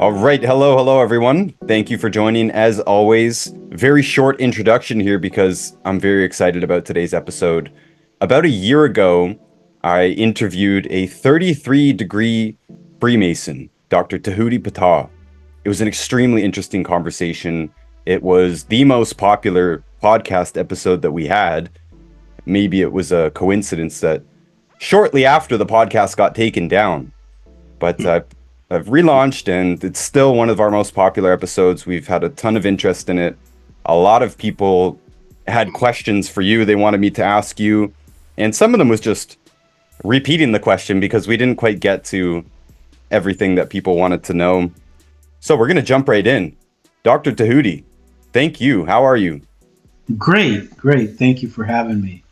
All right. Hello, everyone. Thank you for joining. As always, very short introduction here because I'm very excited about today's episode. About a year ago, I interviewed a 33-degree Freemason, Dr. Tehutie Ptah. It was an extremely interesting conversation. It was the most popular podcast episode that we had. Maybe it was a coincidence that shortly after the podcast got taken down, but I've relaunched and it's still one of our most popular episodes. We've had a ton of interest in it. A lot of people had questions for you they wanted me to ask you, and some of them was just repeating the question because we didn't quite get to everything that people wanted to know. So we're going to jump right in. Dr. Tehutie, thank you. How are you? Great, great. Thank you for having me.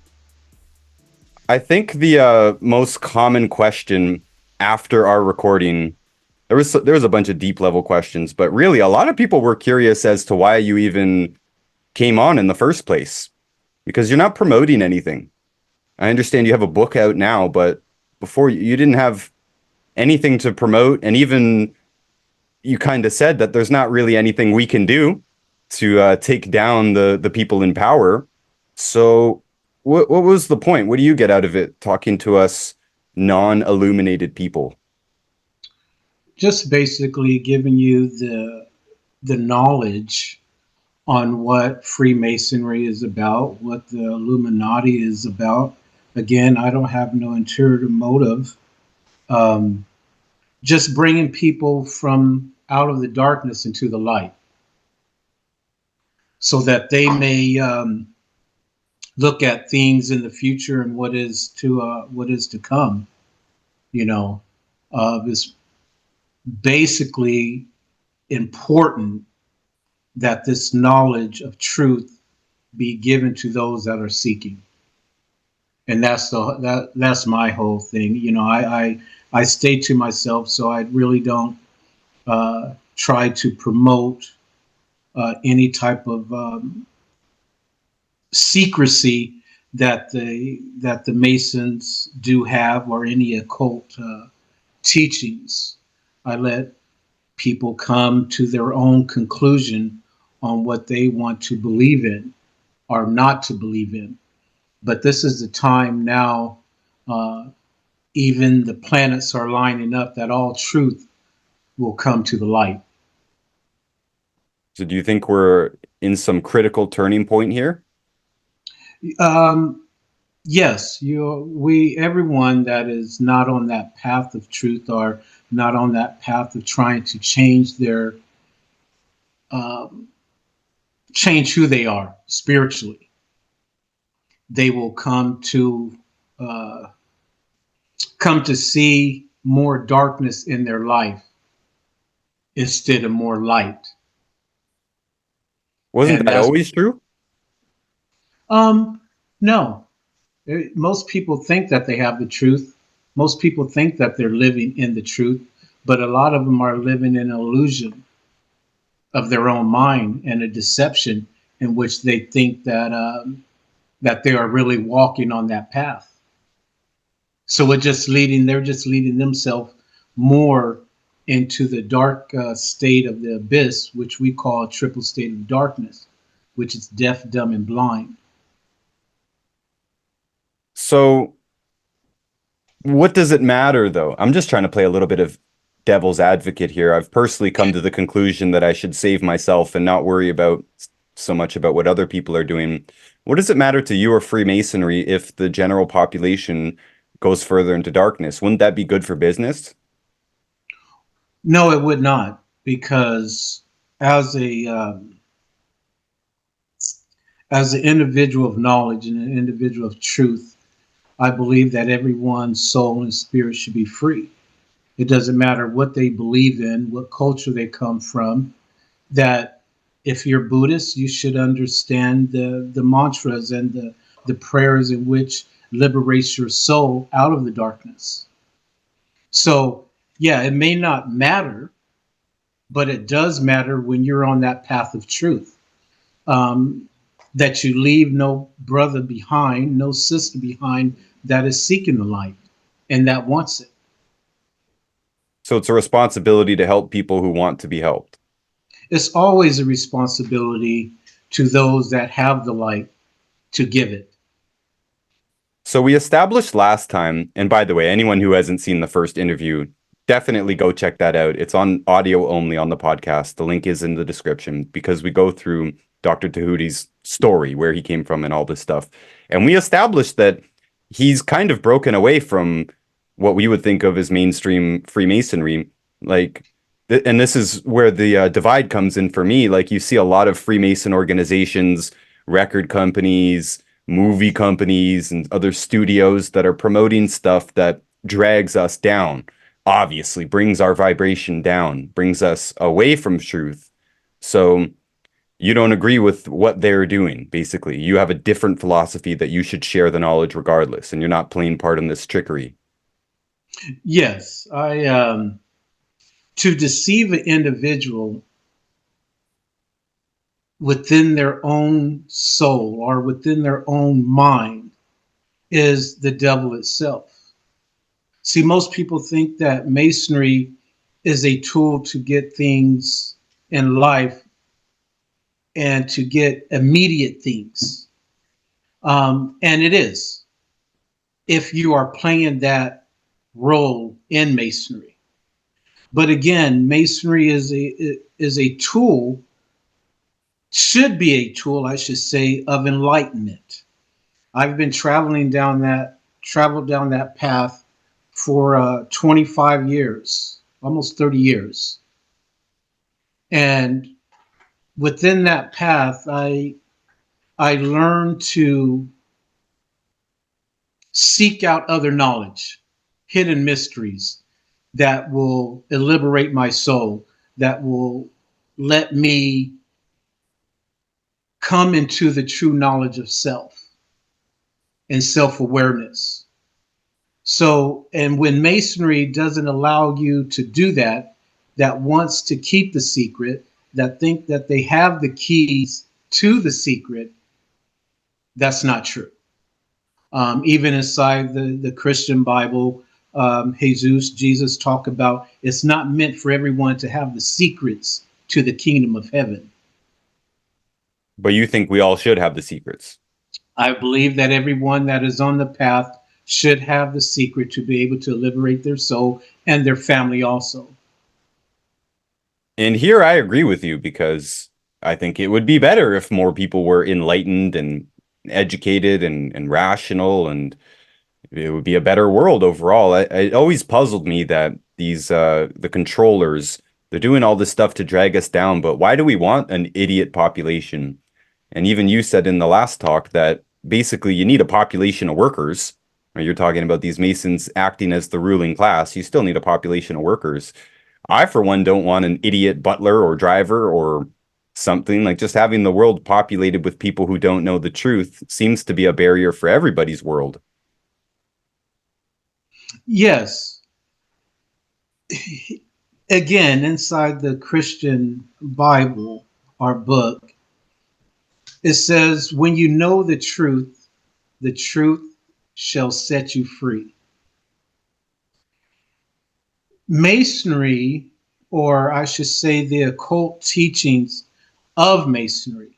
I think the most common question after our recording, there was a bunch of deep level questions, but really a lot of people were curious as to why you even came on in the first place, because you're not promoting anything. I understand you have a book out now, but before you didn't have anything to promote, and even you kind of said that there's not really anything we can do to take down the people in power. So what was the point? What do you get out of it talking to us non-illuminated people? Just basically giving you the knowledge on what Freemasonry is about, what the Illuminati is about. Again, I don't have no interior motive. Um, just bringing people from out of the darkness into the light, so that they may look at things in the future and what is to come. You know, it's basically important that this knowledge of truth be given to those that are seeking, and that's my whole thing. I stay to myself, so I really don't try to promote any type of secrecy that the Masons do have, or any occult teachings. I let people come to their own conclusion on what they want to believe in or not to believe in. But this is the time now, uh, even the planets are lining up that all truth will come to the light. So do you think we're in some critical turning point here? Um, yes, everyone that is not on that path of truth, or not on that path of trying to um, change who they are spiritually, they will uh, come to see more darkness in their life instead of more light. Wasn't And that that's always true? um no. Most people think that they have the truth. Most people think that they're living in the truth, but a lot of them are living in an illusion of their own mind, and a deception in which they think that they are really walking on that path. So they're just leading themselves more into the dark state of the abyss, which we call a triple state of darkness, which is deaf, dumb, and blind. So what does it matter though? I'm just trying to play a little bit of devil's advocate here. I've personally come to the conclusion that I should save myself and not worry about so much about what other people are doing. What does it matter to you or Freemasonry if the general population goes further into darkness? Wouldn't that be good for business? No, it would not, because as a as an individual of knowledge and an individual of truth, I believe that everyone's soul and spirit should be free. It doesn't matter what they believe in, what culture they come from. That if you're Buddhist, you should understand the mantras and the prayers in which liberates your soul out of the darkness. So, yeah, it may not matter, but it does matter when you're on that path of truth. Um, that you leave no brother behind, no sister behind that is seeking the light and that wants it. So it's a responsibility to help people who want to be helped. It's always a responsibility to those that have the light to give it. So we established last time, and by the way, anyone who hasn't seen the first interview, definitely go check that out. It's on audio only on the podcast. The link is in the description because we go through Dr. Tehutie's story, where he came from and all this stuff. And we established that he's kind of broken away from what we would think of as mainstream Freemasonry. Like, and this is where the divide comes in for me. Like, you see a lot of Freemason organizations, record companies, movie companies, and other studios that are promoting stuff that drags us down, obviously brings our vibration down, brings us away from truth. So you don't agree with what they're doing, basically. You have a different philosophy that you should share the knowledge regardless, and you're not playing part in this trickery. Yes, I to deceive an individual within their own soul or within their own mind is the devil itself. See, most people think that masonry is a tool to get things in life and to get immediate things. And it is, if you are playing that role in masonry. But again, masonry is a tool, should be a tool, I should say, of enlightenment. I've been traveled down that path for 25 years, almost 30 years. And within that path, I learned to seek out other knowledge, hidden mysteries that will liberate my soul, that will let me come into the true knowledge of self and self-awareness. So, and when masonry doesn't allow you to do that, that wants to keep the secret, that think that they have the keys to the secret, that's not true. Even inside the Christian Bible, Jesus talk about it's not meant for everyone to have the secrets to the kingdom of heaven. But you think we all should have the secrets. I believe that everyone that is on the path should have the secret to be able to liberate their soul and their family also. And here I agree with you because I think it would be better if more people were enlightened and educated and rational, and it would be a better world overall. It always puzzled me that the controllers, they're doing all this stuff to drag us down, but why do we want an idiot population? And even you said in the last talk that basically you need a population of workers. Right? You're talking about these Masons acting as the ruling class. You still need a population of workers. I, for one, don't want an idiot butler or driver or something. Like, just having the world populated with people who don't know the truth seems to be a barrier for everybody's world. Yes. Again, inside the Christian Bible, our book, it says, when you know the truth shall set you free. Masonry, or I should say the occult teachings of Masonry,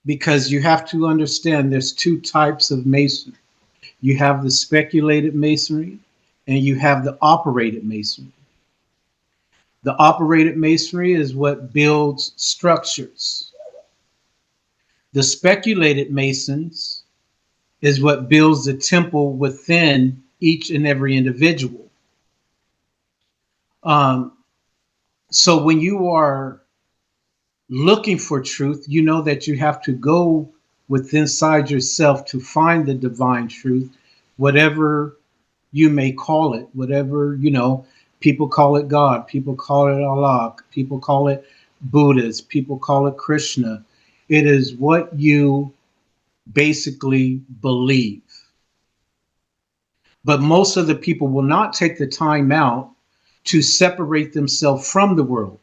because you have to understand there's two types of Masonry. You have the speculated Masonry and you have the operated Masonry. The operated Masonry is what builds structures. The speculated Masons is what builds the temple within each and every individual. So when you are looking for truth, you know that you have to go within inside yourself to find the divine truth, whatever you may call it, whatever, people call it God, people call it Allah, people call it Buddhist, people call it Krishna. It is what you basically believe. But most of the people will not take the time out to separate themselves from the world.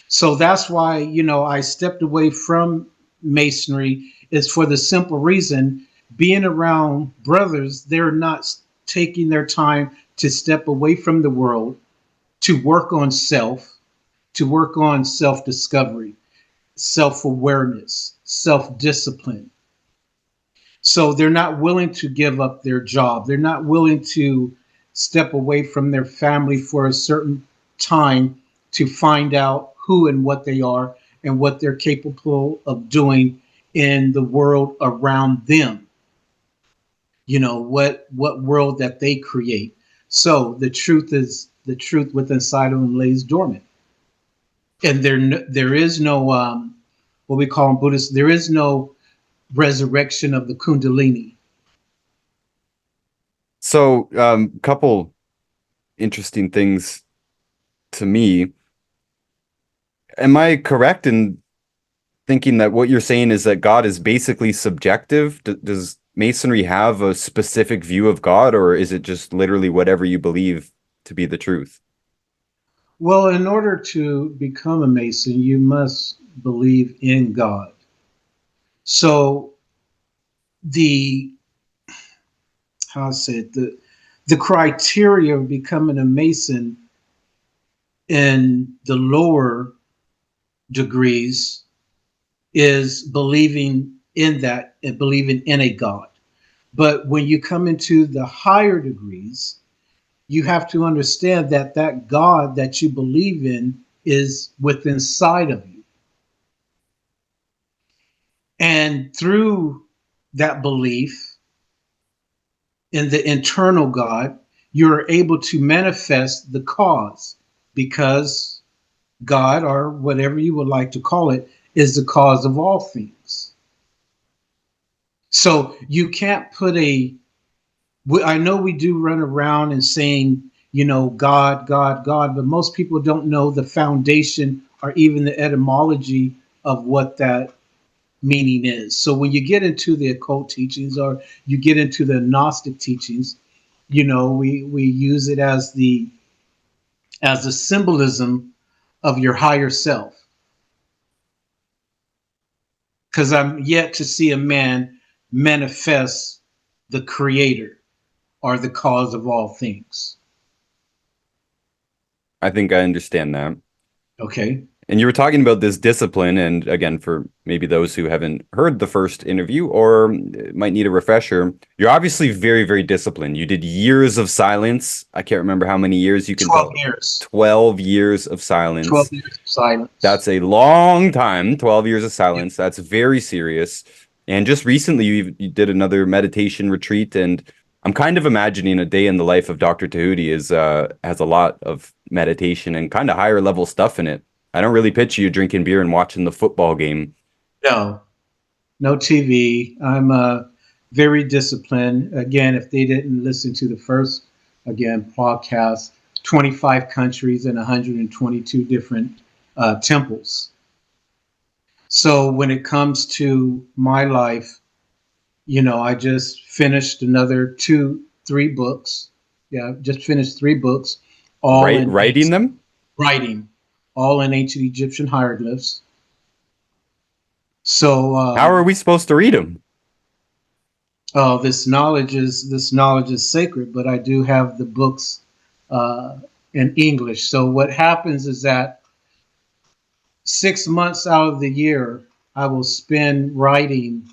So that's why, I stepped away from Masonry, is for the simple reason, being around brothers, they're not taking their time to step away from the world, to work on self, to work on self discovery, self awareness, self discipline. So they're not willing to give up their job. They're not willing to step away from their family for a certain time to find out who and what they are and what they're capable of doing in the world around them. What world that they create. So the truth within inside of them lays dormant, and there is no what we call in Buddhist. There is no resurrection of the Kundalini. So, couple interesting things to me. Am I correct in thinking that what you're saying is that God is basically subjective? Does Masonry have a specific view of God, or is it just literally whatever you believe to be the truth? Well, in order to become a Mason, you must believe in God. So the how I say it, the criteria of becoming a Mason in the lower degrees is believing in that and believing in a God. But when you come into the higher degrees, you have to understand that that God that you believe in is within inside of you. And through that belief in the internal God, you're able to manifest the cause because God, or whatever you would like to call it, is the cause of all things. So you can't put I know we do run around and saying, God, God, God, but most people don't know the foundation or even the etymology of what that meaning is. So when you get into the occult teachings or you get into the Gnostic teachings, we use it as the symbolism of your higher self. Because I'm yet to see a man manifest the creator or the cause of all things. I think I understand that. Okay. And you were talking about this discipline, and again, for maybe those who haven't heard the first interview or might need a refresher, you're obviously very, very disciplined. You did years of silence. I can't remember how many years you can 12 tell. years. 12 years of 12 silence. years of silence. That's a long time. 12 years of silence. That's very serious. And just recently, you did another meditation retreat, and I'm kind of imagining a day in the life of Dr. Tehutie is has a lot of meditation and kind of higher level stuff in it. I don't really picture you drinking beer and watching the football game. No, no TV. I'm very disciplined. Again, if they didn't listen to the first, again, podcast, 25 countries and 122 different temples. So when it comes to my life, I just finished another three books. Yeah, just finished three books, all Right, in writing them? writing, all in ancient Egyptian hieroglyphs. So How are we supposed to read them? this knowledge is sacred, but I do have the books uh, in English. So what happens is that 6 months out of the year, I will spend writing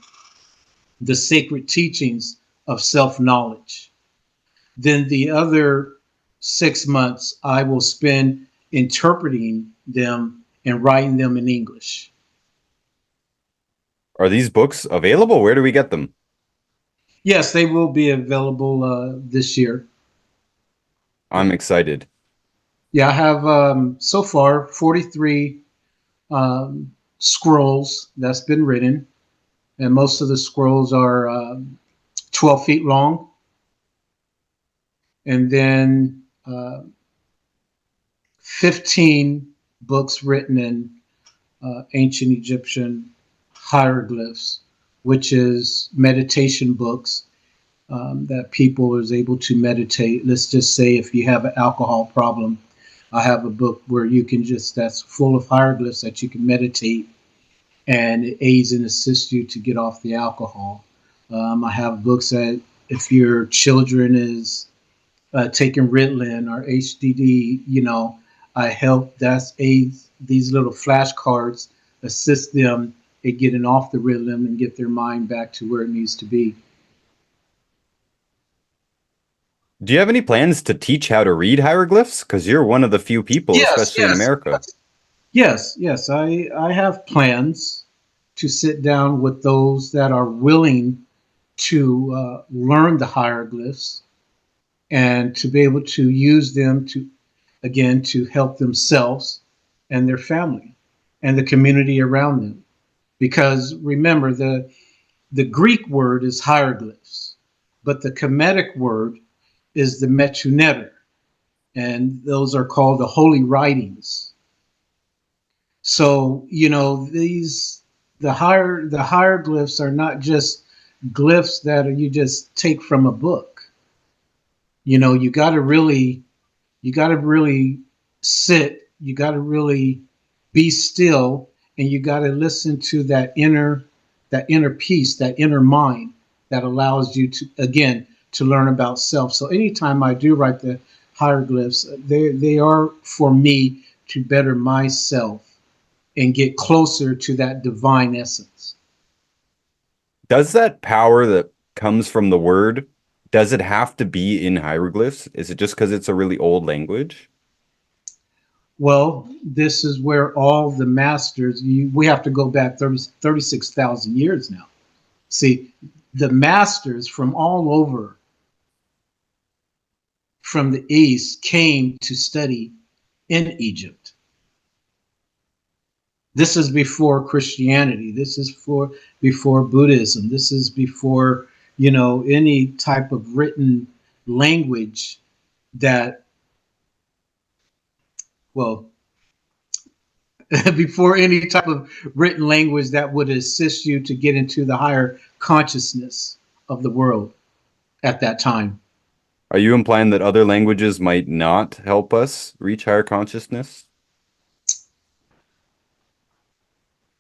the sacred teachings of self knowledge. Then the other 6 months, I will spend interpreting them and writing them in English. Are these books available? Where do we get them? Yes, they will be available this year. I'm excited. Yeah, I have so far 43 scrolls that's been written, and most of the scrolls are 12 feet long, and then 15 books written in ancient Egyptian hieroglyphs, which is meditation books that people is able to meditate. Let's just say if you have an alcohol problem, I have a book where you can that's full of hieroglyphs that you can meditate and it aids and assists you to get off the alcohol. I have books that if your children is taking Ritalin or HDD. I help that's aids these little flashcards assist them in getting off the Ritalin and get their mind back to where it needs to be. Do you have any plans to teach how to read hieroglyphs? Because you're one of the few people, Yes, especially in yes, America. yes. I have plans to sit down with those that are willing to learn the hieroglyphs and to be able to use them to, again, to help themselves and their family and the community around them. Because remember, the Greek word is hieroglyphs, but the Kemetic word is the metuneter, and those are called the holy writings. So these the hieroglyphs are not just glyphs that you just take from a book. You got to really sit. You got to really be still, and you got to listen to that inner peace, that inner mind that allows you to, again, to learn about self. So anytime I do write the hieroglyphs, they are for me to better myself and get closer to that divine essence. Does that power that comes from the word, does it have to be in hieroglyphs? Is it just because it's a really old language? Well, this is where all the masters, we have to go back 36,000 years now. See, the masters from all over from the East came to study in Egypt. This is before Christianity. This is before Buddhism. This is before, any type of written language that, well, before any type of written language that would assist you to get into the higher consciousness of the world at that time. Are you implying that other languages might not help us reach higher consciousness?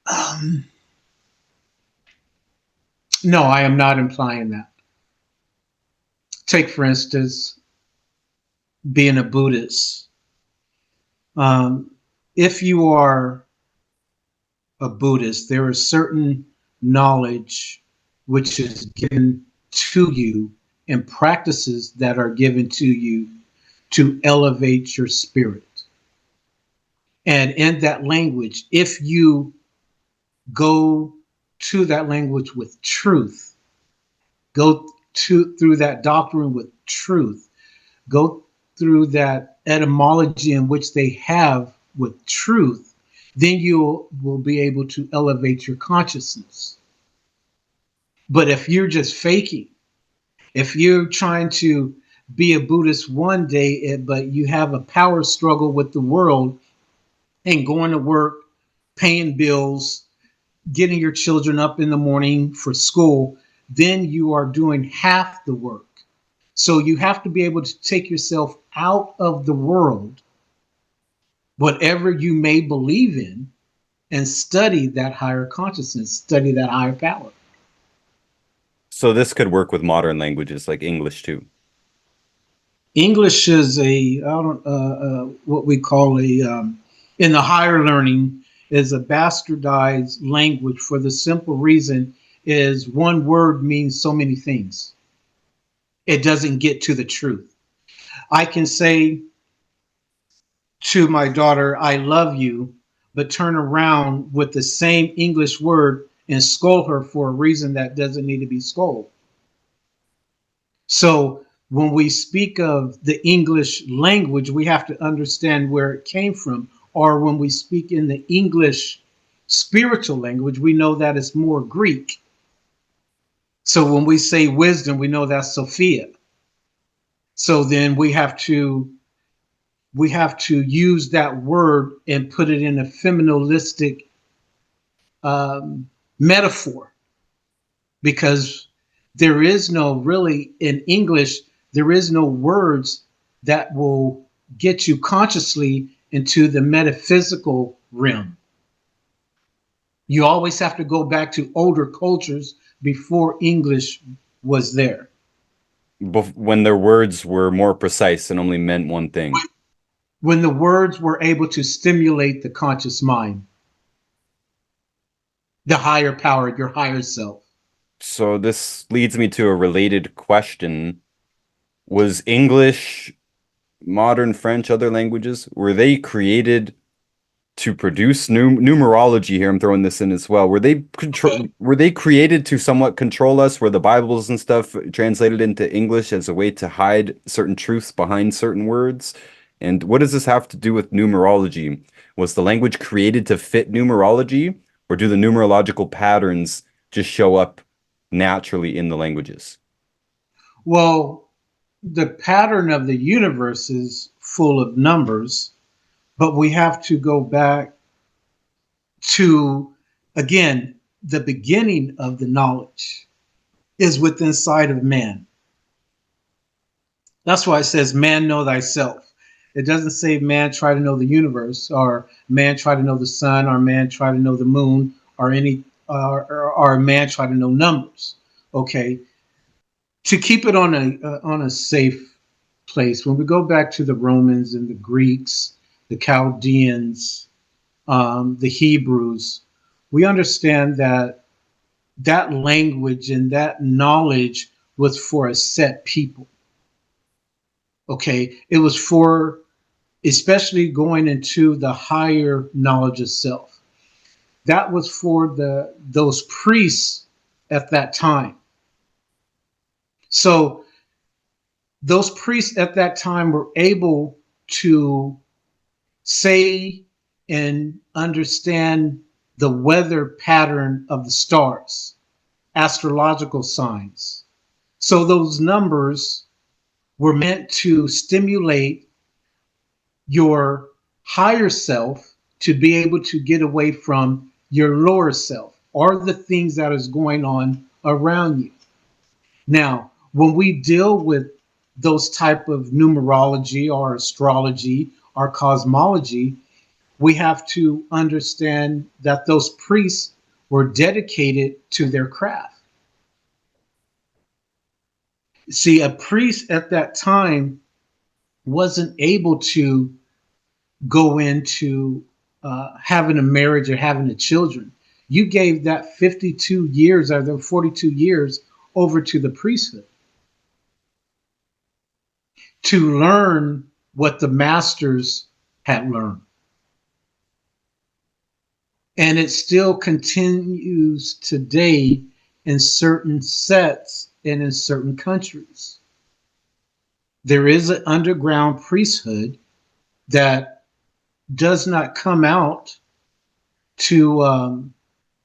Um, no, I am not implying that. Take, for instance, being a Buddhist. Um, if you are a Buddhist, there is certain knowledge which is given to you and practices that are given to you to elevate your spirit. And in that language, if you go to that language with truth, go through that doctrine with truth, go through that etymology in which they have with truth, then you will be able to elevate your consciousness. But if you're just faking, if you're trying to be a Buddhist one day, but you have a power struggle with the world and going to work, paying bills, getting your children up in the morning for school, then you are doing half the work. So you have to be able to take yourself out of the world, whatever you may believe in, and study that higher consciousness, study that higher power. So this could work with modern languages like English too. English is what we call in the higher learning is a bastardized language for the simple reason is one word means so many things. It doesn't get to the truth. I can say to my daughter, I love you, but turn around with the same English word and scold her for a reason that doesn't need to be scolded. So when we speak of the English language, we have to understand where it came from. Or when we speak in the English spiritual language, we know that it's more Greek. So when we say wisdom, we know that's Sophia. So then we have to use that word and put it in a feministic metaphor because there is no really in English, there is no words that will get you consciously into the metaphysical realm. You always have to go back to older cultures before English was there. when their words were more precise and only meant one thing. When the words were able to stimulate the conscious mind, the higher power, your higher self. So this leads me to a related question. Was English, modern French, other languages, were they created to produce numerology here? I'm throwing this in as well. Were they created to somewhat control us? Were the Bibles and stuff translated into English as a way to hide certain truths behind certain words? And what does this have to do with numerology? Was the language created to fit numerology, or do the numerological patterns just show up naturally in the languages? Well, the pattern of the universe is full of numbers, but we have to go back to, again, the beginning of the knowledge is within sight of man. That's why it says, man, know thyself. It doesn't say man try to know the universe, or man try to know the sun, or man try to know the moon, or or man try to know numbers. Okay, to keep it on a safe place, when we go back to the Romans and the Greeks, the Chaldeans, the Hebrews, we understand that that language and that knowledge was for a set people. Okay, it was for, especially going into the higher knowledge of self. That was for those priests at that time. So those priests at that time were able to say and understand the weather pattern of the stars, astrological signs. So those numbers were meant to stimulate your higher self to be able to get away from your lower self or the things that is going on around you. Now, when we deal with those type of numerology or astrology or cosmology, we have to understand that those priests were dedicated to their craft. See, a priest at that time wasn't able to go into having a marriage or having a children. You gave that 52 years or the 42 years over to the priesthood to learn what the masters had learned. And it still continues today in certain sets and in certain countries. There is an underground priesthood that does not come out to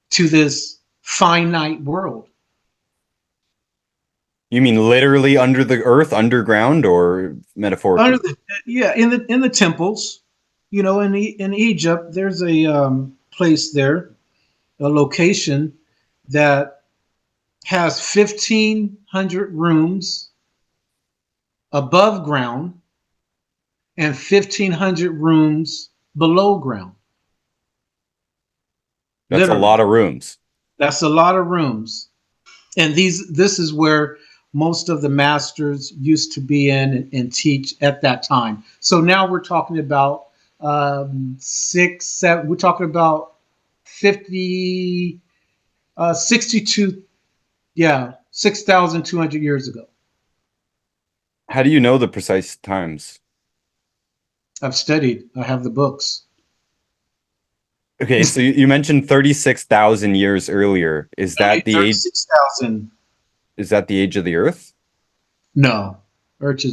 this finite world. You mean literally under the earth, underground, or Under metaphorically? the Yeah, in the temples, in Egypt, there's a place there, a location that has 1,500 rooms above ground and 1,500 rooms below ground. That's a Literally, lot of rooms. that's a lot of rooms. And this is where most of the masters used to be in and teach at that time. So now we're talking about six, seven. We're talking about 50, 62, yeah, 6,200 years ago. How do you know the precise times? I've studied. I have the books. Okay, so you mentioned 36,000 years earlier. 36,000. Is that the age of the Earth? No, Earth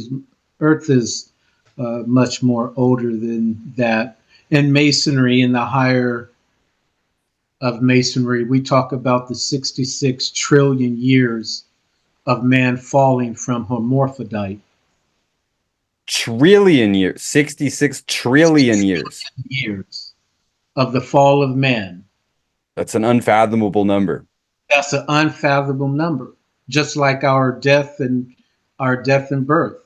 is much more older than that. In masonry, in the higher of masonry, we talk about the 66 trillion years of man falling from hermaphrodite. Trillion years, 66 trillion years. Years of the fall of man. That's an unfathomable number. That's an unfathomable number. Just like our death and birth,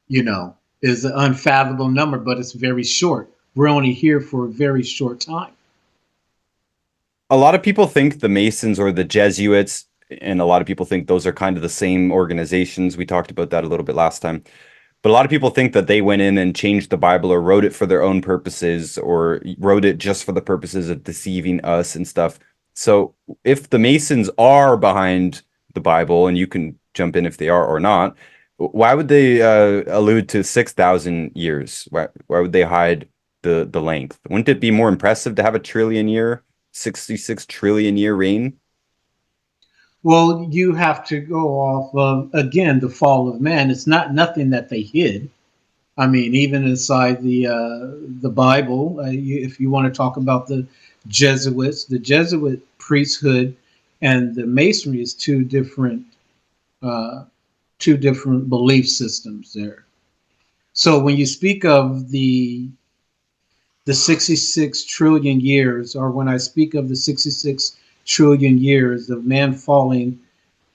is an unfathomable number, but it's very short. We're only here for a very short time. A lot of people think the Masons or the Jesuits and a lot of people think those are kind of the same organizations. We talked about that a little bit last time. But a lot of people think that they went in and changed the Bible or wrote it for their own purposes or wrote it just for the purposes of deceiving us and stuff. So if the Masons are behind the Bible, and you can jump in if they are or not, why would they allude to 6,000 years? Why would they hide the length? Wouldn't it be more impressive to have a trillion year, 66 trillion year reign? Well, you have to go off of, again, the fall of man. It's not nothing that they hid. I mean, even inside the Bible, if you want to talk about the Jesuit priesthood and the Masonry is uh, two different belief systems there. So when you speak of the 66 trillion years, or when I speak of the 66 trillion years of man falling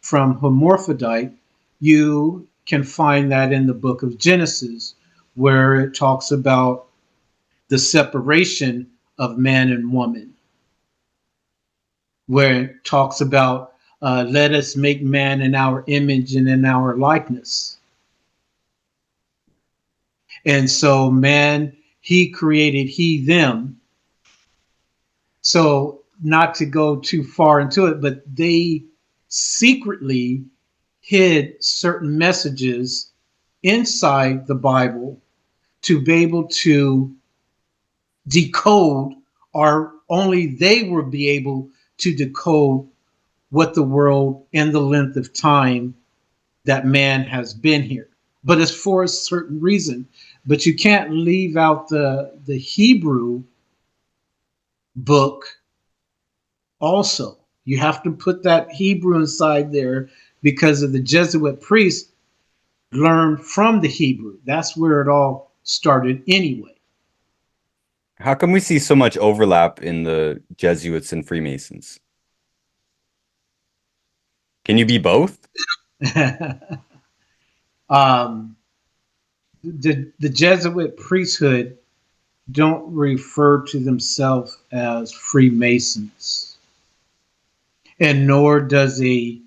from hermaphrodite, you can find that in the book of Genesis, where it talks about the separation of man and woman, where it talks about let us make man in our image and in our likeness. And so, man, he created he, them. So, not to go too far into it, but they secretly hid certain messages inside the Bible to be able to decode, or only they would be able to decode what the world and the length of time that man has been here. But it's for a certain reason. But you can't leave out the Hebrew book also. You have to put that Hebrew inside there because of the Jesuit priests learned from the Hebrew. That's where it all started anyway. How come we see so much overlap in the Jesuits and Freemasons? Can you be both? um, the Jesuit priesthood don't refer to themselves as Freemasons, and nor does a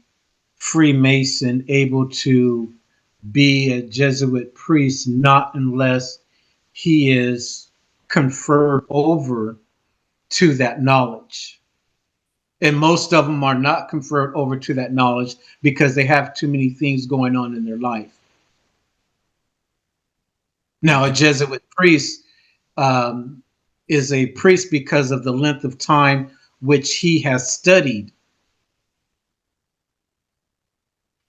Freemason able to be a Jesuit priest, not unless he is conferred over to that knowledge. And most of them are not conferred over to that knowledge because they have too many things going on in their life. Now, a Jesuit priest um, is a priest because of the length of time which he has studied.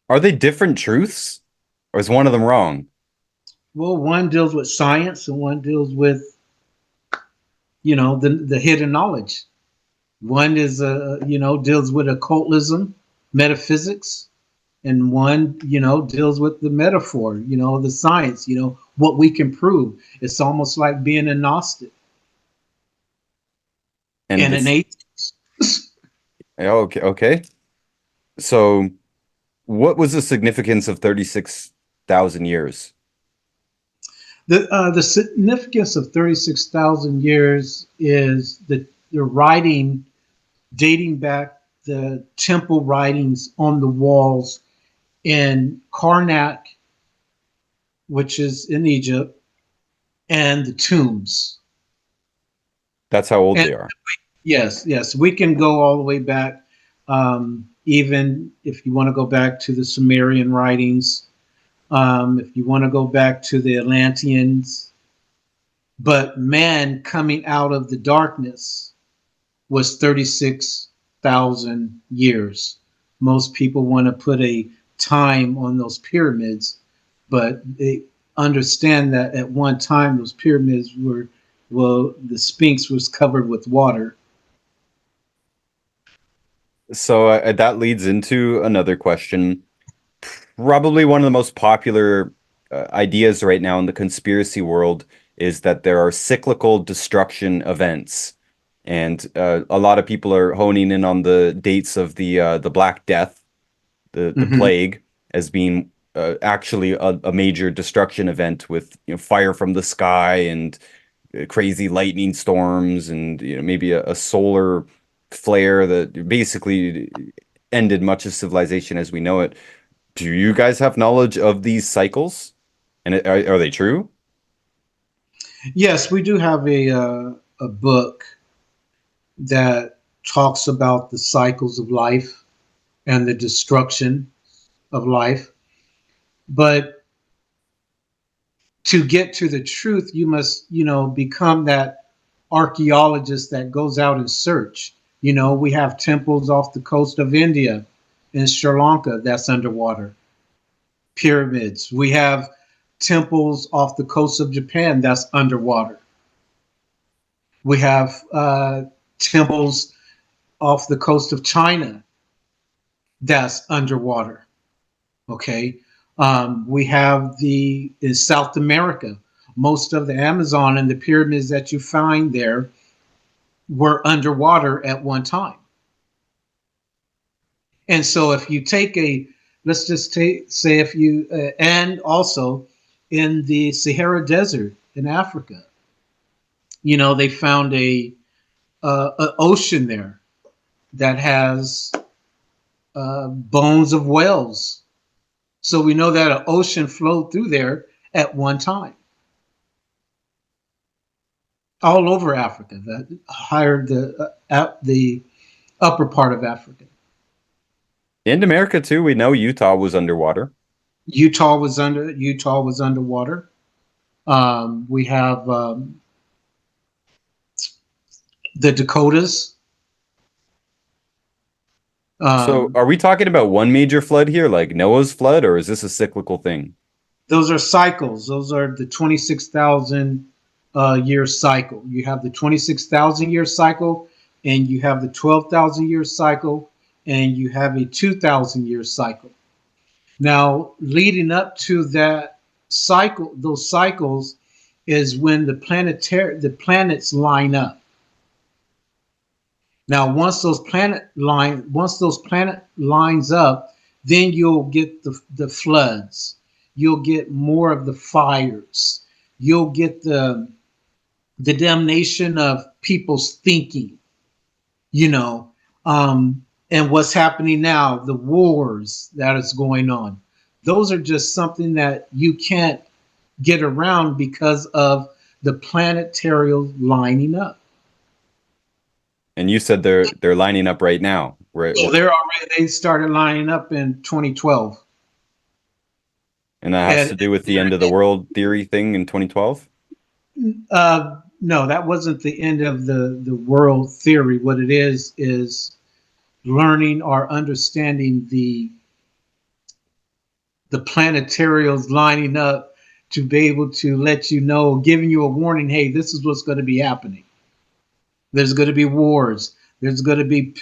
Are they different truths? Or is one of them wrong? Well, one deals with science and one deals with, the hidden knowledge. One is, deals with occultism, metaphysics, and one, deals with the metaphor, the science, what we can prove. It's almost like being a Gnostic And and an this, atheist. okay, okay. So what was the significance of 36,000 years? The significance of 36,000 years is the writing dating back the temple writings on the walls in Karnak, which is in Egypt, and the tombs. That's how old And they are. yes, yes, we can go all the way back. Even if you want to go back to the Sumerian writings, if you want to go back to the Atlanteans, but man coming out of the darkness was 36,000 years. Most people want to put a time on those pyramids, but they understand that at one time those pyramids were, well, the Sphinx was covered with water. So that leads into another question. Probably one of the most popular ideas right now in the conspiracy world is that there are cyclical destruction events. And a lot of people are honing in on the dates of the Black Death, the Mm-hmm. plague, as being actually a major destruction event with fire from the sky and crazy lightning storms and maybe a solar flare that basically ended much of civilization as we know it. Do you guys have knowledge of these cycles? And are they true? Yes, we do have a book that talks about the cycles of life and the destruction of life. But to get to the truth, you must, become that archaeologist that goes out and search. We have temples off the coast of India in Sri Lanka that's underwater, pyramids. We have temples off the coast of Japan that's underwater. We have temples off the coast of China that's underwater. Okay. We have the in South America, most of the Amazon and the pyramids that you find there were underwater at one time. And so if you take let's just say if you, and also in the Sahara Desert in Africa, they found a ocean there that has bones of whales. So we know that an ocean flowed through there at one time, all over Africa, the higher the upper part of Africa. In America too, we know Utah was underwater. Utah was underwater. We have the Dakotas. So Um, are we talking about one major flood here, like Noah's flood, or is this a cyclical thing? those are cycles. Those are the 26,000 year cycle. You have the 26,000 year cycle, and you have the 12,000 year cycle, and you have a 2,000 year cycle. Now, leading up to that cycle, those cycles is when the planets line up. Now, once those planet lines up, then you'll get the floods. You'll get more of the fires. You'll get the damnation of people's thinking. You know, and what's happening now, the wars that is going on. Those are just something that you can't get around because of the planetary lining up. And you said they're lining up right now. So they started lining up in 2012. And that has And to do with the end of the world theory thing in 2012. no, that wasn't the end of the world theory. What it is learning or understanding the planetarials lining up to be able to let you know, giving you a warning, hey, this is what's going to be happening. There's going to be wars. There's going to be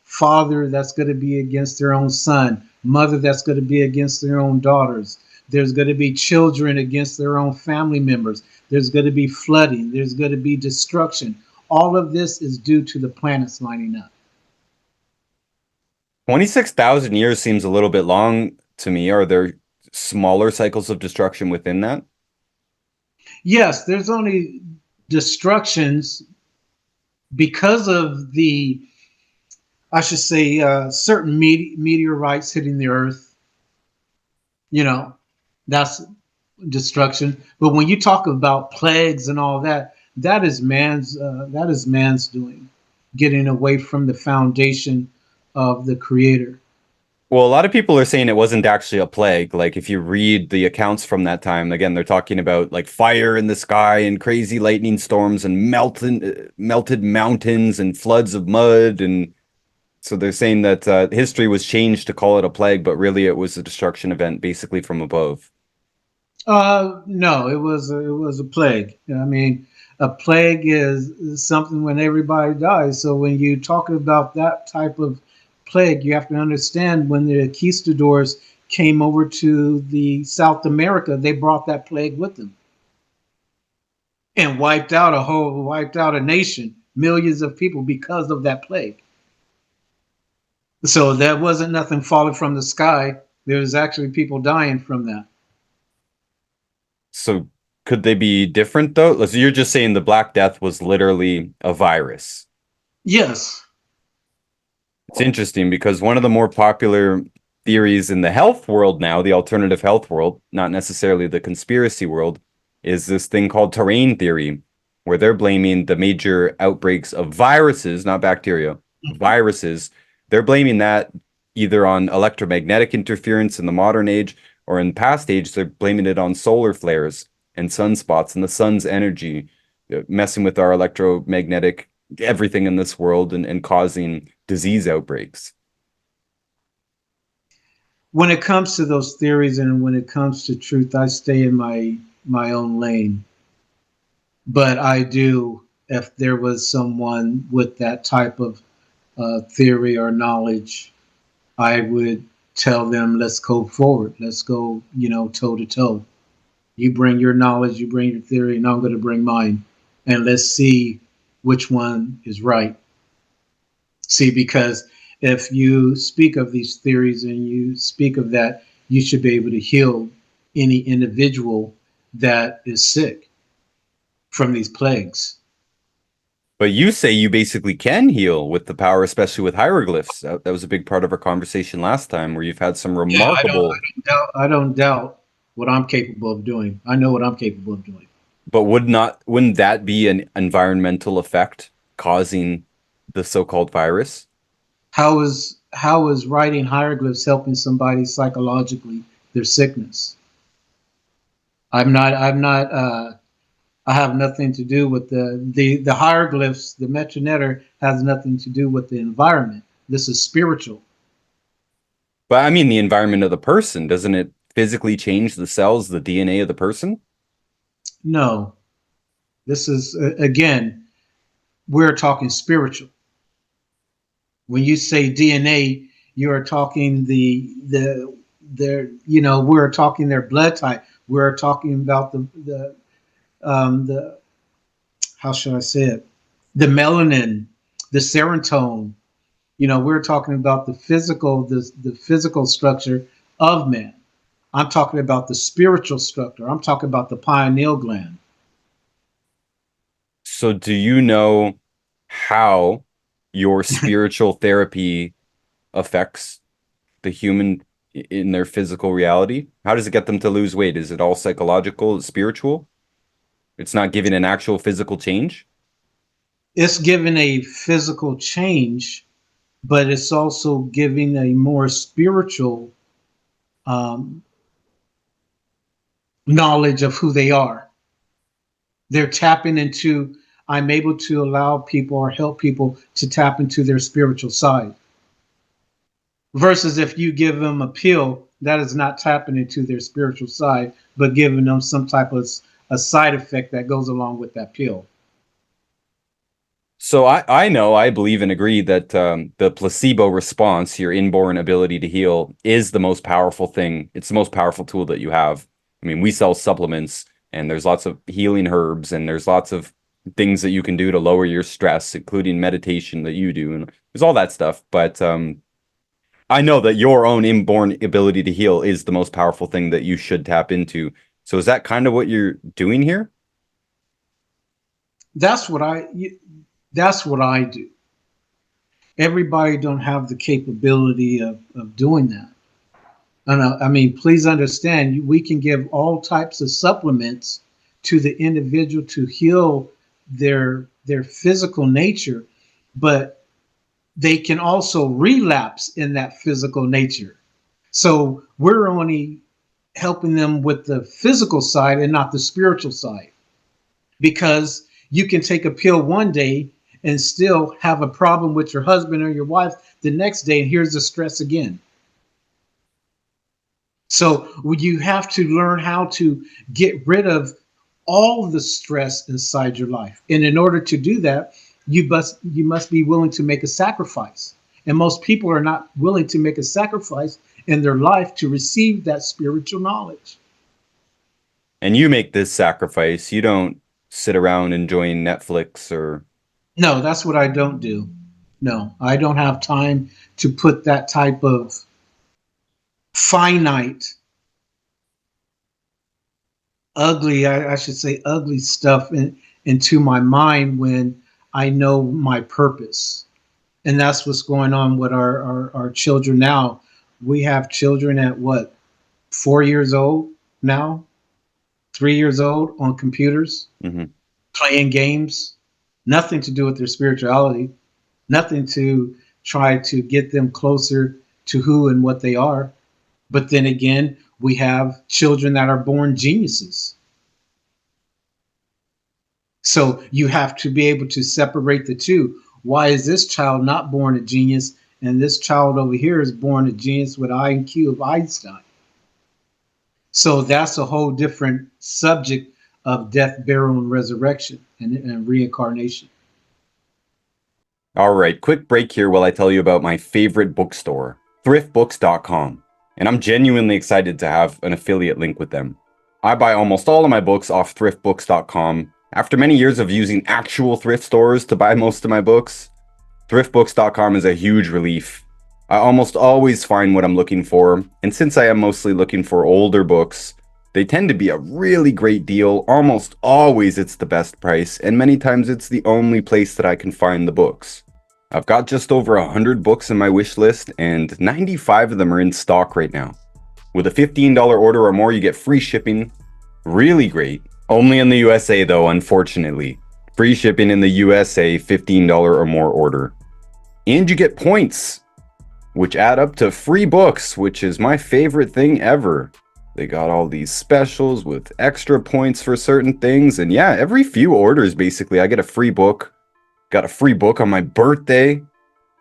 father that's going to be against their own son, mother that's going to be against their own daughters. There's going to be children against their own family members. There's going to be flooding. There's going to be destruction. All of this is due to the planets lining up. 26,000 years seems a little bit long to me. Are there smaller cycles of destruction within that? Yes, there's only destructions because of I should say, certain meteorites hitting the Earth. You know, that's destruction. But when you talk about plagues and all that, that is man's doing, getting away from the foundation of the Creator. Well, a lot of people are saying it wasn't actually a plague. Like if you read the accounts from that time, again, they're talking about like fire in the sky and crazy lightning storms and melted mountains and floods of mud. And so they're saying that history was changed to call it a plague, but really it was a destruction event basically from above. No, it was a plague. I mean, a plague is something when everybody dies. So when you're talking about that type of plague, you have to understand when the conquistadors came over to the South America, they brought that plague with them and wiped out a nation, millions of people because of that plague. So that wasn't nothing falling from the sky. There was actually people dying from that. So could they be different though? So you're just saying the Black Death was literally a virus. Yes. It's interesting because one of the more popular theories in the health world now, the alternative health world, not necessarily the conspiracy world, is this thing called terrain theory, where they're blaming the major outbreaks of viruses, not bacteria, viruses. They're blaming that either on electromagnetic interference in the modern age or in past age, they're blaming it on solar flares and sunspots and the sun's energy messing with our electromagnetic everything in this world and causing disease outbreaks. When it comes to those theories and when it comes to truth, I stay in my own lane. But I do, if there was someone with that type of theory or knowledge, I would tell them, let's go forward. Let's go, toe to toe. You bring your knowledge, you bring your theory, and I'm going to bring mine. And let's see which one is right. See, because if you speak of these theories and you speak of that, you should be able to heal any individual that is sick from these plagues. But you say you basically can heal with the power, especially with hieroglyphs. That was a big part of our conversation last time, where you've had some Yeah, remarkable. I don't doubt what I'm capable of doing. I know what I'm capable of doing. But wouldn't that be an environmental effect causing the so-called virus? How is writing hieroglyphs helping somebody psychologically their sickness? I'm not. I have nothing to do with the hieroglyphs. The metronetter has nothing to do with the environment. This is spiritual. But I mean, the environment of the person, doesn't it physically change the cells, the DNA of the person? No, this is again. We're talking spiritual. When you say DNA, you are talking the their we're talking their blood type. We're talking about the how should I say it, the melanin, the serotonin. We're talking about the physical structure of man. I'm talking about the spiritual structure. I'm talking about the pineal gland. So do you know how your spiritual therapy affects the human in their physical reality? How does it get them to lose weight? Is it all psychological, spiritual? It's not giving an actual physical change? It's giving a physical change, but it's also giving a more spiritual um, knowledge of who they are. They're tapping into, I'm able to allow people or help people to tap into their spiritual side. Versus if you give them a pill, that is not tapping into their spiritual side, but giving them some type of a side effect that goes along with that pill. So I know, I believe and agree that the placebo response, your inborn ability to heal, is the most powerful thing. It's the most powerful tool that you have. I mean, we sell supplements and there's lots of healing herbs and there's lots of things that you can do to lower your stress, including meditation that you do. And there's all that stuff. But I know that your own inborn ability to heal is the most powerful thing that you should tap into. So is that kind of what you're doing here? That's what I that's what I do. Everybody don't have the capability of doing that. And I mean, please understand, we can give all types of supplements to the individual to heal their physical nature, but they can also relapse in that physical nature. So we're only helping them with the physical side and not the spiritual side, because you can take a pill one day and still have a problem with your husband or your wife the next day, and here's the stress again. So you have to learn how to get rid of all the stress inside your life. And in order to do that, you must be willing to make a sacrifice. And most people are not willing to make a sacrifice in their life to receive that spiritual knowledge. And you make this sacrifice. You don't sit around enjoying Netflix or No, that's what I don't do. No, I don't have time to put that type of finite, ugly, I should say, ugly stuff into my mind when I know my purpose. And that's what's going on with our children now. We have children at what, 4 years old now, 3 years old on computers, Hmm. playing games, nothing to do with their spirituality, nothing to try to get them closer to who and what they are. But then again, we have children that are born geniuses. So you have to be able to separate the two. Why is this child not born a genius and this child over here is born a genius with IQ of Einstein? So that's a whole different subject of death, burial, and resurrection and reincarnation. All right, quick break here while I tell you about my favorite bookstore, thriftbooks.com. And I'm genuinely excited to have an affiliate link with them. I buy almost all of my books off thriftbooks.com. After many years of using actual thrift stores to buy most of my books, thriftbooks.com is a huge relief. I almost always find what I'm looking for, and since I am mostly looking for older books, they tend to be a really great deal. Almost always it's the best price, and many times it's the only place that I can find the books. I've got just over 100 books in my wish list, and 95 of them are in stock right now. With a $15 order or more, you get free shipping. Really great. Only in the USA though, unfortunately. Free shipping in the USA, $15 or more order. And you get points, which add up to free books, which is my favorite thing ever. They got all these specials with extra points for certain things, and yeah, every few orders basically I get a free book. Got a free book on my birthday,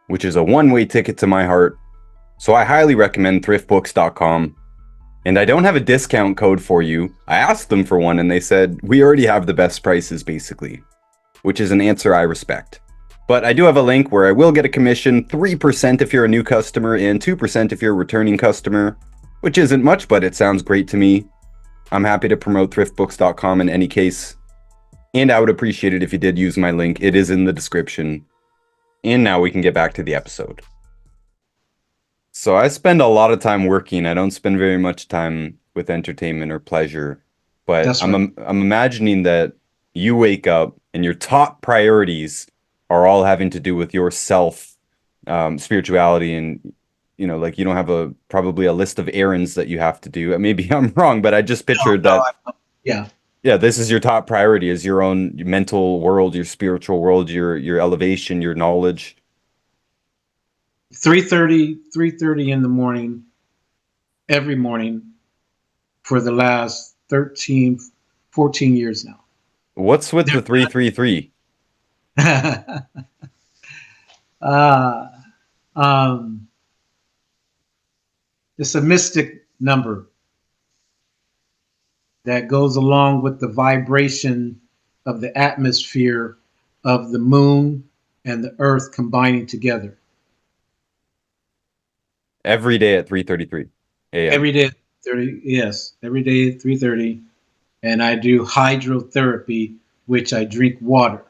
which is a one-way ticket to my heart. So I highly recommend thriftbooks.com. And I don't have a discount code for you. I asked them for one and they said, we already have the best prices basically, which is an answer I respect. But I do have a link where I will get a commission, 3% if you're a new customer and 2% if you're a returning customer, which isn't much, but it sounds great to me. I'm happy to promote thriftbooks.com in any case. And I would appreciate it if you did use my link. It is in the description. And now we can get back to the episode. So I spend a lot of time working. I don't spend very much time with entertainment or pleasure. But That's right. I'm imagining that you wake up and your top priorities are all having to do with yourself, spirituality, and like you don't have probably a list of errands that you have to do. Maybe I'm wrong, but I just No, pictured no, that. yeah. Yeah, this is your top priority, is your own mental world, your spiritual world, your elevation, your knowledge. 3:30 in the morning, every morning for the last 13, 14 years now. What's with the 333? uh, um, it's a mystic number that goes along with the vibration of the atmosphere of the moon and the earth combining together. Every day at 3:33 a.m. Every day at 30, yes, every day at 3:30. And I do hydrotherapy, which I drink water.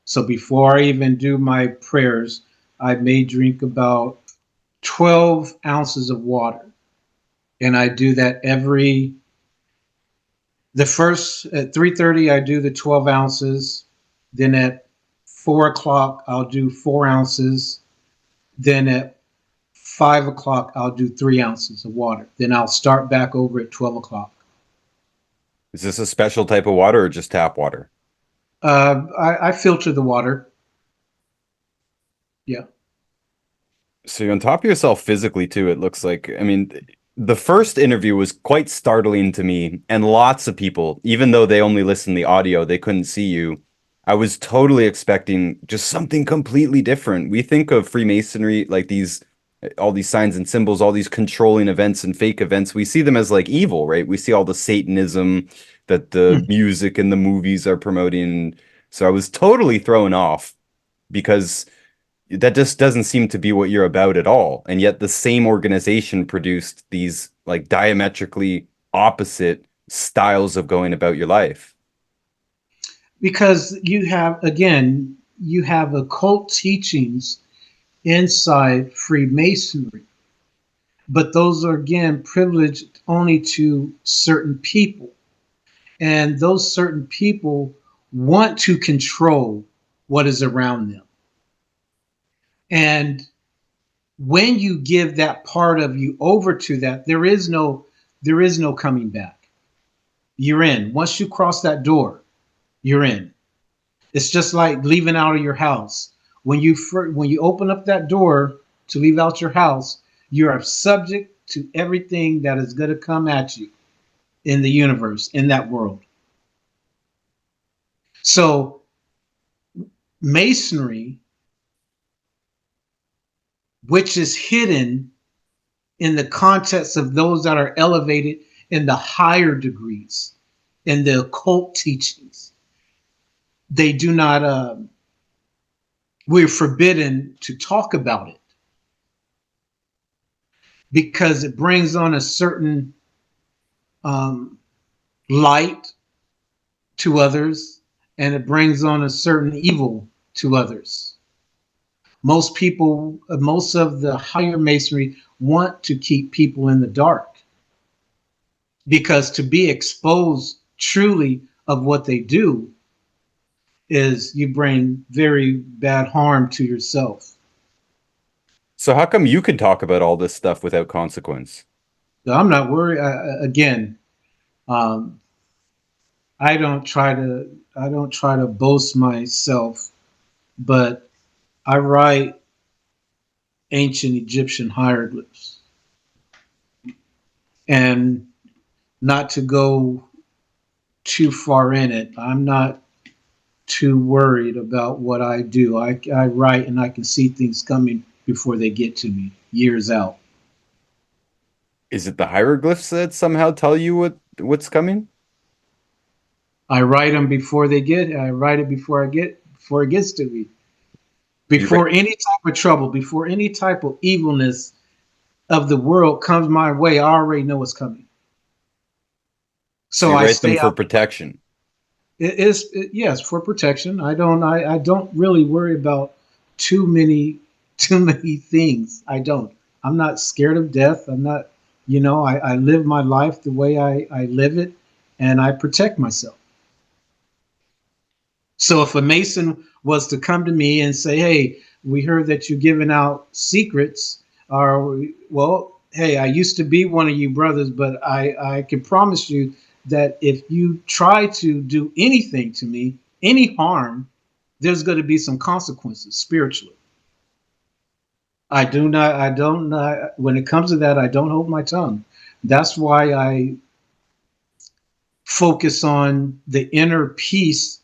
So before I even do my prayers, I may drink about 12 ounces of water. And I do that the first at 3:30, I do the 12 ounces. Then at 4 o'clock, I'll do 4 ounces. Then at 5 o'clock, I'll do 3 ounces of water. Then I'll start back over at 12 o'clock. Is this a special type of water or just tap water? I filter the water. Yeah. So you're on top of yourself physically too, it looks like. I mean, the first interview was quite startling to me, and lots of people, even though they only listened the audio, they couldn't see you. I was totally expecting just something completely different. We think of Freemasonry like all these signs and symbols, all these controlling events and fake events. We see them as like evil, right? We see all the Satanism that the music and the movies are promoting. So I was totally thrown off because that just doesn't seem to be what you're about at all. And yet the same organization produced these like diametrically opposite styles of going about your life. Because you have occult teachings inside Freemasonry, but those are again privileged only to certain people, and those certain people want to control what is around them. And when you give that part of you over to that, there is no coming back. You're in. Once you cross that door, you're in. It's just like leaving out of your house. When you open up that door to leave out your house, you are subject to everything that is going to come at you in the universe, in that world. So masonry, which is hidden in the context of those that are elevated in the higher degrees, in the occult teachings, they do not. We're forbidden to talk about it because it brings on a certain um, light to others, and it brings on a certain evil to others. Most people, most of the higher masonry want to keep people in the dark because to be exposed truly of what they do is you bring very bad harm to yourself. So how come you can talk about all this stuff without consequence? So I'm not worried. Again, um, I don't try to boast myself, but I write ancient Egyptian hieroglyphs, and not to go too far in it, I'm not too worried about what I do. I write and I can see things coming before they get to me years out. Is it the hieroglyphs that somehow tell you what's coming? I write them before they get. I write it before it gets to me. You write, Before any type of trouble, before any type of evilness of the world comes my way, I already know what's coming. so So you I write them stay for out. protection. Yes, for protection. I don't really worry about too many too many things. I don't. I'm not scared of death. I'm not. I live my life the way I live it, and I protect myself. So if a Mason was to come to me and say, "Hey, we heard that you're giving out secrets," or well, hey, I used to be one of you brothers, but I can promise you that if you try to do anything to me, any harm, there's going to be some consequences spiritually. I do not. I don't. When it comes to that, I don't hold my tongue. That's why I focus on the inner peace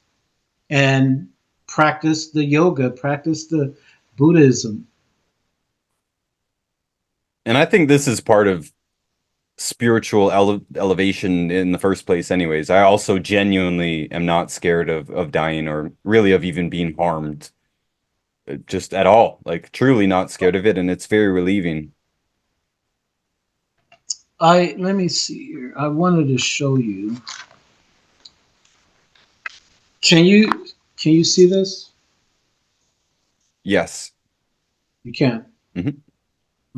and practice the yoga, practice the Buddhism. And I think this is part of spiritual elevation in the first place anyways. I also genuinely am not scared of dying or really of even being harmed just at all. Like truly not scared of it, and it's very relieving. I let me see here. I wanted to show you. Can you can you see this? Yes. You can. Hmm.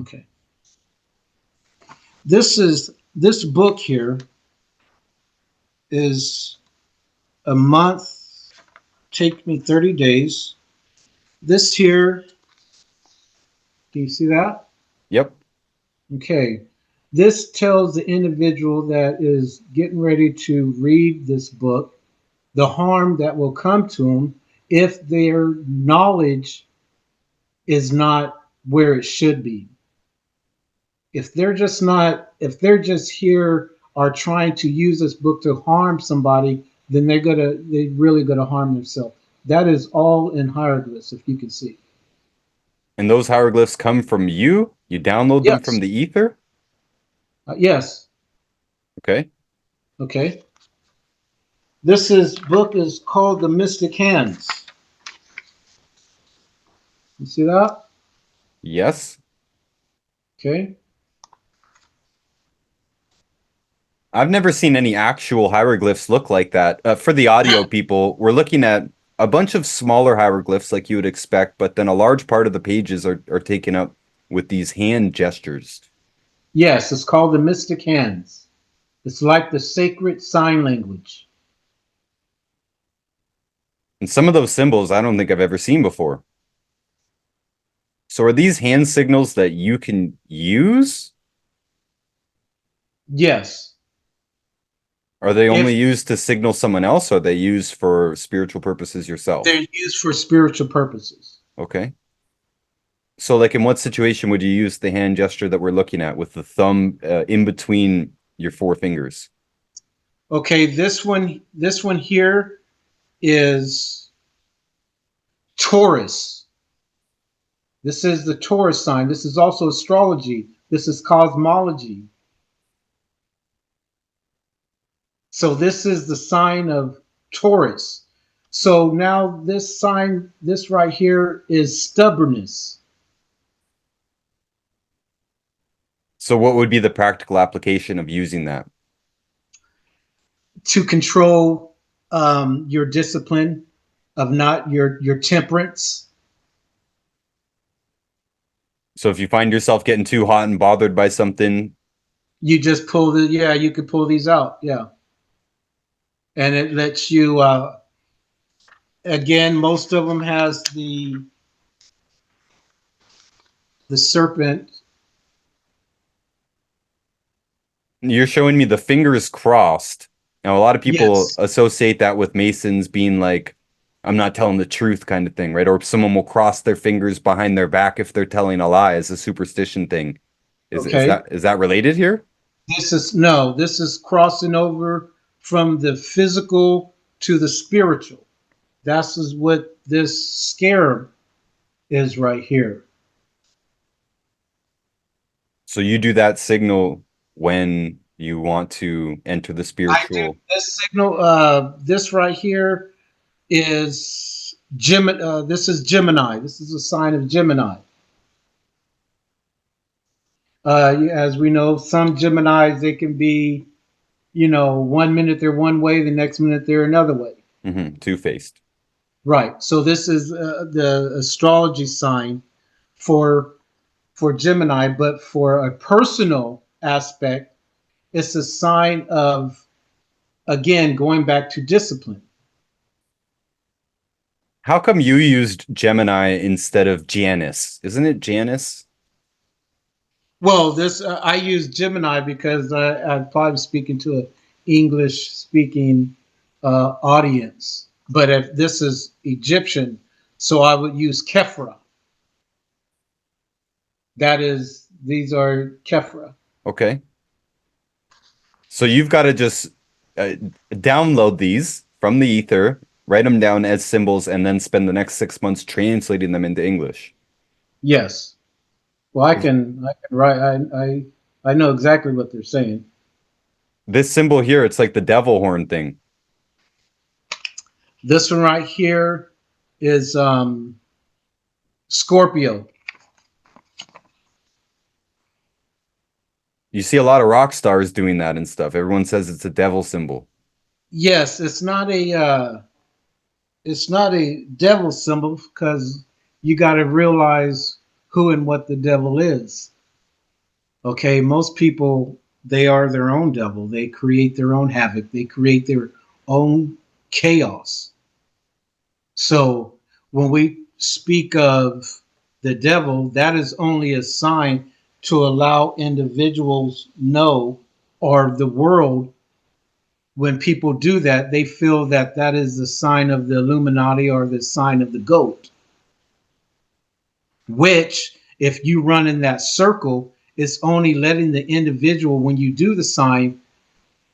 Okay. This book here is a month. Take me 30 days. This here, can you see that? Yep. Okay. This tells the individual that is getting ready to read this book the harm that will come to them if their knowledge is not where it should be. If they're just here are trying to use this book to harm somebody, then they really gonna harm themselves. That is all in hieroglyphs, if you can see. And those hieroglyphs come from you? You download them from Yes. the ether? Yes. Okay. Okay. This book is called The Mystic Hands. You see that? Yes. Okay. I've never seen any actual hieroglyphs look like that. For the audio people, we're looking at a bunch of smaller hieroglyphs like you would expect, but then a large part of the pages are taken up with these hand gestures. Yes, it's called The Mystic Hands. It's like the sacred sign language. And some of those symbols I don't think I've ever seen before. So are these hand signals that you can use? Yes. Are they only If used to signal someone else, or are they used for spiritual purposes yourself? they're used for spiritual purposes. Okay. So, like, in what situation would you use the hand gesture that we're looking at with the thumb in between your four fingers? Okay, this one here is Taurus. This is the Taurus sign. This is also astrology. This is cosmology. So this is the sign of Taurus. So now this sign, this right here is stubbornness. So, what would be the practical application of using that? To control your discipline, of not your temperance. So, if you find yourself getting too hot and bothered by something, You just pull the yeah. You could pull these out, yeah, and it lets you. Again, most of them has the serpent. you're showing me the fingers crossed. Now, a lot of people Yes. associate that with Masons being like, I'm not telling the truth kind of thing, right? Or someone will cross their fingers behind their back if they're telling a lie as a superstition thing. Okay. Is that related here? This is no. This is crossing over from the physical to the spiritual. That's is what this scarab is right here. So you do that signal when you want to enter the I do spiritual. this signal. This right here is Gemini. This is Gemini. This is a sign of Gemini. As we know, some Geminis they can be, 1 minute they're one way, the next minute they're another way. Two-faced. Right. So this is the astrology sign for Gemini, but for a personal aspect, it's a sign of, again, going back to discipline. How come you used Gemini instead of Janus? Isn't it Janus? Well, this I use Gemini because I'm probably speaking to an English speaking audience. But if this is Egyptian, so I would use Kephra. These are Kephra. Okay. So you've got to just download these from the ether, write them down as symbols, and then spend the next 6 months translating them into English. Yes. Well, I can write. I know exactly what they're saying. This symbol here, it's like the devil horn thing. This one right here is Scorpio. You see a lot of rock stars doing that and stuff. Everyone says it's a devil symbol. Yes, it's not a devil symbol because you got to realize who and what the devil is. Okay, most people they are their own devil. They create their own havoc. They create their own chaos. So when we speak of the devil, that is only a sign to allow individuals know or the world when people do that, they feel that that is the sign of the Illuminati or the sign of the goat, which, if you run in that circle, it's only letting the individual, when you do the sign,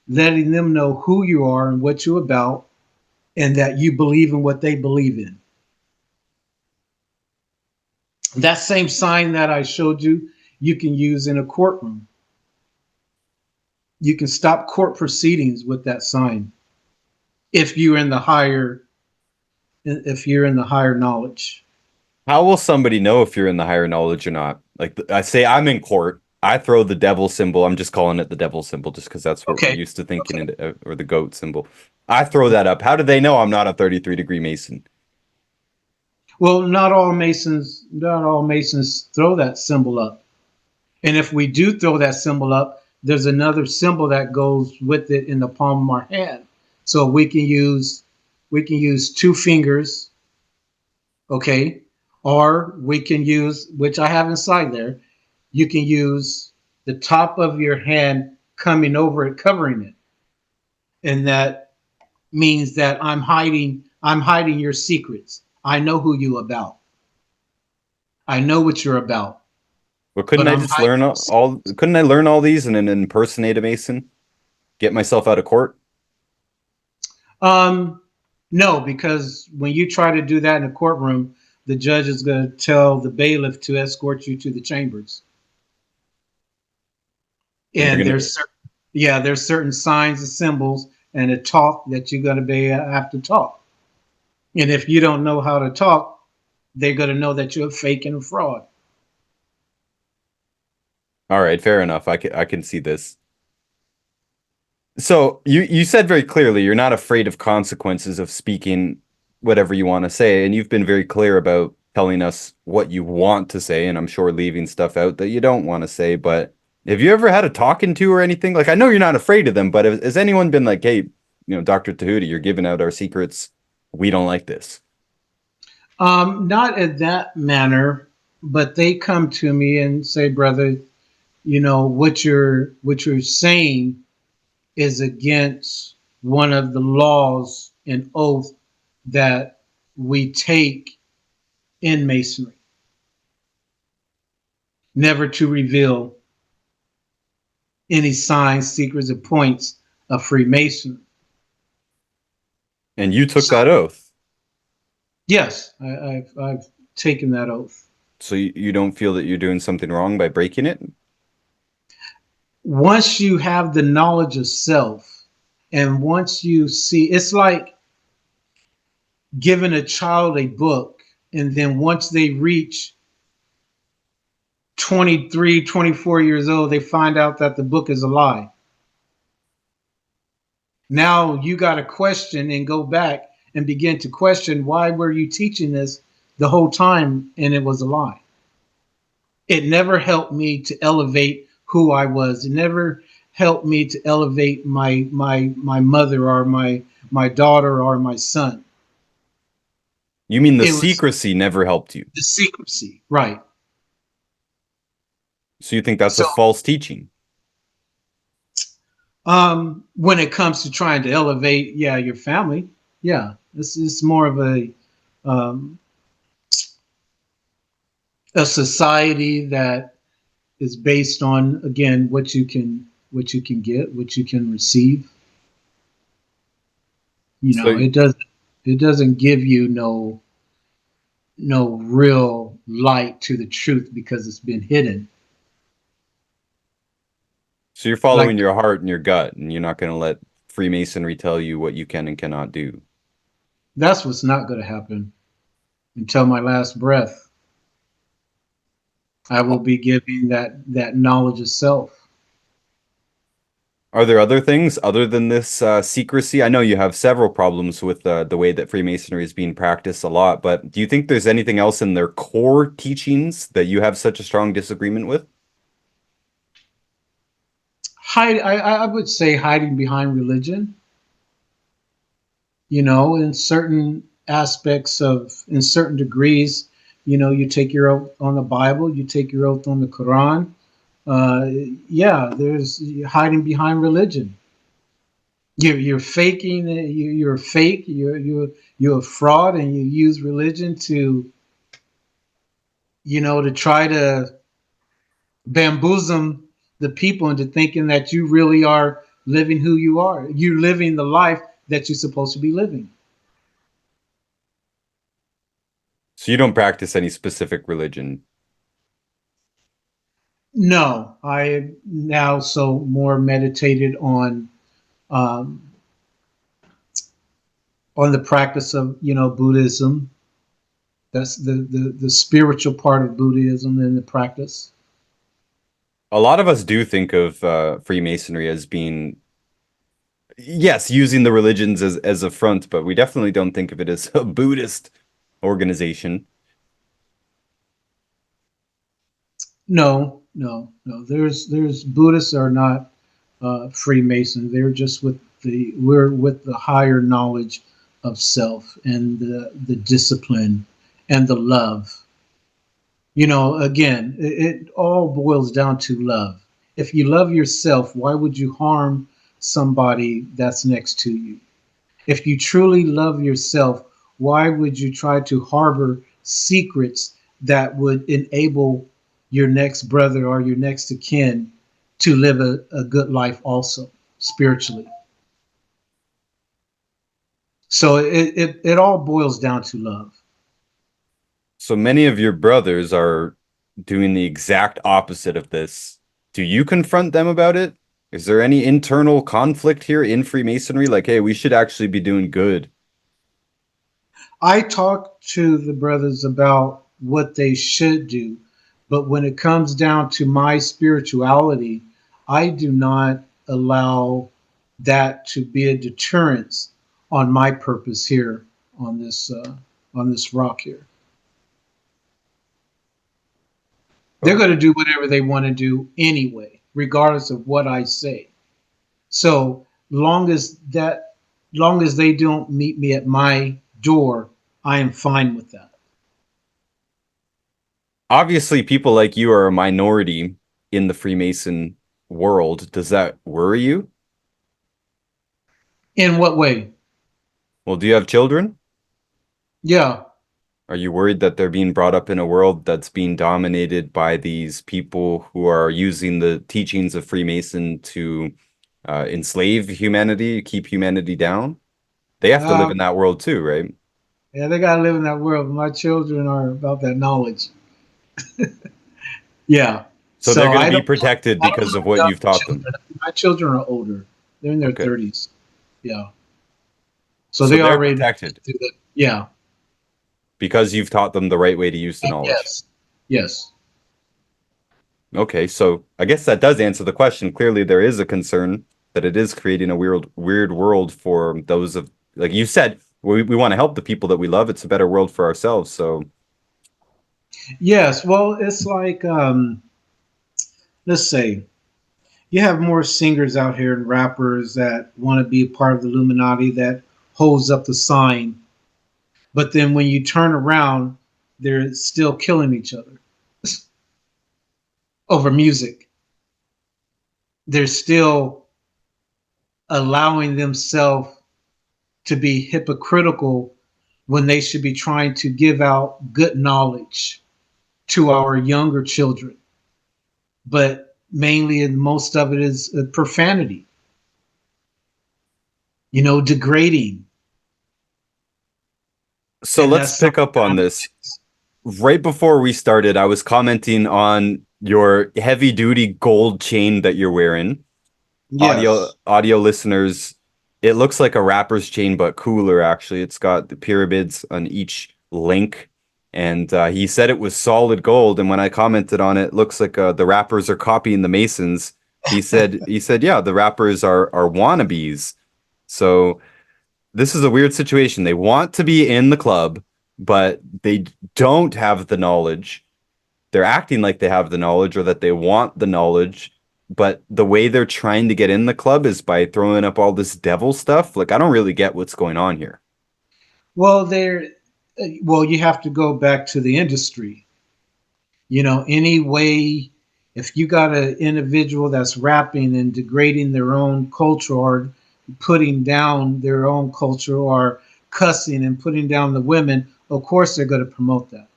letting them know who you are and what you're about, and that you believe in what they believe in. That same sign that I showed you, you can use in a courtroom. You can stop court proceedings with that sign if you're in the higher knowledge. How will somebody know if you're in the higher knowledge or not? Like, I say I'm in court, I throw the devil symbol. I'm just calling it the devil symbol just because that's what we're Okay. used to thinking, or the goat symbol. I throw that up. How do they know I'm not a 33-degree Mason? Well, not all Masons throw that symbol up. And if we do throw that symbol up, there's another symbol that goes with it in the palm of our hand. So we can use two fingers, okay? Or we can use, which I have inside there, you can use the top of your hand coming over it, covering it. And that means that I'm hiding your secrets. I know who you about. I know what you're about, Well, but couldn't I I'm just hiding learn your all? secrets. Couldn't I learn all these and then impersonate a Mason? Get myself out of court? Um, no, because when you try to do that in a courtroom, the judge is going to tell the bailiff to escort you to the chambers. And you're And gonna. there's certain signs and symbols and a talk that you're going to be have to talk. And if you don't know how to talk, they're going to know that you're a fake and a fraud. All right, fair enough. I can see this. So you said very clearly you're not afraid of consequences of speaking whatever you want to say, and you've been very clear about telling us what you want to say, and I'm sure leaving stuff out that you don't want to say. But have you ever had a talking to or anything? Like I know you're not afraid of them, but has anyone been like, "Hey, Dr. Tehutie, you're giving out our secrets. We don't like this." Not in that manner, but they come to me and say, brother, what you're saying is against one of the laws and oath that we take in masonry, never to reveal any signs, secrets, or points of Freemasonry. And you took So that oath, yes, I've taken that oath. so you don't feel that you're doing something wrong by breaking it. Once you have the knowledge of self, and once you see, it's like giving a child a book, and then once they reach 23, 24 years old, they find out that the book is a lie. Now you got to question and go back and begin to question, why were you teaching this the whole time and it was a lie? It never helped me to elevate who I was. It never helped me to elevate my mother or my daughter or my son. You mean the It was secrecy never helped you? the secrecy, right? So you think that's a So false teaching? when it comes to trying to elevate, yeah, your family, yeah, this is more of um, a society that is based on, again, what you can get, what you can receive. So It doesn't give you no real light to the truth because it's been hidden. So you're following Like, your heart and your gut, and you're not going to let Freemasonry tell you what you can and cannot do. that's what's not going to happen until my last breath. I will be giving that knowledge of self. Are there other things other than this secrecy? I know you have several problems with the way that Freemasonry is being practiced a lot, but do you think there's anything else in their core teachings that you have such a strong disagreement with? I would say hiding behind religion. In certain aspects of, in certain degrees, you take your oath on the Bible, you take your oath on the Quran. Uh, yeah, there's hiding behind religion. You're faking. You're fake. You're a fraud, and you use religion to try to bamboozle the people into thinking that you really are living who you are. You're living the life that you're supposed to be living. So you don't practice any specific religion. No, I now so more meditated um, on the practice of Buddhism. That's the spiritual part of Buddhism and the practice. A lot of us do think of Freemasonry as being, yes, using the religions as a front, but we definitely don't think of it as a Buddhist organization. No, no, no. There's Buddhists are not Freemason. They're just we're with the higher knowledge of self and the discipline and the love. Again, it all boils down to love. If you love yourself, why would you harm somebody that's next to you? If you truly love yourself, why would you try to harbor secrets that would enable your next brother or your next of kin to live a good life also spiritually? So it all boils down to love. So many of your brothers are doing the exact opposite of this. Do you confront them about it? Is there any internal conflict here in Freemasonry? Like, hey, we should actually be doing good. I talk to the brothers about what they should do, but when it comes down to my spirituality, I do not allow that to be a deterrence on my purpose here on this rock here. They're Okay. going to do whatever they want to do anyway, regardless of what I say. So long as they don't meet me at my door, I am fine with that. Obviously, people like you are a minority in the Freemason world. Does that worry you? In what way? Well, do you have children? Yeah. Are you worried that they're being brought up in a world that's being dominated by these people who are using the teachings of Freemason to enslave humanity, keep humanity down? They have to live Um, in that world too, right? yeah, they gotta live in that world. My children are about that knowledge. Yeah. So they're So going to be protected I don't because of know what young you've taught them. children. My children are older. They're in their Okay. thirties. Yeah. So So they they're already know protected to do that. Yeah. because you've taught them the right way to use the knowledge. Yes. Yes. Okay, so I guess that does answer the question. Clearly, there is a concern that it is creating a weird world for those of, like you said, we want to help the people that we love. It's a better world for ourselves. So, Yes. Well, it's like let's say you have more singers out here and rappers that want to be a part of the Illuminati that holds up the sign, but then when you turn around, they're still killing each other over music. They're still allowing themselves to be hypocritical when they should be trying to give out good knowledge to our younger children. But mainly, and most of it is profanity, degrading. so And let's that's something pick up that on I'm this. Right before we started, I was commenting on your heavy duty gold chain that you're wearing. Audio yes. audio listeners, it looks like a rapper's chain, but cooler actually. It's got the pyramids on each link, and he said it was solid gold. And when I commented on it, looks like the rappers are copying the Masons. He said, yeah, the rappers are wannabes. So this is a weird situation. They want to be in the club, but they don't have the knowledge. They're acting like they have the knowledge or that they want the knowledge, but the way they're trying to get in the club is by throwing up all this devil stuff. Like, I don't really get what's going on here. Well, you have to go back to the industry. Any way, if you got an individual that's rapping and degrading their own culture or putting down their own culture or cussing and putting down the women, of course they're going to promote that.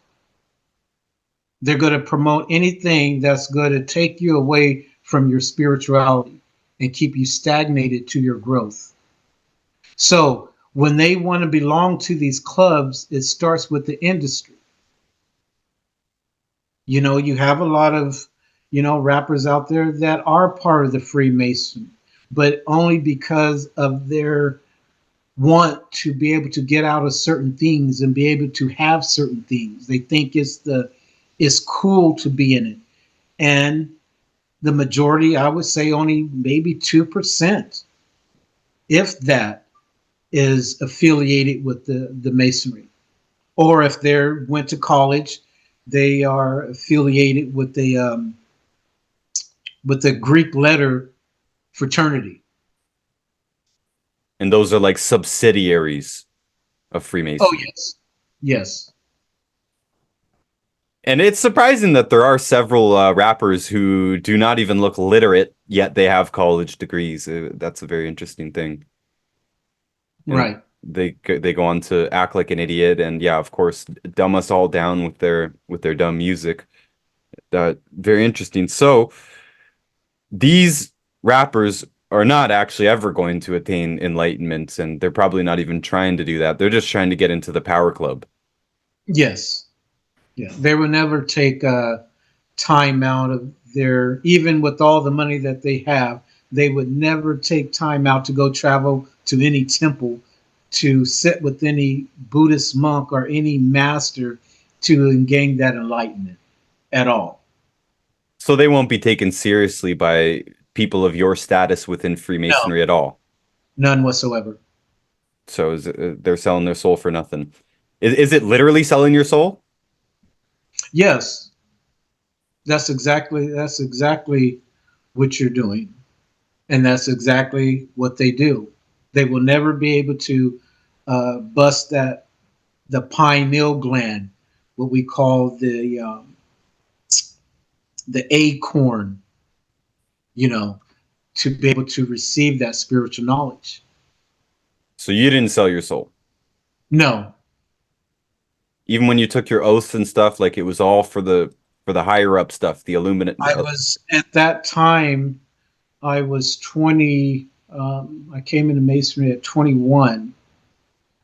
They're going to promote anything that's going to take you away from your spirituality and keep you stagnated to your growth. So when they want to belong to these clubs, it starts with the industry. You have a lot of, rappers out there that are part of the Freemason, but only because of their want to be able to get out of certain things and be able to have certain things. They think it's cool to be in it. And the majority, I would say only maybe 2%, if that, is affiliated with the Masonry. Or if they went to college, they are affiliated with the Greek letter fraternity. And those are like subsidiaries of Oh Freemasonry. yes, yes. And it's surprising that there are several rappers who do not even look literate, yet they have college degrees. That's a very interesting thing. And Right. they go on to act like an idiot, and yeah, of course, dumb us all down with their dumb music. Very interesting. So these rappers are not actually ever going to attain enlightenment, and they're probably not even trying to do that. They're just trying to get into the power club. Yes. Yeah. They would never take time out of their, even with all the money that they have, they would never take time out to go travel to any temple, to sit with any Buddhist monk or any master to gain that enlightenment at all. So they won't be taken seriously by people of your status within No, Freemasonry at all. none whatsoever. So they're selling their soul for nothing. Is it literally selling your soul? Yes, that's exactly what you're doing, and that's exactly what they do. They will never be able to bust that the pineal gland, what we call the acorn, you know, to be able to receive that spiritual knowledge. So you didn't sell your soul. No, Even when you took your oaths and stuff, like it was all for the higher up stuff, the illuminate. I was at that time. I was 20. I came into masonry at 21.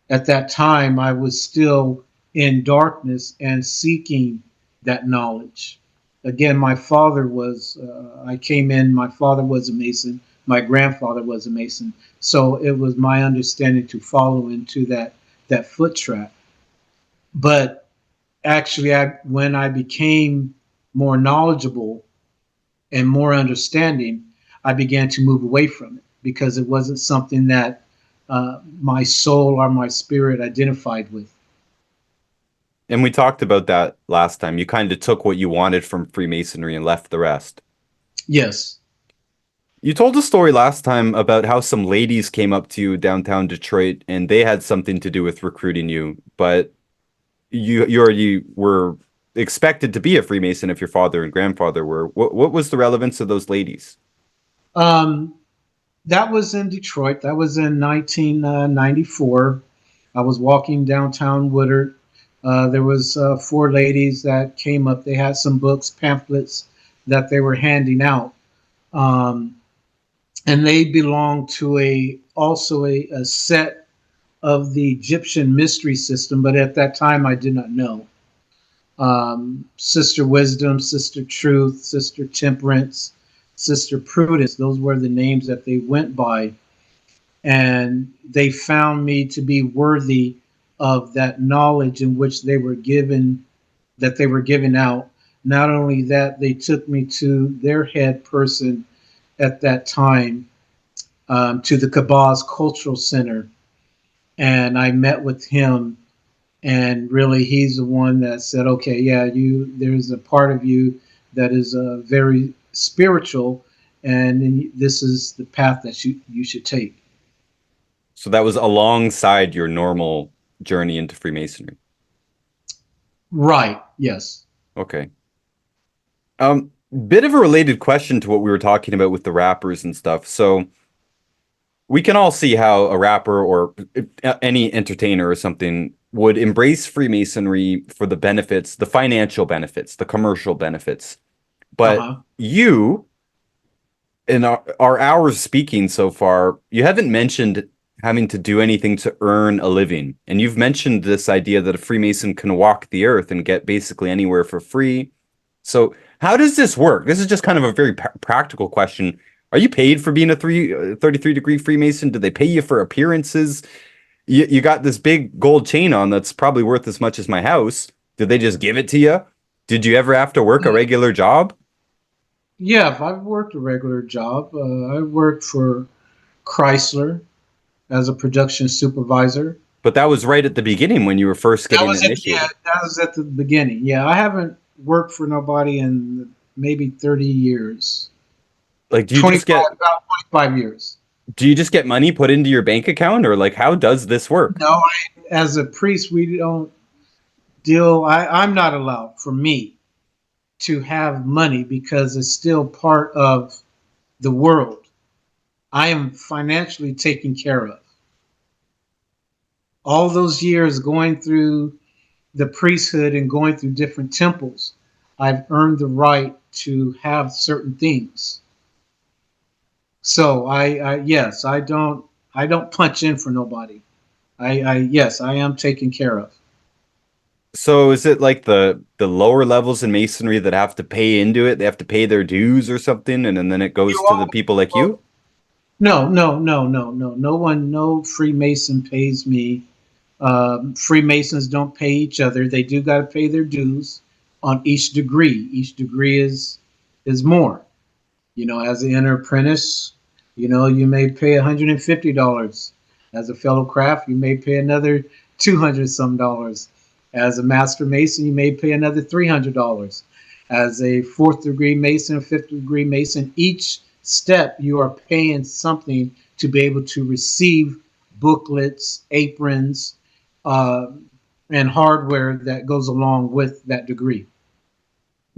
At that time, I was still in darkness and seeking that knowledge. Again, my father was, I came in, my father was a Mason, my grandfather was a Mason. So it was my understanding to follow into that foot trap. But actually, when I became more knowledgeable and more understanding, I began to move away from it because it wasn't something that my soul or my spirit identified with. And we talked about that last time. You kind of took what you wanted from Freemasonry and left the rest. Yes. You told a story last time about how some ladies came up to you downtown Detroit and they had something to do with recruiting you, but you already were expected to be a Freemason if your father and grandfather were. What was the relevance of those ladies? Um, that was in Detroit. That was in 1994. I was walking downtown Woodard. There was four ladies that came up. They had some books, pamphlets that they were handing out, um, and they belonged to a set of the Egyptian mystery system. But at that time, I did not know. Sister Wisdom, Sister Truth, Sister Temperance, Sister Prudence. Those were the names that they went by. And they found me to be worthy of that knowledge in which they were given, that they were giving out. Not only that, they took me to their head person at that time, to the Kabbal's Cultural Center. And I met with him, and really he's the one that said, okay, yeah, you, there's a part of you that is very spiritual, and this is the path that you should take. So that was alongside your normal journey into Freemasonry. Right. Yes. Okay. Bit of a related question to what we were talking about with the rappers and stuff. So we can all see how a rapper or any entertainer or something would embrace Freemasonry for the benefits, the financial benefits, the commercial benefits. But Uh-huh. you, in our hours speaking so far, you haven't mentioned having to do anything to earn a living. And you've mentioned this idea that a Freemason can walk the earth and get basically anywhere for free. So, how does this work? This is just kind of a very practical question. Are you paid for being a 33-degree Freemason? Do they pay you for appearances? You got this big gold chain on that's probably worth as much as my house. Did they just give it to you? Did you ever have to work a regular job? Yeah, I've worked a regular job. I worked for Chrysler as a production supervisor. But that was right at the beginning when you were first That getting was at yeah, initiated. that was at the beginning. Yeah, I haven't worked for nobody in maybe 30 years. Like, 25, about 25 years. do you just get money put into your bank account, or like how does this work? No, as a priest, we don't. deal. I'm not allowed, for me, to have money because it's still part of the world. I am financially taken care of. All those years going through the priesthood and going through different temples, I've earned the right to have certain things. So yes, I don't punch in for nobody. I yes, I am taken care of. So is it like the lower levels in masonry that have to pay into it? They have to pay their dues or something, and then it goes You to the all, people like well, you? no, no, no, no, no. No one, no Freemason pays me. Freemasons don't pay each other. They do got to pay their dues on each degree. Each degree is more. As an inner apprentice, you may pay $150. As a fellow craft, you may pay another 200 some dollars. As a master mason, you may pay another $300. As a fourth degree mason, a fifth degree mason, each step you are paying something to be able to receive booklets, aprons, uh, and hardware that goes along with that degree.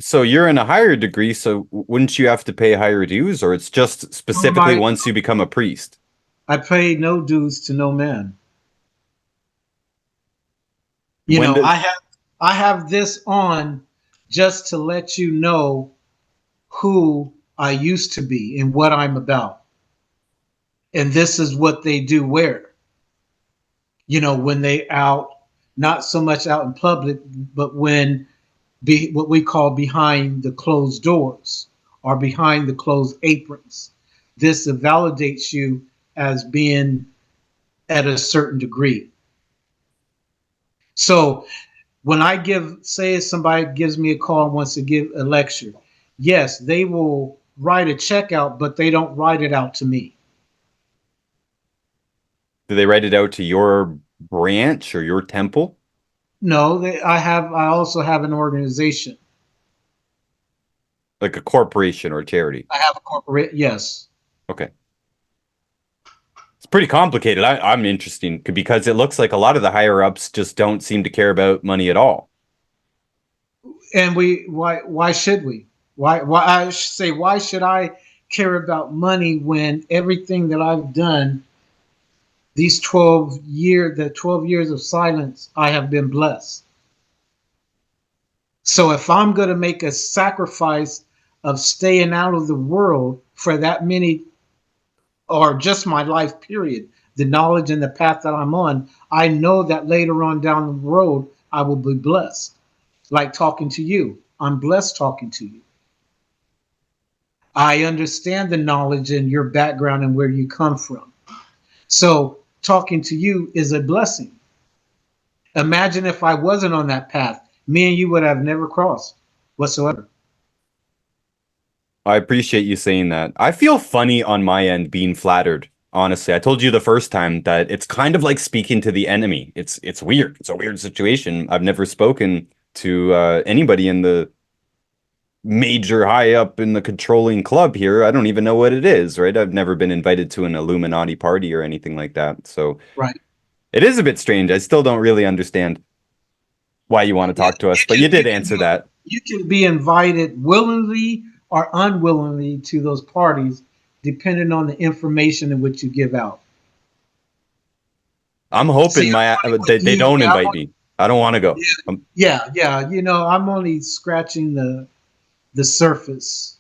So you're in a higher degree, so wouldn't you have to pay higher dues, or it's just specifically My, once you become a priest? I pay no dues to no man. You When know, do, I have this on just to let you know who I used to be and what I'm about. And this is what they do where, when they out, not so much out in public, but when what we call behind the closed doors or behind the closed aprons. This validates you as being at a certain degree. So when I say somebody gives me a call and wants to give a lecture, yes, they will write a check out, but they don't write it out to me. do they write it out to your branch or your temple? No, I also have an organization. Like a corporation or a charity? I have a corporate, yes. Okay. It's pretty complicated. I'm interested because it looks like a lot of the higher ups just don't seem to care about money at all. And why should we? Why I should say why should I care about money when everything that I've done the 12 years of silence, I have been blessed. So if I'm going to make a sacrifice of staying out of the world for that many, or just my life period, the knowledge and the path that I'm on, I know that later on down the road, I will be blessed. Like talking to you, I'm blessed talking to you. I understand the knowledge and your background and where you come from. So talking to you is a blessing. Imagine if I wasn't on that path, me and you would have never crossed whatsoever. I appreciate you saying that. I feel funny on my end being flattered. Honestly, I told you the first time that it's kind of like speaking to the enemy. It's weird. It's a weird situation. I've never spoken to anybody in the major high up in the controlling club here. I don't even know what it is, right? I've never been invited to an Illuminati party or anything like that. So Right. it is a bit strange. I still don't really understand why you want to Yeah, talk to us, but you did answer that. you can be invited willingly or unwillingly to those parties, depending on the information in which you give out. I'm See, hoping I'm my only with they you. don't Yeah, invite me. I don't want to go. yeah. I'm only scratching the surface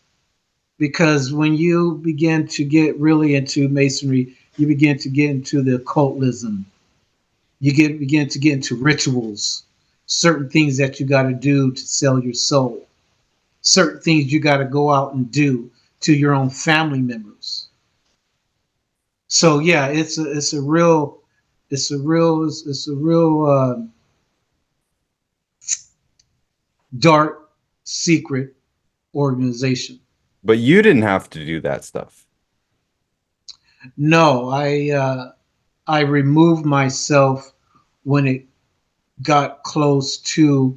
because when you begin to get really into masonry, you begin to get into the occultism. Begin to get into rituals, certain things that you got to do to sell your soul, certain things you got to go out and do to your own family members. So yeah, it's a real dark secret organization. But you didn't have to do that stuff. No, I removed myself when it got close to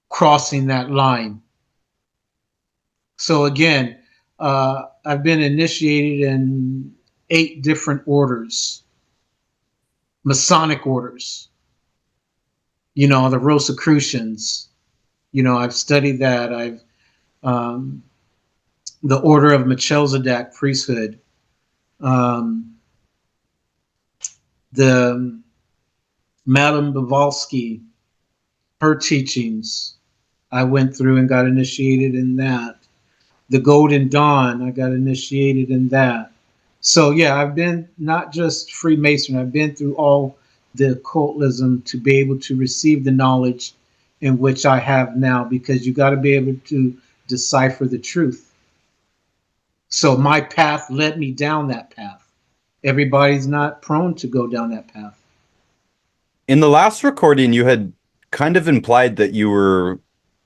crossing that line. So again, I've been initiated in 8 different orders, Masonic orders. the Rosicrucians. I've studied that. I've um, the Order of Melchizedek priesthood, um, the Madame Blavatsky, her teachings. I went through and got initiated in that. The Golden Dawn, I got initiated in that. So yeah, I've been not just Freemason, I've been through all the occultism to be able to receive the knowledge in which I have now, because you got to be able to decipher the truth. So my path led me down that path. Everybody's not prone to go down that path. In the last recording, you had kind of implied that you were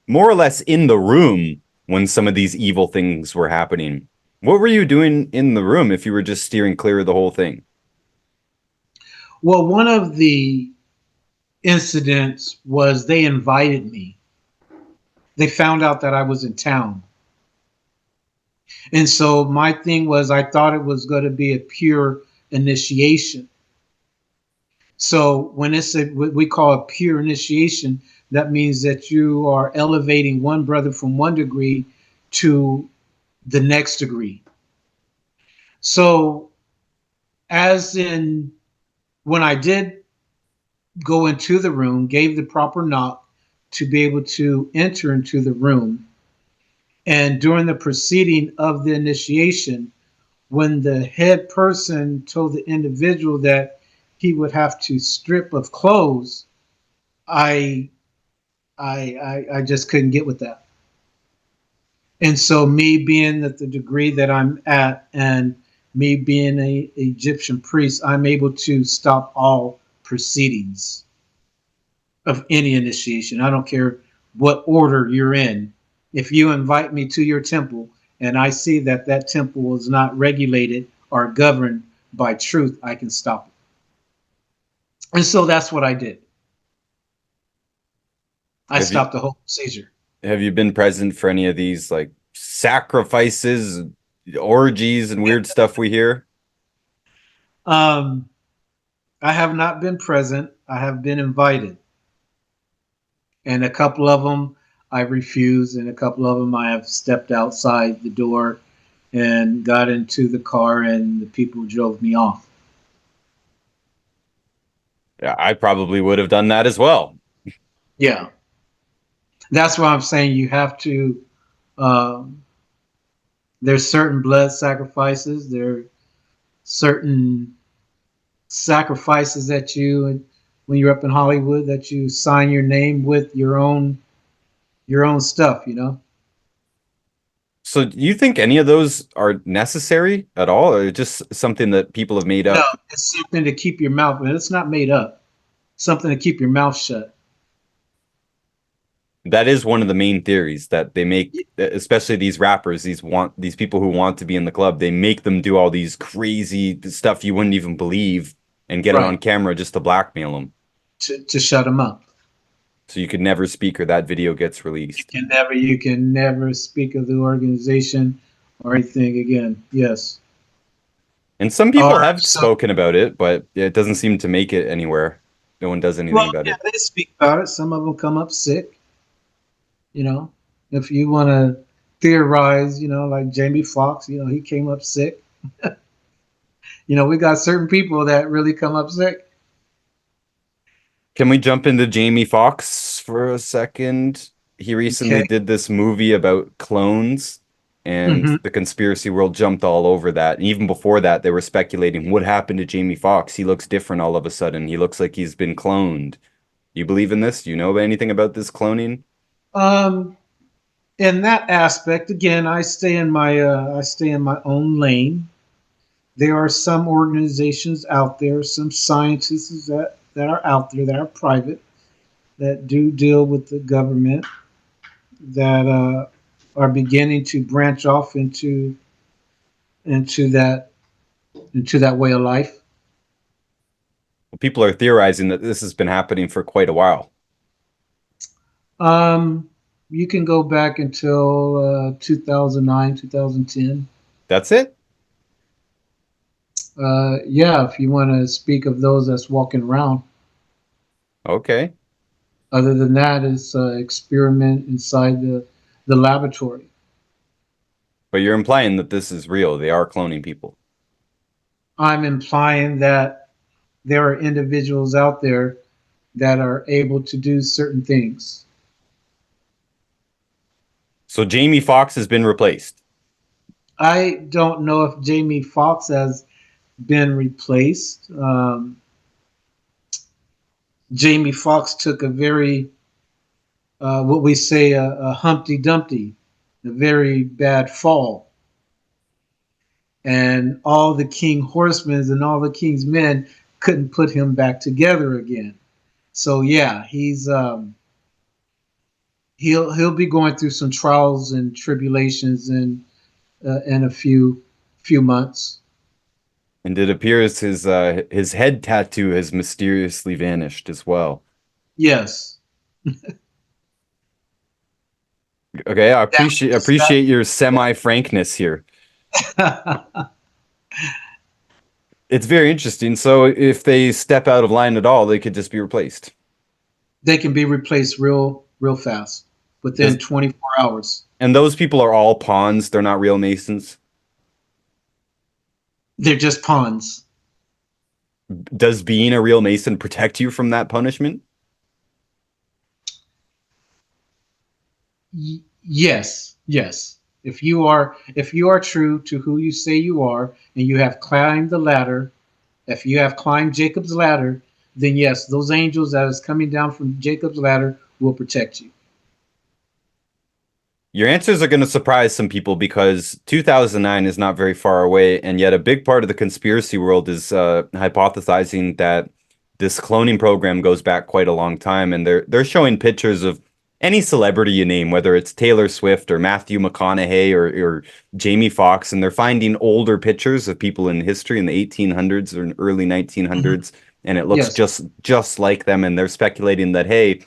more or less in the room when some of these evil things were happening. What were you doing in the room if you were just steering clear of the whole thing? Well, one of the incidents was they invited me. They found out that I was in town. And so my thing was, I thought it was going to be a pure initiation. So when it's what we call a pure initiation, that means that you are elevating one brother from one degree to the next degree. So as in when I did go into the room, gave the proper knock to be able to enter into the room. And during the proceeding of the initiation, when the head person told the individual that he would have to strip of clothes, I I just couldn't get with that. And so me being at the degree that I'm at and me being a Egyptian priest, I'm able to stop all proceedings of any initiation. I don't care what order you're in. If you invite me to your temple and I see that that temple is not regulated or governed by truth, I can stop it. And so that's what I did. I Have you stopped the whole procedure. have you been present for any of these like sacrifices, orgies, and weird stuff we hear? Um, I have not been present. I have been invited, and a couple of them I refused, and a couple of them I have stepped outside the door and got into the car, and the people drove me off. Yeah, I probably would have done that as well. Yeah, that's why I'm saying you have to. Um, there's certain blood sacrifices. There are certain sacrifices that you, when you're up in Hollywood, that you sign your name with your own stuff. So do you think any of those are necessary at all, or just something that people have made No, up? it's something to keep your mouth, and it's not made up. Something to keep your mouth shut. That is one of the main theories that they make, especially these rappers, these people who want to be in the club, they make them do all these crazy stuff you wouldn't even believe and get it on Right. camera just to blackmail them. To shut them up. So you could never speak or that video gets released. You can never speak of the organization or anything again. Yes. And some Or people have so spoken about it, but it doesn't seem to make it anywhere. No one does anything well, about yeah, it. they speak about it. Some of them come up sick, you know. If you want to theorize, like Jamie Foxx, he came up sick. We got certain people that really come up sick. Can we jump into Jamie Foxx for a second? He recently Okay. did this movie about clones, and Hmm. the conspiracy world jumped all over that. And even before that, they were speculating what happened to Jamie Foxx. He looks different all of a sudden. He looks like he's been cloned. You believe in this? Do you know anything about this cloning? Um, in that aspect, again, I stay in my own lane. There are some organizations out there, some scientists that are out there that are private that do deal with the government that are beginning to branch off into that into that way of life. Well, people are theorizing that this has been happening for quite a while. Um, you can go back until 2009, 2010. That's it? Yeah, if you want to speak of those that's walking around. Okay. Other than that, it's an experiment inside the laboratory. But you're implying that this is real. They are cloning people. I'm implying that there are individuals out there that are able to do certain things. So Jamie Foxx has been replaced. I don't know if Jamie Foxx has been replaced. Jamie Foxx took a very, what we say, a Humpty Dumpty, a very bad fall. And all the King horsemen and all the King's men couldn't put him back together again. So yeah, he'll be going through some trials and tribulations in a few months. And it appears his head tattoo has mysteriously vanished as well. Yes, Okay, I that appreciate your semi frankness here. that It's very interesting. So if they step out of line at all, they could just be replaced. they can be replaced real fast Does within 24 hours. and those people are all pawns. They're not real Masons. They're just pawns. Does being a real Mason protect you from that punishment? Yes, yes. If you are true to who you say you are, and you have climbed the ladder, if you have climbed Jacob's ladder, then yes, those angels that is coming down from Jacob's ladder will protect you. Your answers are going to surprise some people because 2009 is not very far away, and yet a big part of the conspiracy world is hypothesizing that this cloning program goes back quite a long time, and they're showing pictures of any celebrity you name, whether it's Taylor Swift or Matthew McConaughey or Jamie Foxx, and they're finding older pictures of people in history in the 1800s or early Mhm. 1900s, and it looks Yes, just like them, and they're speculating that hey,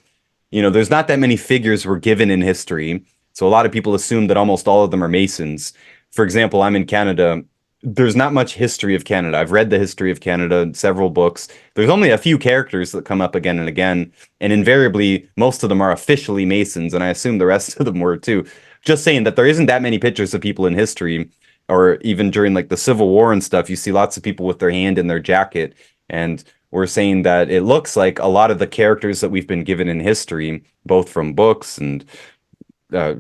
there's not that many figures were given in history. So a lot of people assume that almost all of them are Masons. For example, I'm in Canada. There's not much history of Canada. I've read the history of Canada, several books. There's only a few characters that come up again and again, and invariably, most of them are officially Masons, and I assume the rest of them were too. Just saying that there isn't that many pictures of people in history, or even during like the Civil War and stuff. You see lots of people with their hand in their jacket, and we're saying that it looks like a lot of the characters that we've been given in history, both from books and uh,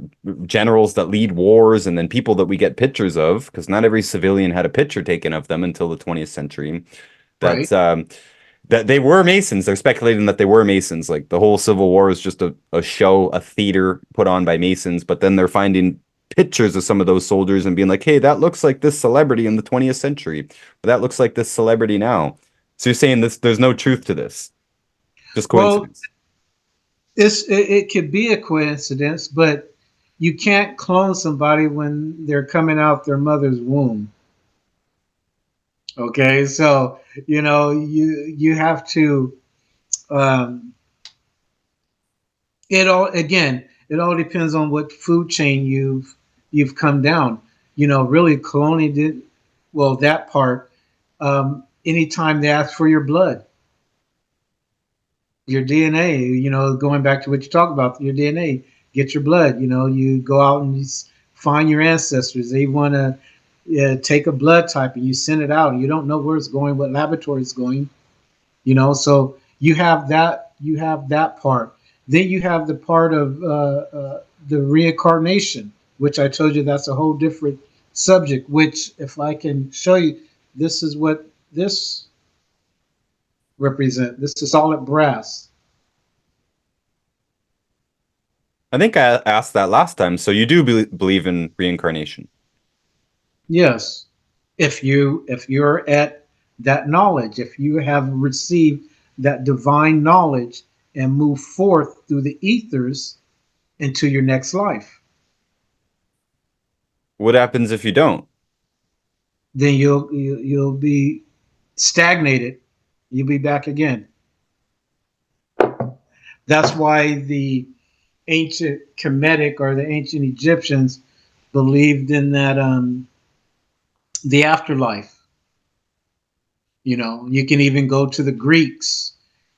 generals that lead wars, and then people that we get pictures of, because not every civilian had a picture taken of them until the 20th century. That right. that they were Masons. They're speculating that they were Masons. Like the whole Civil War is just a show, a theater put on by Masons. But then they're finding pictures of some of those soldiers and being like, "Hey, that looks like this celebrity in the 20th century. Or that looks like this celebrity now." So you're saying this? There's no truth to this, just Well, coincidence. it could be a coincidence, but you can't clone somebody when they're coming out their mother's womb. Okay, so you have to. Um, it all depends on what food chain you've come down. Really cloning did well that part. Anytime they ask for your blood, your DNA, going back to what you talked about, your DNA, get your blood. You go out and find your ancestors. They want to take a blood type and you send it out. You don't know where it's going, what laboratory it's going. So you have that part. Then you have the part of the reincarnation, which I told you that's a whole different subject. Which, if I can show you, this is what this represent. This is solid brass. I think I asked that last time. So you do believe in reincarnation? Yes, if you're at that knowledge, if you have received that divine knowledge and move forth through the ethers into your next life, What happens if you don't? then you'll be stagnated. You'll be back again. That's why the ancient Kemetic or the ancient Egyptians believed in that the afterlife. You can even go to the Greeks.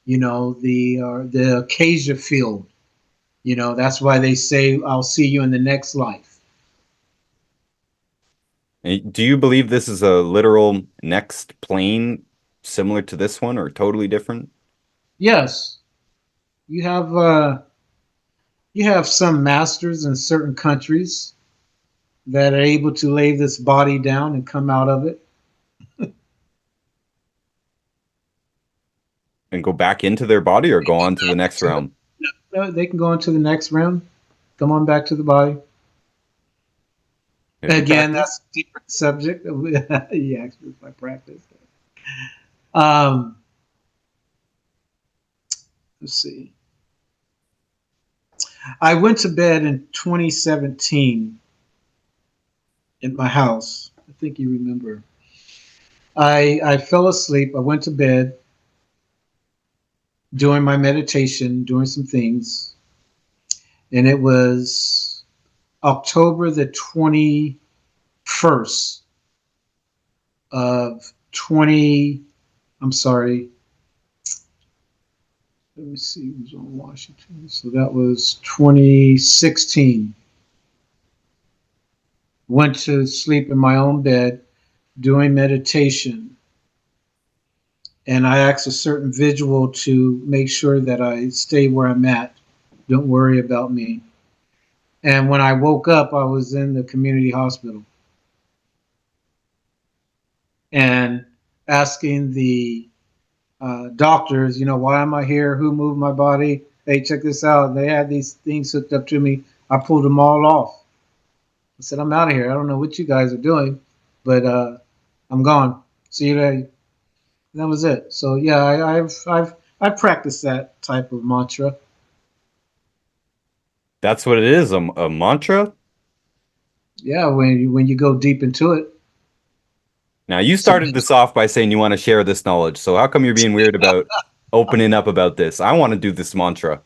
The acacia field. That's why they say, "I'll see you in the next life." Do you believe this is a literal next plane similar to this one or totally different? Yes, you have uh, you have some masters in certain countries that are able to lay this body down and come out of it. And go back into their body or go on to the next So realm? they can go into the next round, come on back to the body. Have you Again, practiced? that's a different subject. You asked me if I practice. Um, let's see. I went to bed in 2017 in my house. I think you remember. I fell asleep. I went to bed doing my meditation, doing some things, and it was October the 21st of 20. I'm sorry. Let me see. It was on Washington. So that was 2016. Went to sleep in my own bed doing meditation. And I asked a certain visual to make sure that I stay where I'm at. Don't worry about me. And when I woke up, I was in the community hospital and asking the doctors, why am I here? Who moved my body? Hey, check this out. They had these things hooked up to me. I pulled them all off. I said, I'm out of here. I don't know what you guys are doing, but I'm gone. See you later. That was it. So yeah, I've practiced that type of mantra. That's what it is, a mantra? Yeah, when you go deep into it. Now, you So started this off by saying you want to share this knowledge. So how come you're being weird about opening up about this? I want to do this mantra.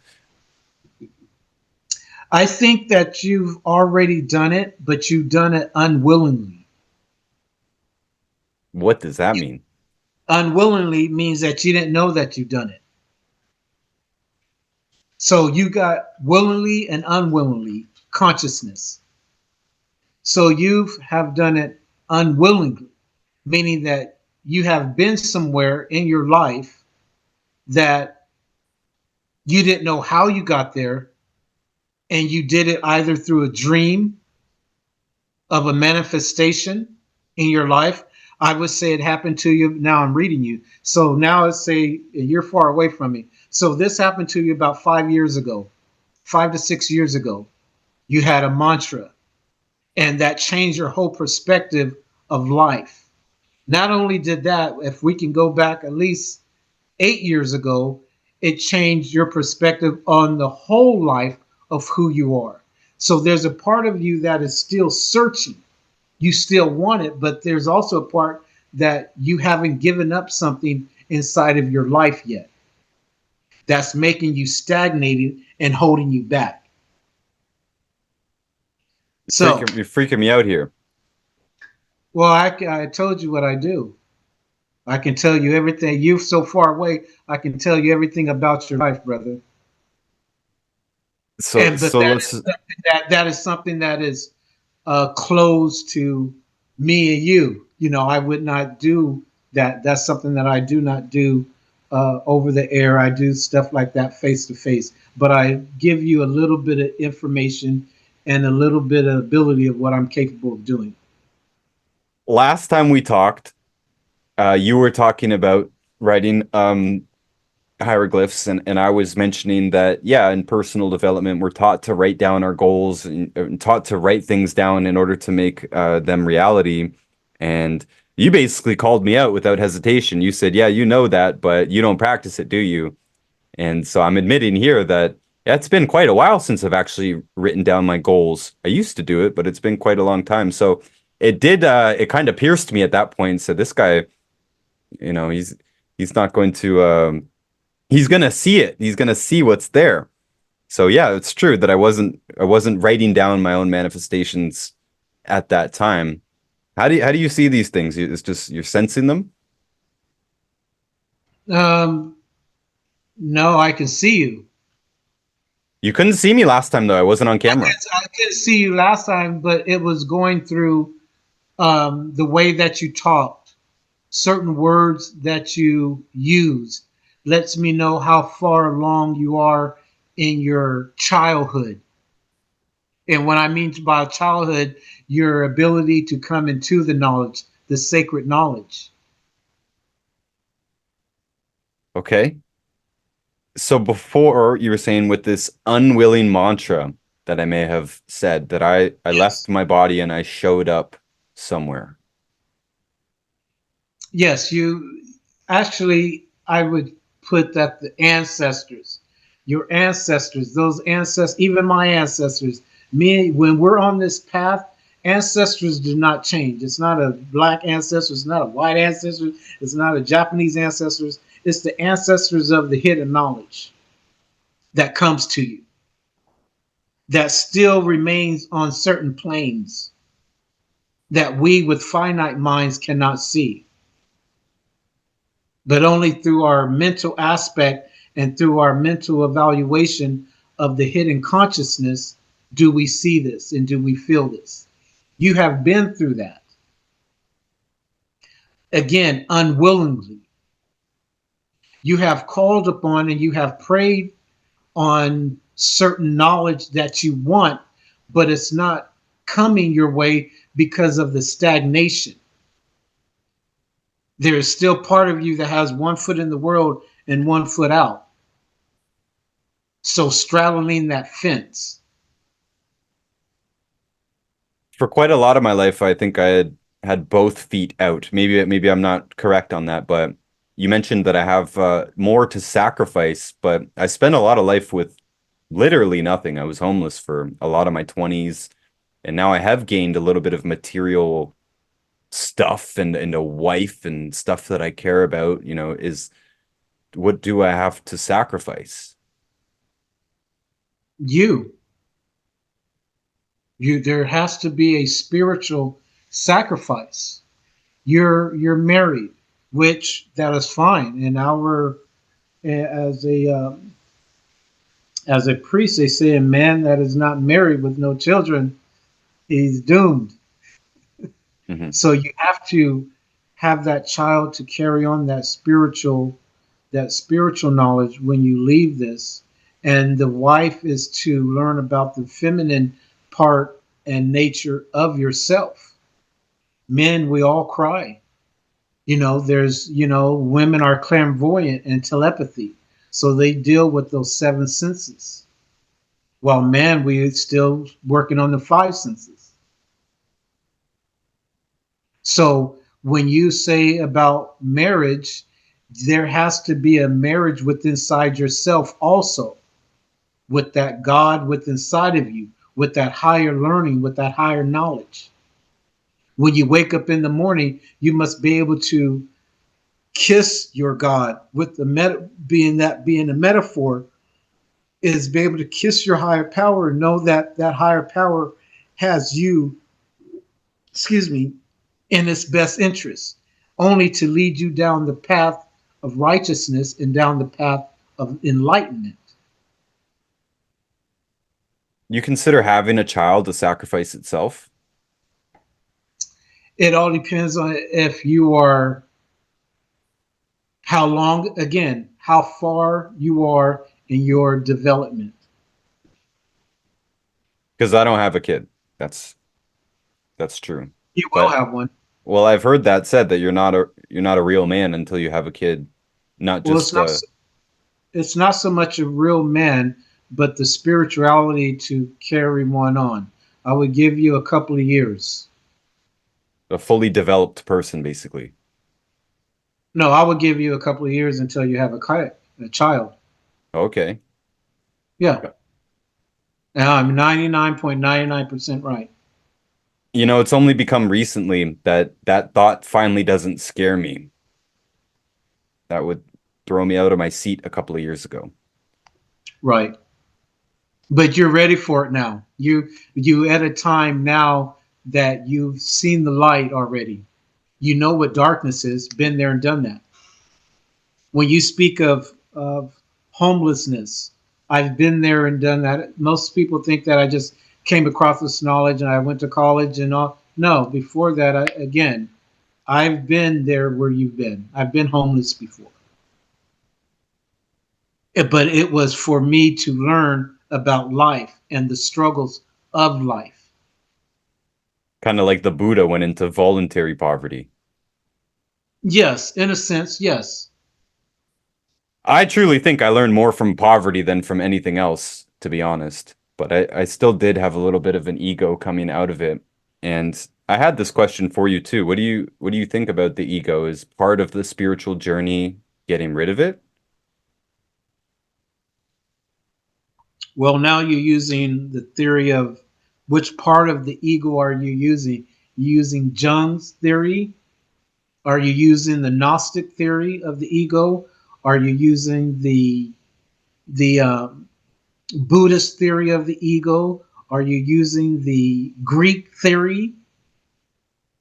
I think that you've already done it, but you've done it unwillingly. What does that mean? Unwillingly means that you didn't know that you've done it. So you got willingly and unwillingly consciousness. So you have done it unwillingly, meaning that you have been somewhere in your life that you didn't know how you got there, and you did it either through a dream of a manifestation in your life. I would say it happened to you. Now I'm reading you. So now let's say you're far away from me. So this happened to you about 5 years ago, 5 to 6 years ago. You had a mantra, and that changed your whole perspective of life. Not only did that, if we can go back at least 8 years ago, it changed your perspective on the whole life of who you are. So there's a part of you that is still searching. You still want it, but there's also a part that you haven't given up something inside of your life yet that's making you stagnated and holding you back. So, You're freaking me out here. well, I told you what I do. I can tell you everything. You're so far away. I can tell you everything about your life, brother. So And but so let's that is something that is close to me and you. I would not do that. That's something that I do not do over the air. I do stuff like that face to face. But I give you a little bit of information and a little bit of ability of what I'm capable of doing. last time we talked, you were talking about writing hieroglyphs and I was mentioning that yeah, in personal development we're taught to write down our goals and taught to write things down in order to make them reality. And you basically called me out without hesitation. You said, "Yeah, you know that, but you don't practice it, do you?" And so I'm admitting here that yeah, it's been quite a while since I've actually written down my goals. I used to do it, but it's been quite a long time. So it kind of pierced me at that point and said, this guy, he's not going to he's gonna see it. He's gonna see what's there. So yeah, it's true that I wasn't writing down my own manifestations at that time. How do you see these things? It's just you're sensing them. Um, No, I can see you. You couldn't see me last time though. I wasn't on I camera. couldn't see you last time, but it was going through the way that you talked, certain words that you use, lets me know how far along you are in your childhood. And what I mean by childhood, your ability to come into the knowledge, the sacred knowledge. Okay. So before you were saying with this unwilling mantra that I may have said that I left Yes. my body and I showed up somewhere. Yes, you actually, I would put that the ancestors, your ancestors, those ancestors, even my ancestors, me, when we're on this path, ancestors do not change. It's not a black ancestor, it's not a white ancestor, it's not a Japanese ancestors. It's the ancestors of the hidden knowledge that comes to you, that still remains on certain planes that we with finite minds cannot see, but only through our mental aspect and through our mental evaluation of the hidden consciousness do we see this and do we feel this. You have been through that, again, unwillingly. You have called upon and you have prayed on certain knowledge that you want, but it's not coming your way because of the stagnation. There is still part of you that has one foot in the world and one foot out. So straddling that fence. For quite a lot of my life, I think I had both feet out. Maybe I'm not correct on that, but you mentioned that I have more to sacrifice, but I spent a lot of life with literally nothing. I was homeless for a lot of my 20s, and now I have gained a little bit of material stuff and a wife and stuff that I care about, is what do I have to sacrifice? You, there has to be a spiritual sacrifice. You're married, which that is fine. And our as a priest, they say a man that is not married with no children, he's doomed. Hmm. So you have to have that child to carry on that spiritual knowledge when you leave this. And the wife is to learn about the feminine part and nature of yourself. Men, we all cry. Women are clairvoyant and telepathy. So they deal with those seven senses. While men, we still working on the five senses. So when you say about marriage, there has to be a marriage within inside yourself also, with that God within inside of you, with that higher learning, with that higher knowledge. When you wake up in the morning, you must be able to kiss your God with the being a metaphor is be able to kiss your higher power and know that that higher power has you, excuse me, in its best interest, only to lead you down the path of righteousness and down the path of enlightenment. You consider having a child a sacrifice itself? It all depends on if you are, how long, again, how far you are in your development. Because I don't have a kid. That's that's true. You will But have one. well, I've heard that said that you're not a real man until you have a kid, not Well, it's just not it's not so much a real man, but the spirituality to carry one on. I would give you a couple of years. a fully developed person, basically. No, I would give you a couple of years until you have a child. Okay. Yeah, and I'm 99.99% right. It's only become recently that that thought finally doesn't scare me. That would throw me out of my seat a couple of years ago. Right. But you're ready for it now. You at a time now that you've seen the light already. You know what darkness is, been there and done that. When you speak of homelessness. I've been there and done that. Most people think that I just came across this knowledge and I went to college and all. No, before that, again, I've been there where you've been. I've been homeless before. But it was for me to learn about life and the struggles of life. Kind of like the Buddha went into voluntary poverty. Yes, in a sense, yes. I truly think I learned more from poverty than from anything else, to be honest. But I still did have a little bit of an ego coming out of it. And I had this question for you too. What do you think about the ego? Is part of the spiritual journey getting rid of it? Well, now you're using the theory of which part of the ego are you using? You using Jung's theory? Are you using the Gnostic theory of the ego? Are you using the Buddhist theory of the ego? Are you using the Greek theory?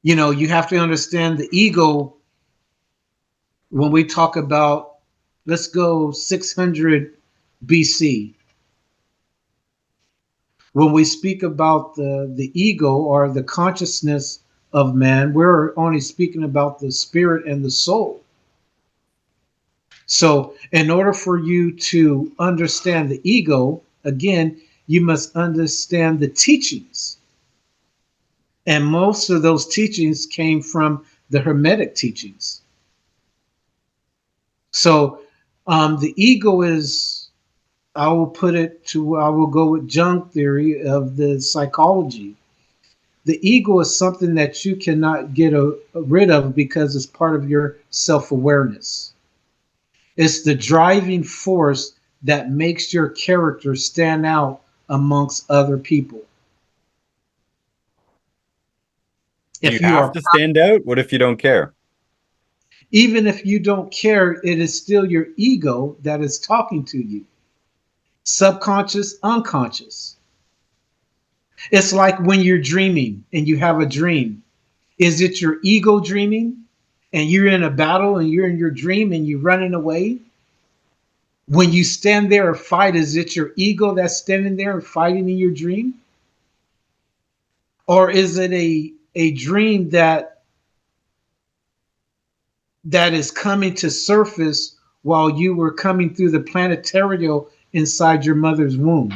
You know, you have to understand the ego when we talk about, let's go 600 BC. When we speak about the ego or the consciousness of man, we're only speaking about the spirit and the soul. So, in order for you to understand the ego, again, you must understand the teachings. And most of those teachings came from the Hermetic teachings. So, the ego is, I will go with Jung theory of the psychology. The ego is something that you cannot rid of because it's part of your self awareness. It's the driving force that makes your character stand out amongst other people. Do you If you have are, to stand out? What if you don't care? even if you don't care, it is still your ego that is talking to you. Subconscious, unconscious. It's like when you're dreaming and you have a dream. Is it your ego dreaming and you're in a battle and you're in your dream and you're running away? When you stand there and fight, is it your ego that's standing there and fighting in your dream? Or is it a dream that is coming to surface while you were coming through the planetarial inside your mother's womb?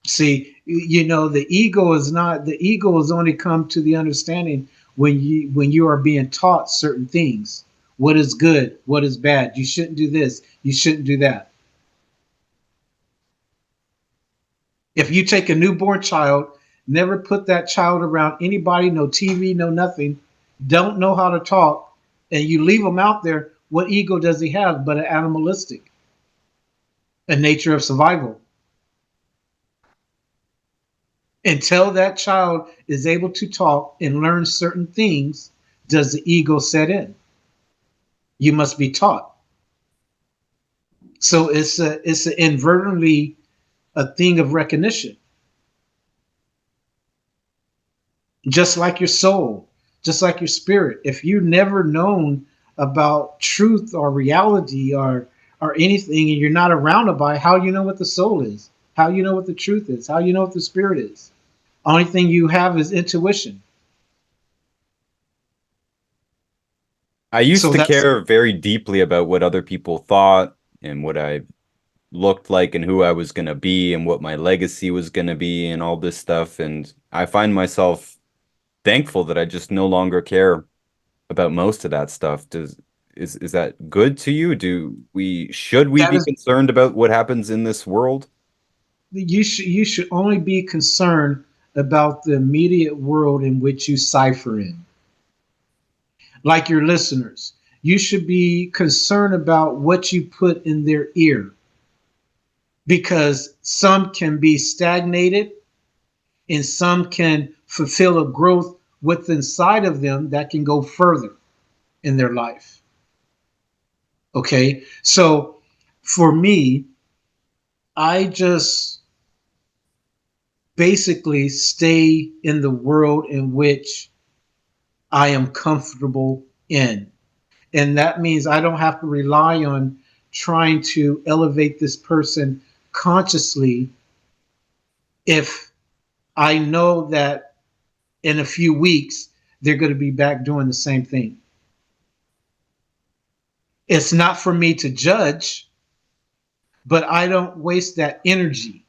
See, you know, the ego is only come to the understanding when you are being taught certain things. What is good, what is bad. You shouldn't do this, you shouldn't do that. If you take a newborn child, never put that child around anybody, no TV, no nothing, don't know how to talk, and you leave them out there, what ego does he have but an animalistic, a nature of survival? Until that child is able to talk and learn certain things, does the ego set in? You must be taught. So it's inadvertently a thing of recognition, just like your soul, just like your spirit. If you never known about truth or reality or anything, and you're not around about it, how you know what the soul is? How you know what the truth is? How you know what the spirit is? Only thing you have is intuition. I used So to that's care very deeply about what other people thought and what I looked like and who I was going to be and what my legacy was going to be and all this stuff. And I find myself thankful that I just no longer care about most of that stuff. Is that good to you? Should we that be is concerned about what happens in this world? you should only be concerned about the immediate world in which you cipher in. Like your listeners, you should be concerned about what you put in their ear because some can be stagnated and some can fulfill a growth within inside of them that can go further in their life. Okay, so for me, I just basically stay in the world in which I am comfortable in. And that means I don't have to rely on trying to elevate this person consciously if I know that in a few weeks they're going to be back doing the same thing. It's not for me to judge, but I don't waste that energy.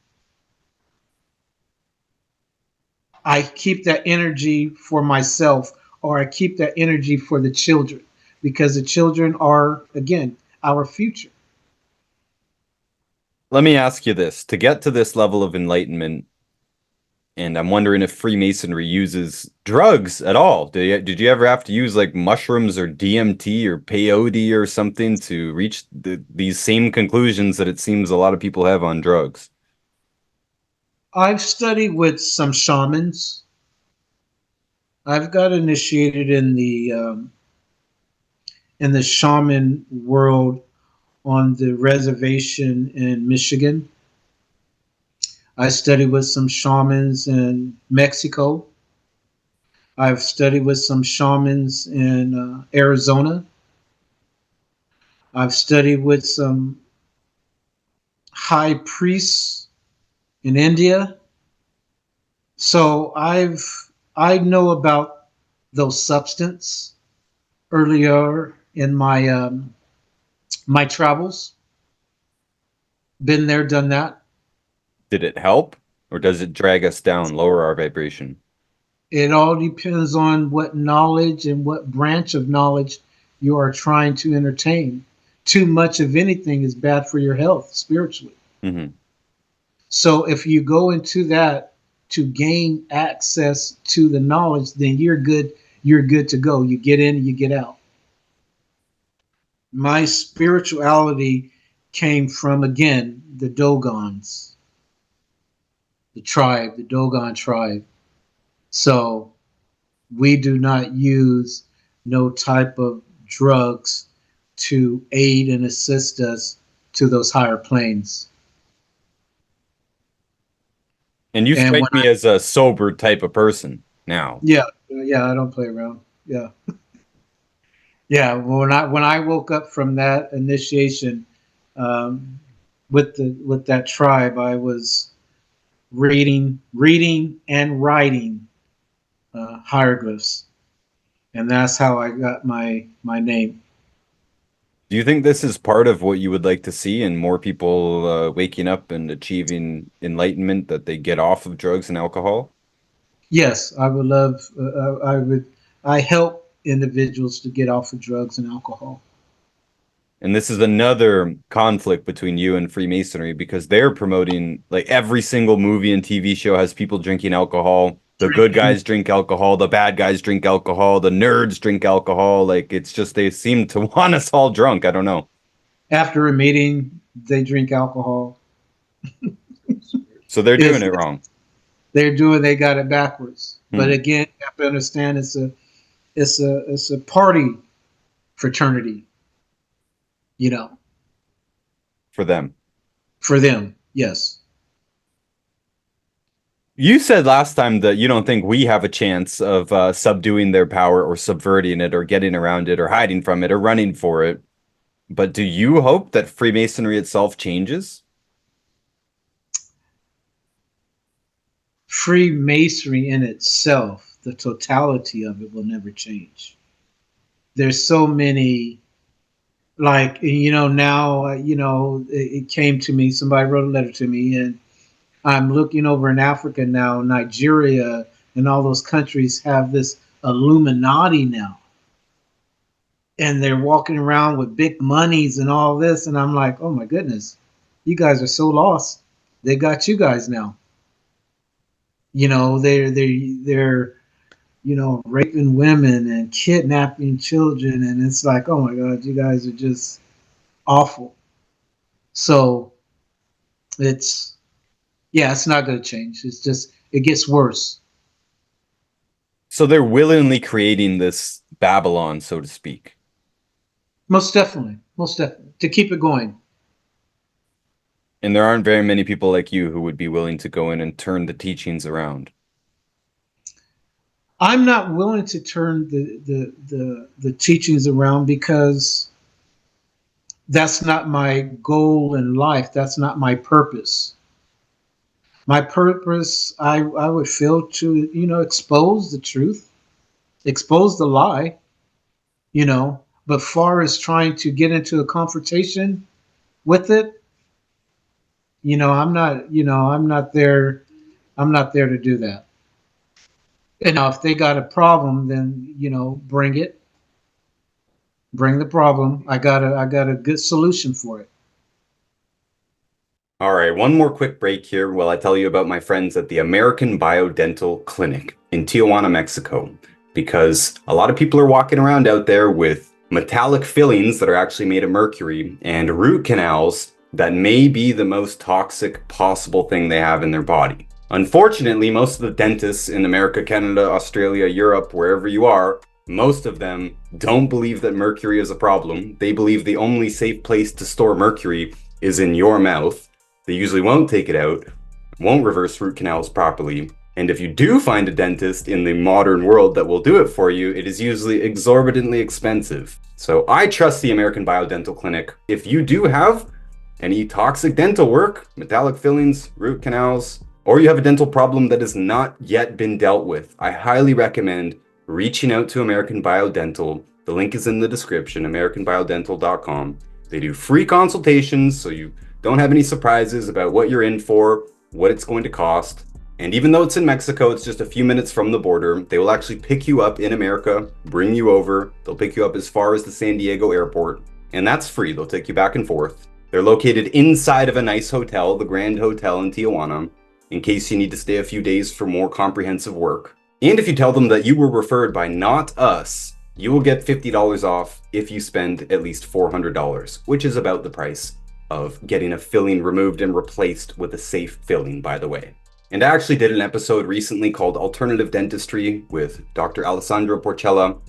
I keep that energy for myself, or I keep that energy for the children, because the children are, again, our future. Let me ask you this. To get to this level of enlightenment, and I'm wondering if Freemasonry uses drugs at all. Did you ever have to use like mushrooms or DMT or peyote or something to reach these same conclusions that it seems a lot of people have on drugs? I've studied with some shamans. I've got initiated in the shaman world on the reservation in Michigan. I studied with some shamans in Mexico. I've studied with some shamans in Arizona. I've studied with some high priests in India. So I know about those substance earlier in my travels. Been there, done that. Did it help, or does it drag us down, lower our vibration? It all depends on what knowledge and what branch of knowledge you are trying to entertain. Too much of anything is bad for your health spiritually. Hmm. So if you go into that to gain access to the knowledge, then you're good. You're good to go. You get in, you get out. My spirituality came from, again, the Dogons, the tribe, the Dogon tribe. So we do not use no type of drugs to aid and assist us to those higher planes. And you And when strike me as a sober type of person now. yeah, I don't play around. Yeah, yeah. When I woke up from that initiation um, with that tribe, I was reading and writing hieroglyphs, and that's how I got my name. Do you think this is part of what you would like to see in more people waking up and achieving enlightenment, that they get off of drugs and alcohol? Yes, I would love. I would. I help individuals to get off of drugs and alcohol. And this is another conflict between you and Freemasonry, because they're promoting, like, every single movie and TV show has people drinking alcohol. The good Drinking guys drink alcohol, the bad guys drink alcohol, the nerds drink alcohol. Like, it's just they seem to want us all drunk. I don't know. after a meeting, they drink alcohol. So they're doing Is it wrong. they got it backwards. But Hmm. again, you have to understand it's a party fraternity. You know, For them. for them, yes. You said last time that you don't think we have a chance of subduing their power or subverting it or getting around it or hiding from it or running for it. But do you hope that Freemasonry itself changes? Freemasonry in itself, the totality of it will never change. There's so many, like, now, it came to me, somebody wrote a letter to me, and I'm looking over in Africa now. Nigeria and all those countries have this Illuminati now, and they're walking around with big monies and all this, and I'm like, oh my goodness, you guys are so lost. They got you guys now. They're raping women and kidnapping children, and it's like, oh my god, you guys are just awful. So it's yeah, it's not going to change. It's just it gets worse. So they're willingly creating this Babylon, so to speak. Most definitely, to keep it going. And there aren't very many people like you who would be willing to go in and turn the teachings around. I'm not willing to turn the teachings around because that's not my goal in life. That's not my purpose. My purpose, I would feel to, expose the truth, expose the lie, but far as trying to get into a confrontation with it, I'm not there to do that. And now if they got a problem, then, bring the problem. I got a good solution for it. All right, one more quick break here while I tell you about my friends at the American Biodental Clinic in Tijuana, Mexico. Because a lot of people are walking around out there with metallic fillings that are actually made of mercury and root canals that may be the most toxic possible thing they have in their body. Unfortunately, most of the dentists in America, Canada, Australia, Europe, wherever you are, most of them don't believe that mercury is a problem. They believe the only safe place to store mercury is in your mouth. They usually won't take it out, won't reverse root canals properly, and if you do find a dentist in the modern world that will do it for you, it is usually exorbitantly expensive. So I trust the American Biodental Clinic. If you do have any toxic dental work, metallic fillings, root canals, or you have a dental problem that has not yet been dealt with, I highly recommend reaching out to American Biodental. The link is in the description, americanbiodental.com. They do free consultations, so you don't have any surprises about what you're in for, what it's going to cost. And even though it's in Mexico, it's just a few minutes from the border. They will actually pick you up in America, bring you over. They'll pick you up as far as the San Diego airport, and that's free. They'll take you back and forth. They're located inside of a nice hotel, the Grand Hotel in Tijuana, in case you need to stay a few days for more comprehensive work. And if you tell them that you were referred by not us, you will get $50 off if you spend at least $400, which is about the price of getting a filling removed and replaced with a safe filling, by the way. And I actually did an episode recently called Alternative Dentistry with Dr. Alessandro Porcella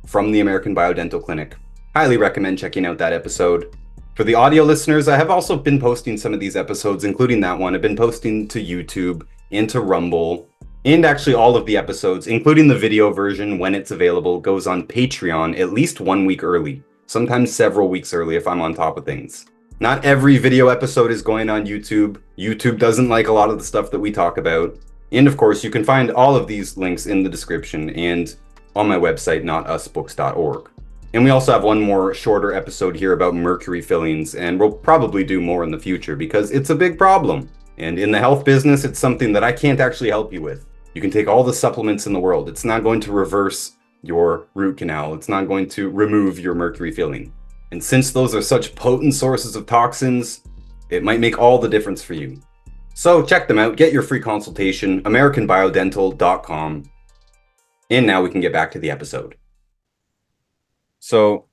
from the American Biodental Clinic. Highly recommend checking out that episode. For the audio listeners, I have also been posting some of these episodes, including that one. I've been posting to YouTube and to Rumble, and actually all of the episodes, including the video version when it's available, goes on Patreon at least 1 week early, sometimes several weeks early if I'm on top of things. Not every video episode is going on YouTube. YouTube doesn't like a lot of the stuff that we talk about. And of course, you can find all of these links in the description and on my website, notusbooks.org. And we also have one more shorter episode here about mercury fillings, and we'll probably do more in the future because it's a big problem. And in the health business, it's something that I can't actually help you with. You can take all the supplements in the world. It's not going to reverse your root canal. It's not going to remove your mercury filling. And since those are such potent sources of toxins, it might make all the difference for you. So check them out, get your free consultation, americanbiodental.com. And now we can get back to the episode. So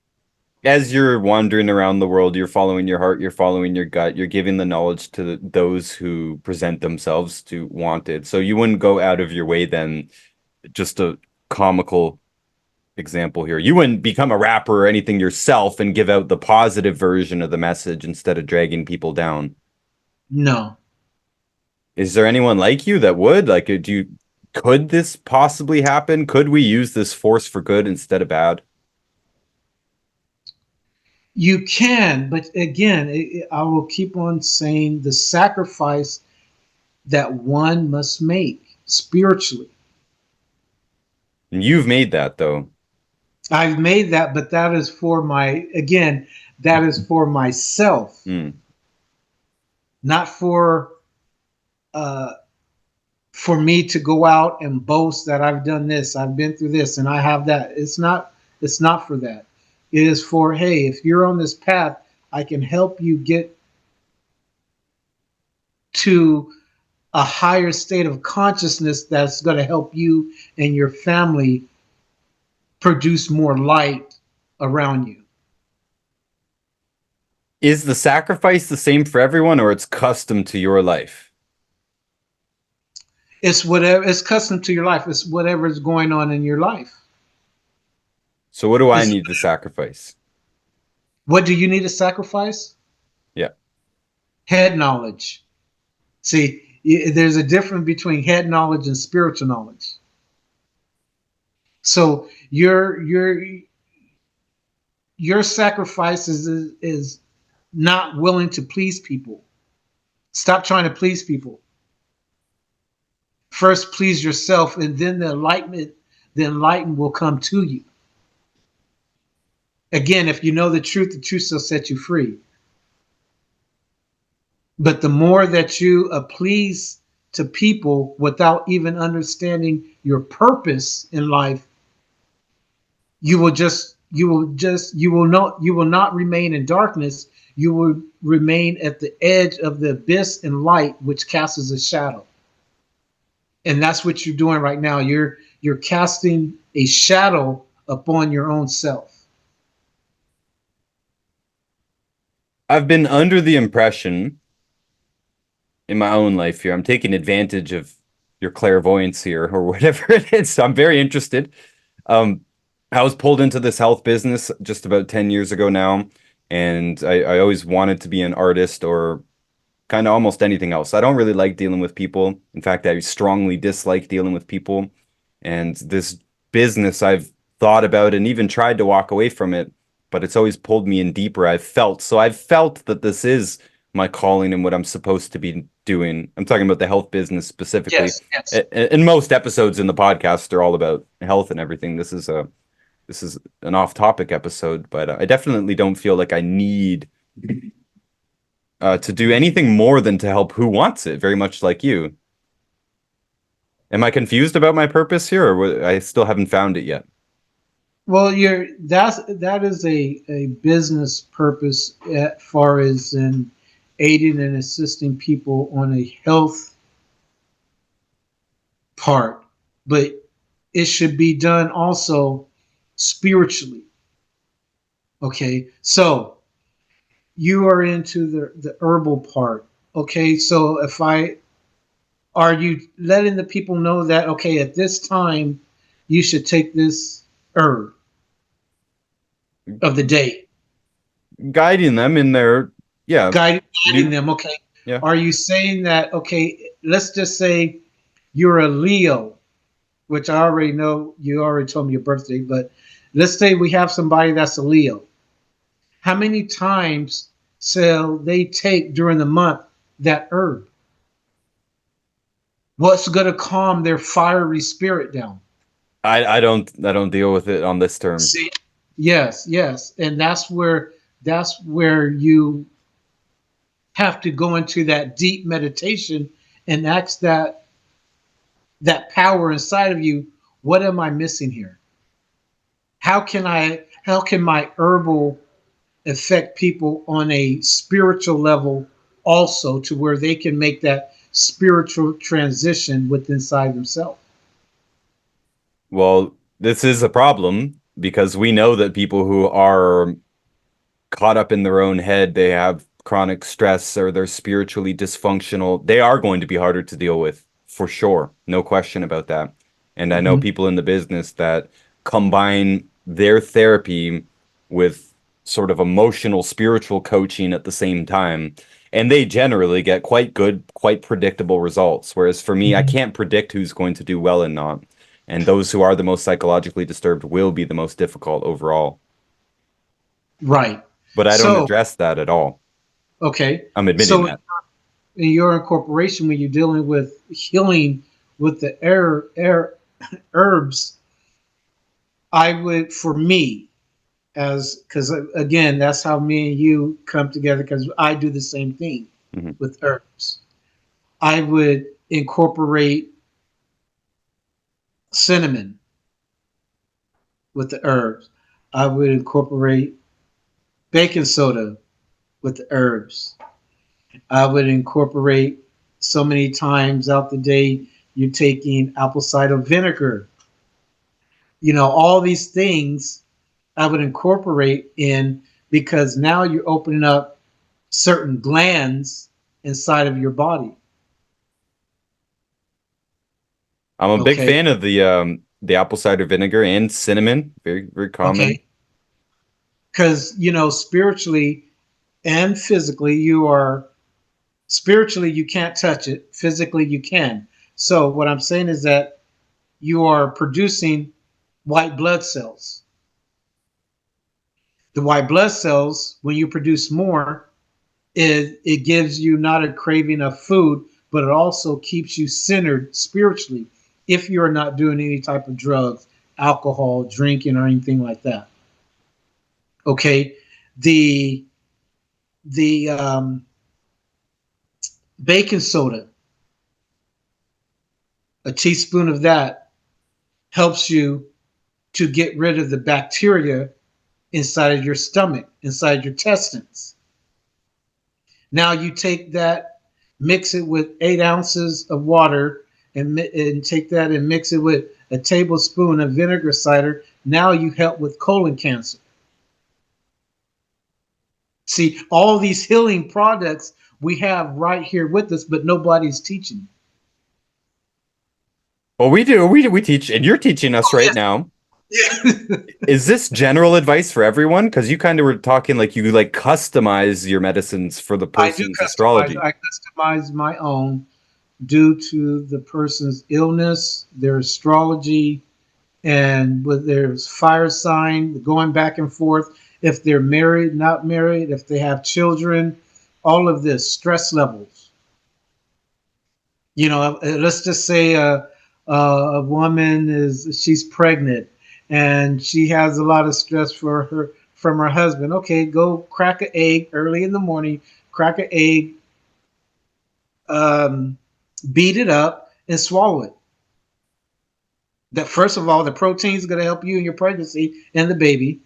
as you're wandering around the world, you're following your heart, you're following your gut, you're giving the knowledge to those who present themselves to want it. So you wouldn't go out of your way then, just a comical example here. You wouldn't become a rapper or anything yourself and give out the positive version of the message instead of dragging people down. No. Is there anyone like you that would? Like, could this possibly happen? Could we use this force for good instead of bad? You can, but again, I will keep on saying the sacrifice that one must make spiritually. And you've made that though. I've made that, but that is for that is for myself, not uh, for me to go out and boast that I've done this, I've been through this, and I have that. It's not. It's not for that. It is for, hey, if you're on this path, I can help you get to a higher state of consciousness that's going to help you and your family produce more light around you. Is the sacrifice the same for everyone, or it's custom to your life? It's whatever. It's custom to your life. It's whatever is going on in your life. So what do I need to sacrifice? What do you need to sacrifice? Yeah. Head knowledge. See, there's a difference between head knowledge and spiritual knowledge. So your sacrifice is not willing to please people. Stop trying to please people. First please yourself, and then the enlightenment will come to you. Again, if you know the truth shall set you free. But the more that you please to people without even understanding your purpose in life, you will not remain in darkness. You will remain at the edge of the abyss in light, which casts a shadow. And that's what you're doing right now. You're casting a shadow upon your own self. I've been under the impression in my own life here, I'm taking advantage of your clairvoyance here or whatever it is. So I'm very interested. Um, I was pulled into this health business just about 10 years ago now, and I always wanted to be an artist or kind of almost anything else. I don't really like dealing with people. In fact, I strongly dislike dealing with people. And this business, I've thought about and even tried to walk away from it, but it's always pulled me in deeper. I've felt that this is my calling and what I'm supposed to be doing. I'm talking about the health business specifically. Yes, yes. And most episodes in the podcast are all about health and everything. This is an off-topic episode, but I definitely don't feel like I need to do anything more than to help who wants it, very much like you. Am I confused about my purpose here, or I still haven't found it yet? Well, that is a business purpose as far as in aiding and assisting people on a health part, but it should be done also spiritually. Okay, so you are into the herbal part. Okay, so if I are you letting the people know that okay at this time you should take this herb of the day, Guiding them in their, yeah, guiding you, them. Okay, yeah. are you saying that okay? Let's just say you're a Leo, which I already know. You already told me your birthday, but let's say we have somebody that's a Leo. How many times shall they take during the month that herb? What's going to calm their fiery spirit down? I don't deal with it on this term. See, yes, yes, and that's where you have to go into that deep meditation and ask that power inside of you. What am I missing here? How can my herbal affect people on a spiritual level also to where they can make that spiritual transition within inside themselves? Well, this is a problem because we know that people who are caught up in their own head, they have chronic stress or they're spiritually dysfunctional, they are going to be harder to deal with for sure. No question about that. And I know Mm-hmm. people in the business that combine their therapy with sort of emotional, spiritual coaching at the same time. And they generally get quite good, quite predictable results. Whereas for me, I Mm-hmm. can't predict who's going to do well and not. And those who are the most psychologically disturbed will be the most difficult overall. Right. But I don't So, address that at all. okay. I'm admitting So that. in your incorporation, when you're dealing with healing with the herbs, I would, for me, as because again, that's how me and you come together because I do the same thing Mhm. with herbs. I would incorporate cinnamon with the herbs. I would incorporate baking soda with the herbs. I would incorporate so many times out the day you're taking apple cider vinegar. All these things I would incorporate in because now you're opening up certain glands inside of your body. I'm a big Okay. fan of the apple cider vinegar and cinnamon. Very, very common. Okay. Because, spiritually and physically, spiritually, you can't touch it. Physically, you can. So, what I'm saying is that you are producing white blood cells. The white blood cells, when you produce more, it gives you not a craving of food, but it also keeps you centered spiritually if you're not doing any type of drugs, alcohol, drinking, or anything like that. Okay, the the baking soda, a teaspoon of that helps you to get rid of the bacteria inside of your stomach, inside your intestines. Now you take that, mix it with 8 ounces of water, and take that and mix it with a tablespoon of vinegar cider. Now you help with colon cancer. See, all these healing products we have right here with us, but nobody's teaching. Well, we do. We teach, and you're teaching us right now. Yeah. Is this general advice for everyone? Because you kind of were talking like you like customize your medicines for the I do person's customize. astrology. I customize my own due to the person's illness, their astrology, and with their fire sign, going back and forth, if they're married, not married, if they have children, all of this, stress levels. Let's just say a woman she's pregnant and she has a lot of stress from her husband. Okay, go crack an egg early in the morning, crack an egg, um, beat it up, and swallow it. That first of all, the protein is going to help you in your pregnancy and the baby,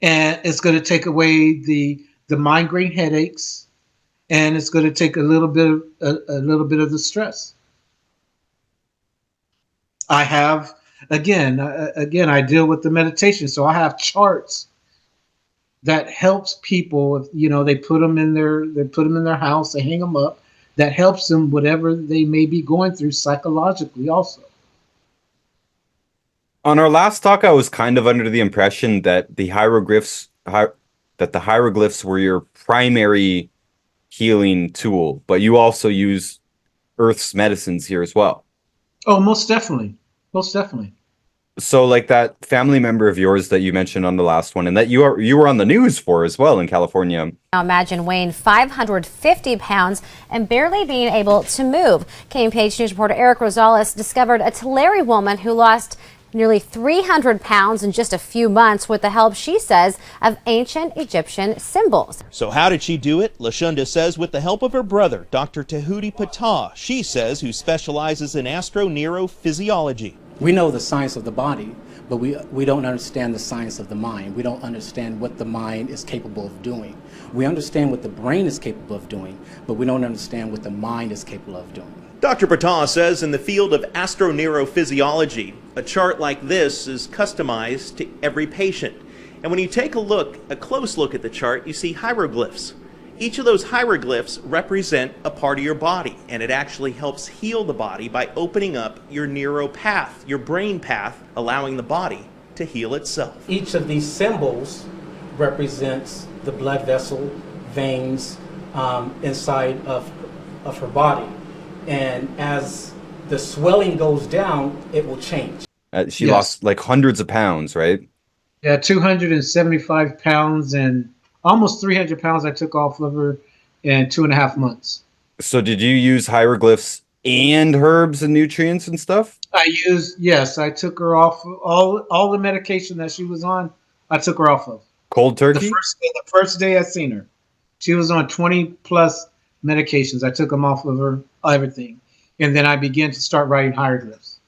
and it's going to take away the migraine headaches, and it's going to take a little bit of a little bit of the stress. I have again I deal with the meditation, so I have charts that helps people. They put them in their house, they hang them up. That helps them whatever they may be going through psychologically also. On our last talk, I was kind of under the impression that the hieroglyphs were your primary healing tool, but you also use Earth's medicines here as well. Oh, most definitely, most definitely. So, like that family member of yours that you mentioned on the last one, and that you were on the news for as well in California. Now imagine weighing 550 pounds and barely being able to move. KMPH News reporter Eric Rosales discovered a Tulare woman who lost nearly 300 pounds in just a few months with the help, she says, of ancient Egyptian symbols. So how did she do it? LaShunda says with the help of her brother, Dr. Tehutie Ptah, she says, who specializes in astroneurophysiology. We know the science of the body, but we don't understand the science of the mind. We don't understand what the mind is capable of doing. We understand what the brain is capable of doing, but we don't understand what the mind is capable of doing. Dr. Ptah says in the field of astroneurophysiology, a chart like this is customized to every patient. And when you take a close look at the chart, you see hieroglyphs. Each of those hieroglyphs represent a part of your body, and it actually helps heal the body by opening up your neuro path, your brain path, allowing the body to heal itself. Each of these symbols represents the blood vessel, veins inside of her body. And as the swelling goes down, it will change. She lost like hundreds of pounds, right? Yeah, 275 pounds and almost 300 pounds I took off of her in 2.5 months. So did you use hieroglyphs and herbs and nutrients and stuff? I took her off all the medication that she was on. I took her off of. Cold turkey? The first day I seen her, she was on 20 plus medications. I took them off of her, everything. And then I began to start writing hieroglyphs.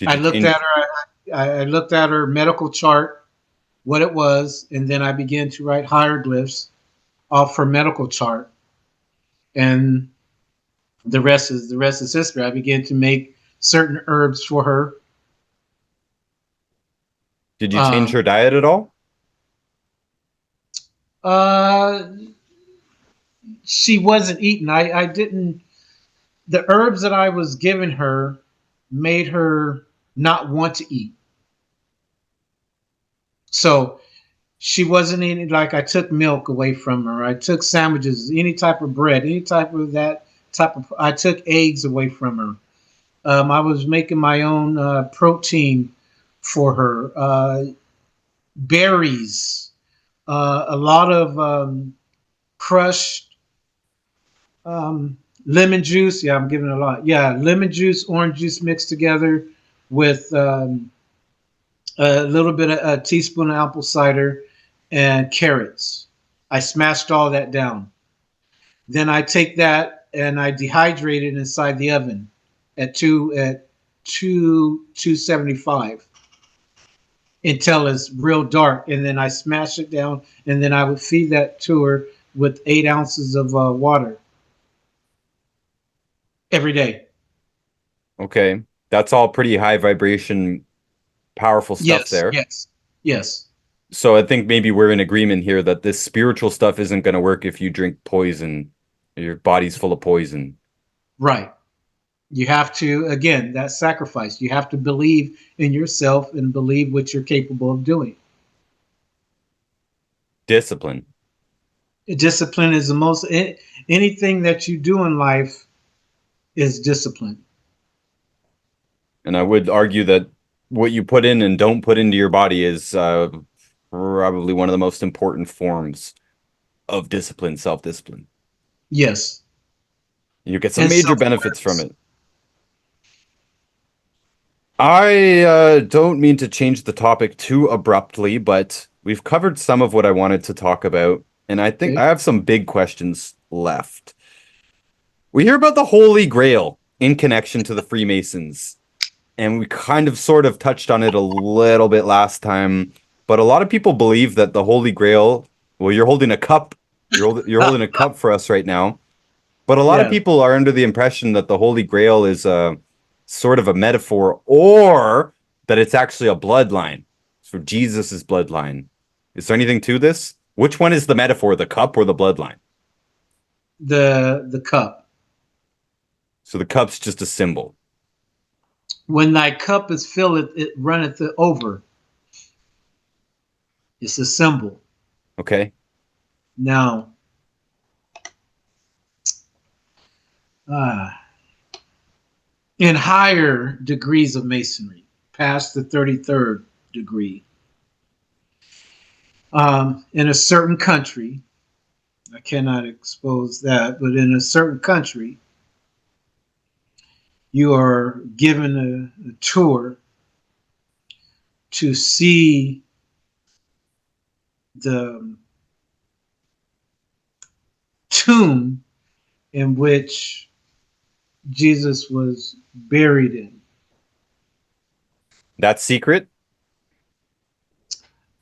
I looked at her medical chart, what it was, and then I began to write hieroglyphs off her medical chart. And the rest is history. I began to make certain herbs for her. Did you change her diet at all? She wasn't eating. I didn't. The herbs that I was giving her made her not want to eat. So she wasn't eating. Like I took milk away from her. I took sandwiches, any type of bread, any type of that type of. I took eggs away from her. I was making my own protein for her, berries, a lot of crushed lemon juice. Yeah, I'm giving a lot. Yeah, lemon juice, orange juice mixed together with a little bit of a teaspoon of apple cider and carrots. I smashed all that down. Then I take that and I dehydrate it inside the oven at 275 until it's real dark, and then I smash it down, and then I would feed that to her with 8 ounces of water every day. Okay. That's all pretty high vibration, powerful stuff Yes, there. yes, yes. So I think maybe we're in agreement here that this spiritual stuff isn't going to work if you drink poison. Your body's full of poison. Right. You have to, again, that sacrifice. You have to believe in yourself and believe what you're capable of doing. Discipline. Discipline is the most, anything that you do in life is discipline. And I would argue that what you put in and don't put into your body is probably one of the most important forms of discipline, self-discipline. Yes. You get some And major benefits from self-awareness. it. I don't mean to change the topic too abruptly, but we've covered some of what I wanted to talk about, and I think Okay. I have some big questions left. We hear about the Holy Grail in connection to the Freemasons, and we kind of sort of touched on it a little bit last time, but a lot of people believe that the Holy Grail, well, you're holding a cup, you're holding a cup for us right now, but a lot of Yes. people are under the impression that the Holy Grail is a sort of a metaphor, or that it's actually a bloodline. So Jesus's bloodline. Is there anything to this? Which one is the metaphor, the cup or the bloodline? The cup. So the cup's just a symbol. When thy cup is filled, it runneth over. It's a symbol. Okay. Now, uh, in higher degrees of masonry, past the 33rd degree, in a certain country, I cannot expose that, but in a certain country, you are given a tour to see the tomb in which Jesus was buried in. That's secret?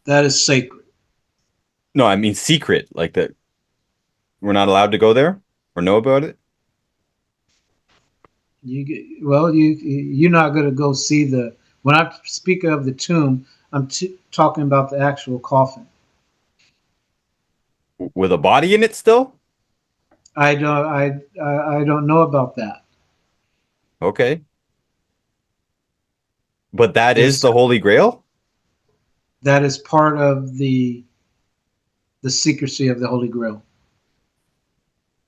That is sacred. No, I mean secret. Like that we're not allowed to go there or know about it? You're not going to go see the. When I speak of the tomb, I'm talking about the actual coffin. With a body in it still? I don't know about that. Okay. But that is Is the Holy Grail? that is part of the secrecy of the Holy Grail.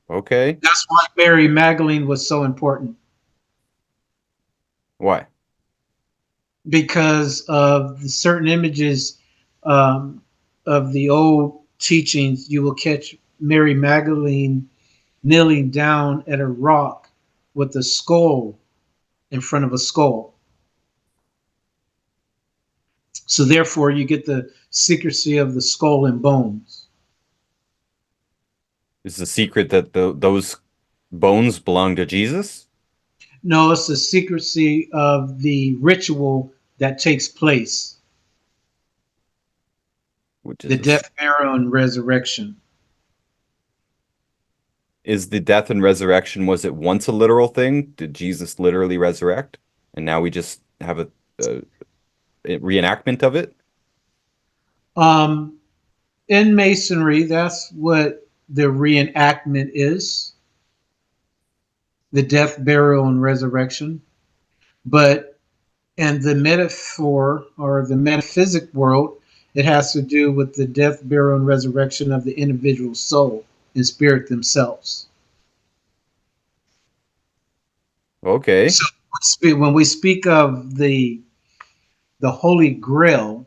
Okay. That's why Mary Magdalene was so important, Why? because of the certain images of the old teachings. You will catch Mary Magdalene kneeling down at a rock with a skull in front of a skull. So therefore, you get the secrecy of the skull and bones. Is the secret that those bones belong to Jesus? No, it's the secrecy of the ritual that takes place, Which the is death, burial, and resurrection. is the death and resurrection, was it once a literal thing? Did Jesus literally resurrect? And now we just have a reenactment of it? In Masonry, that's what the reenactment is, the death, burial, and resurrection. But in the metaphor or the metaphysic world, it has to do with the death, burial, and resurrection of the individual soul and spirit themselves. Okay. So, when we speak of the Holy Grail,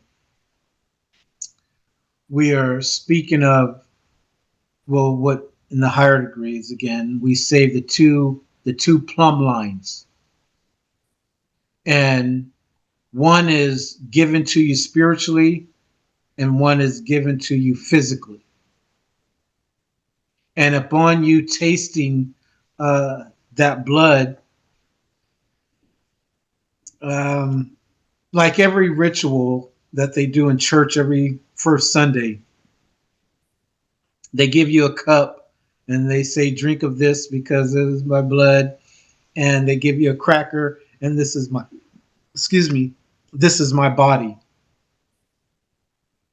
we are speaking of, well, what in the higher degrees again, we say the two plumb lines. And one is given to you spiritually and one is given to you physically. And upon you tasting that blood, like every ritual that they do in church every first Sunday, they give you a cup and they say, drink of this because it is my blood. And they give you a cracker and this is my, excuse me, this is my body.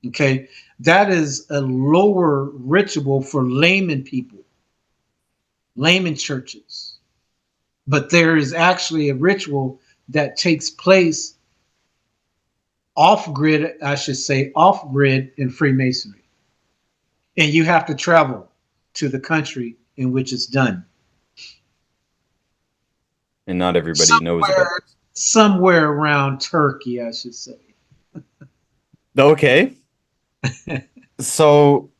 Okay. That is a lower ritual for layman people, layman churches. But there is actually a ritual that takes place off grid, I should say, off grid in Freemasonry. And you have to travel to the country in which it's done. And not everybody knows about it. Somewhere around Turkey, I should say. Okay. So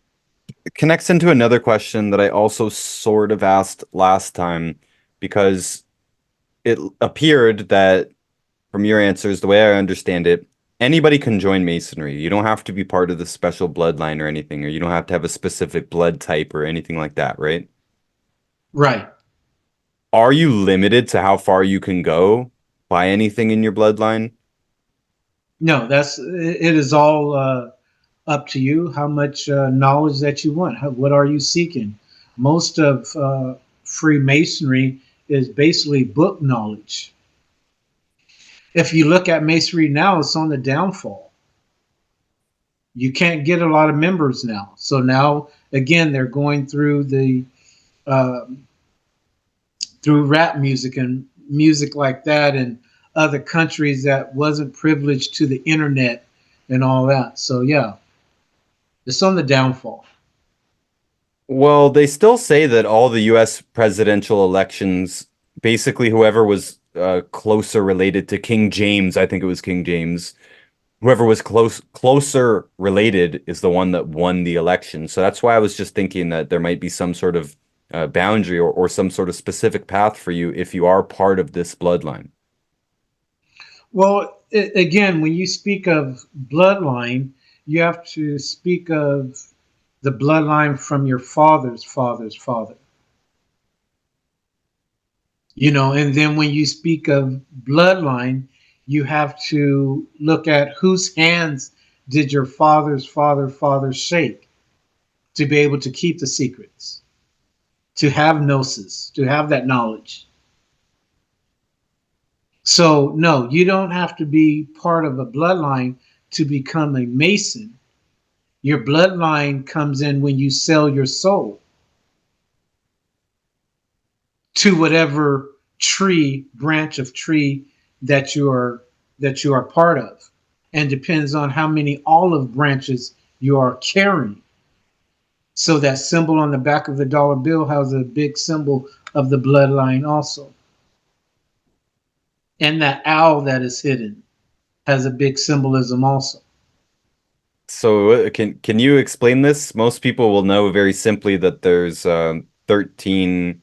it connects into another question that I also sort of asked last time, because it appeared that from your answers, the way I understand it, anybody can join Masonry. You don't have to be part of the special bloodline or anything, or you don't have to have a specific blood type or anything like that, right? Right. Are you limited to how far you can go by anything in your bloodline? No, it is all up to you how much knowledge that you want. What are you seeking? Most of Freemasonry is basically book knowledge. If you look at Masonry now, it's on the downfall. You can't get a lot of members now. So now, again, they're going through through rap music and music like that and other countries that wasn't privileged to the internet and all that. So yeah, it's on the downfall. Well, they still say that all the US presidential elections, basically whoever was closer related to King James, I think it was King James, whoever was closer related is the one that won the election. So that's why I was just thinking that there might be some sort of boundary or some sort of specific path for you if you are part of this bloodline. Well, again, when you speak of bloodline, you have to speak of the bloodline from your father's father's father. You know, and then when you speak of bloodline, you have to look at whose hands did your father's father shake to be able to keep the secrets, to have gnosis, to have that knowledge. So, no, you don't have to be part of a bloodline to become a Mason. Your bloodline comes in when you sell your soul to whatever branch of tree that you are part of, and depends on how many olive branches you are carrying. So that symbol on the back of the dollar bill has a big symbol of the bloodline also. And that owl that is hidden has a big symbolism also. So can you explain this? Most people will know very simply that there's 13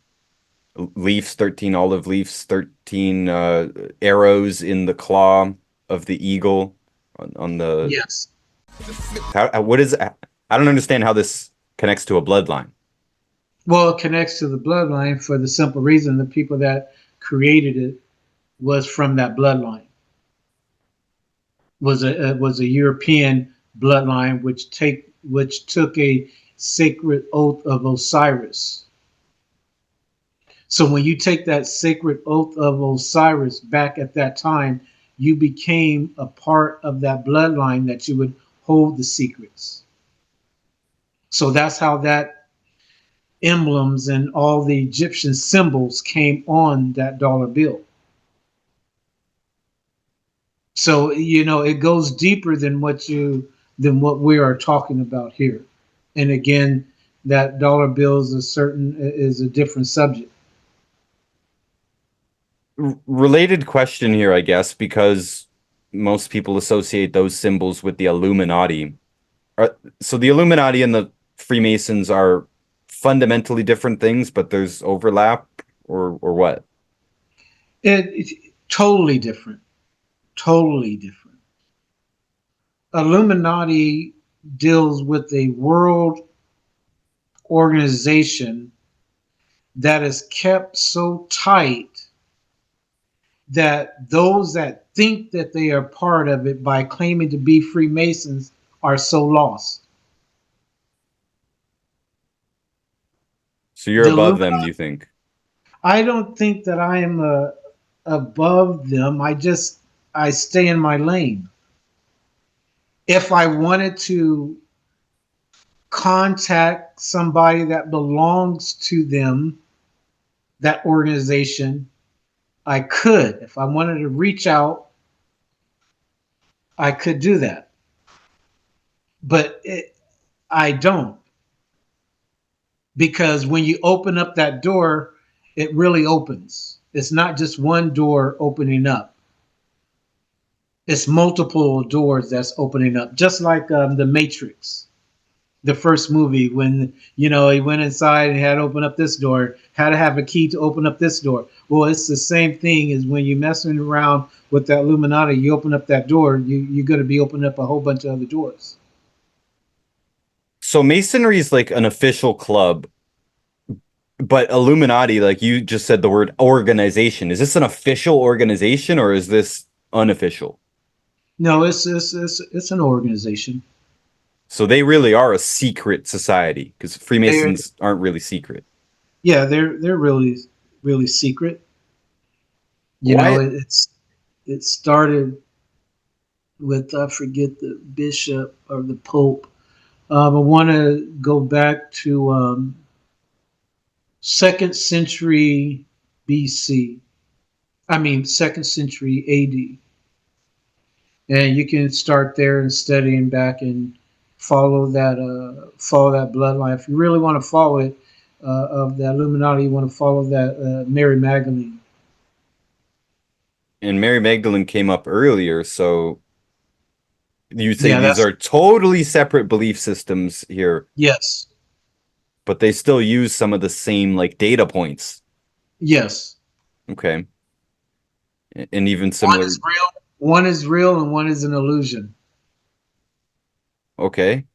leaves, 13 olive leaves, 13 arrows in the claw of the eagle on the... Yes. What is... I don't understand how this connects to a bloodline. Well, it connects to the bloodline for the simple reason the people that created it was from that bloodline. Was a European bloodline which took a sacred oath of Osiris. So when you take that sacred oath of Osiris back at that time, you became a part of that bloodline that you would hold the secrets. So that's how that emblems and all the Egyptian symbols came on that dollar bill. So, you know, it goes deeper than what we are talking about here. And again, that dollar bill is a different subject. Related question here, I guess, because most people associate those symbols with the Illuminati. So the Illuminati and the Freemasons are fundamentally different things, but there's overlap, or what? It's totally different. Totally different. Illuminati deals with a world organization that is kept so tight that those that think that they are part of it by claiming to be Freemasons are so lost. So you're The above them, Illuminati, you think? I don't think that I am above them. I stay in my lane. If I wanted to contact somebody that belongs to them, that organization, I could. If I wanted to reach out, I could do that. But I don't. Because when you open up that door, it really opens. It's not just one door opening up, it's multiple doors that's opening up, just like the Matrix, the first movie, when he went inside and had to open up this door, had to have a key to open up this door. Well, it's the same thing as when you're messing around with that Illuminati. You open up that door, you're going to be opening up a whole bunch of other doors. So Masonry is like an official club, but Illuminati, like you just said the word organization. Is this an official organization or is this unofficial? No, it's an organization. So they really are a secret society because They're Freemasons aren't really secret. Yeah, they're really really secret. Why? It started with, I forget the bishop or the pope. I want to go back to second century BC. I mean second century AD, and you can start there and studying back and follow that bloodline. If you really want to follow it, of the Illuminati, you want to follow that Mary Magdalene. And Mary Magdalene came up earlier, so you say Yeah, these that's are totally separate belief systems here, yes, but they still use some of the same like data points. yes. Okay. And even One similar. is real. One is real, and one is an illusion. Okay.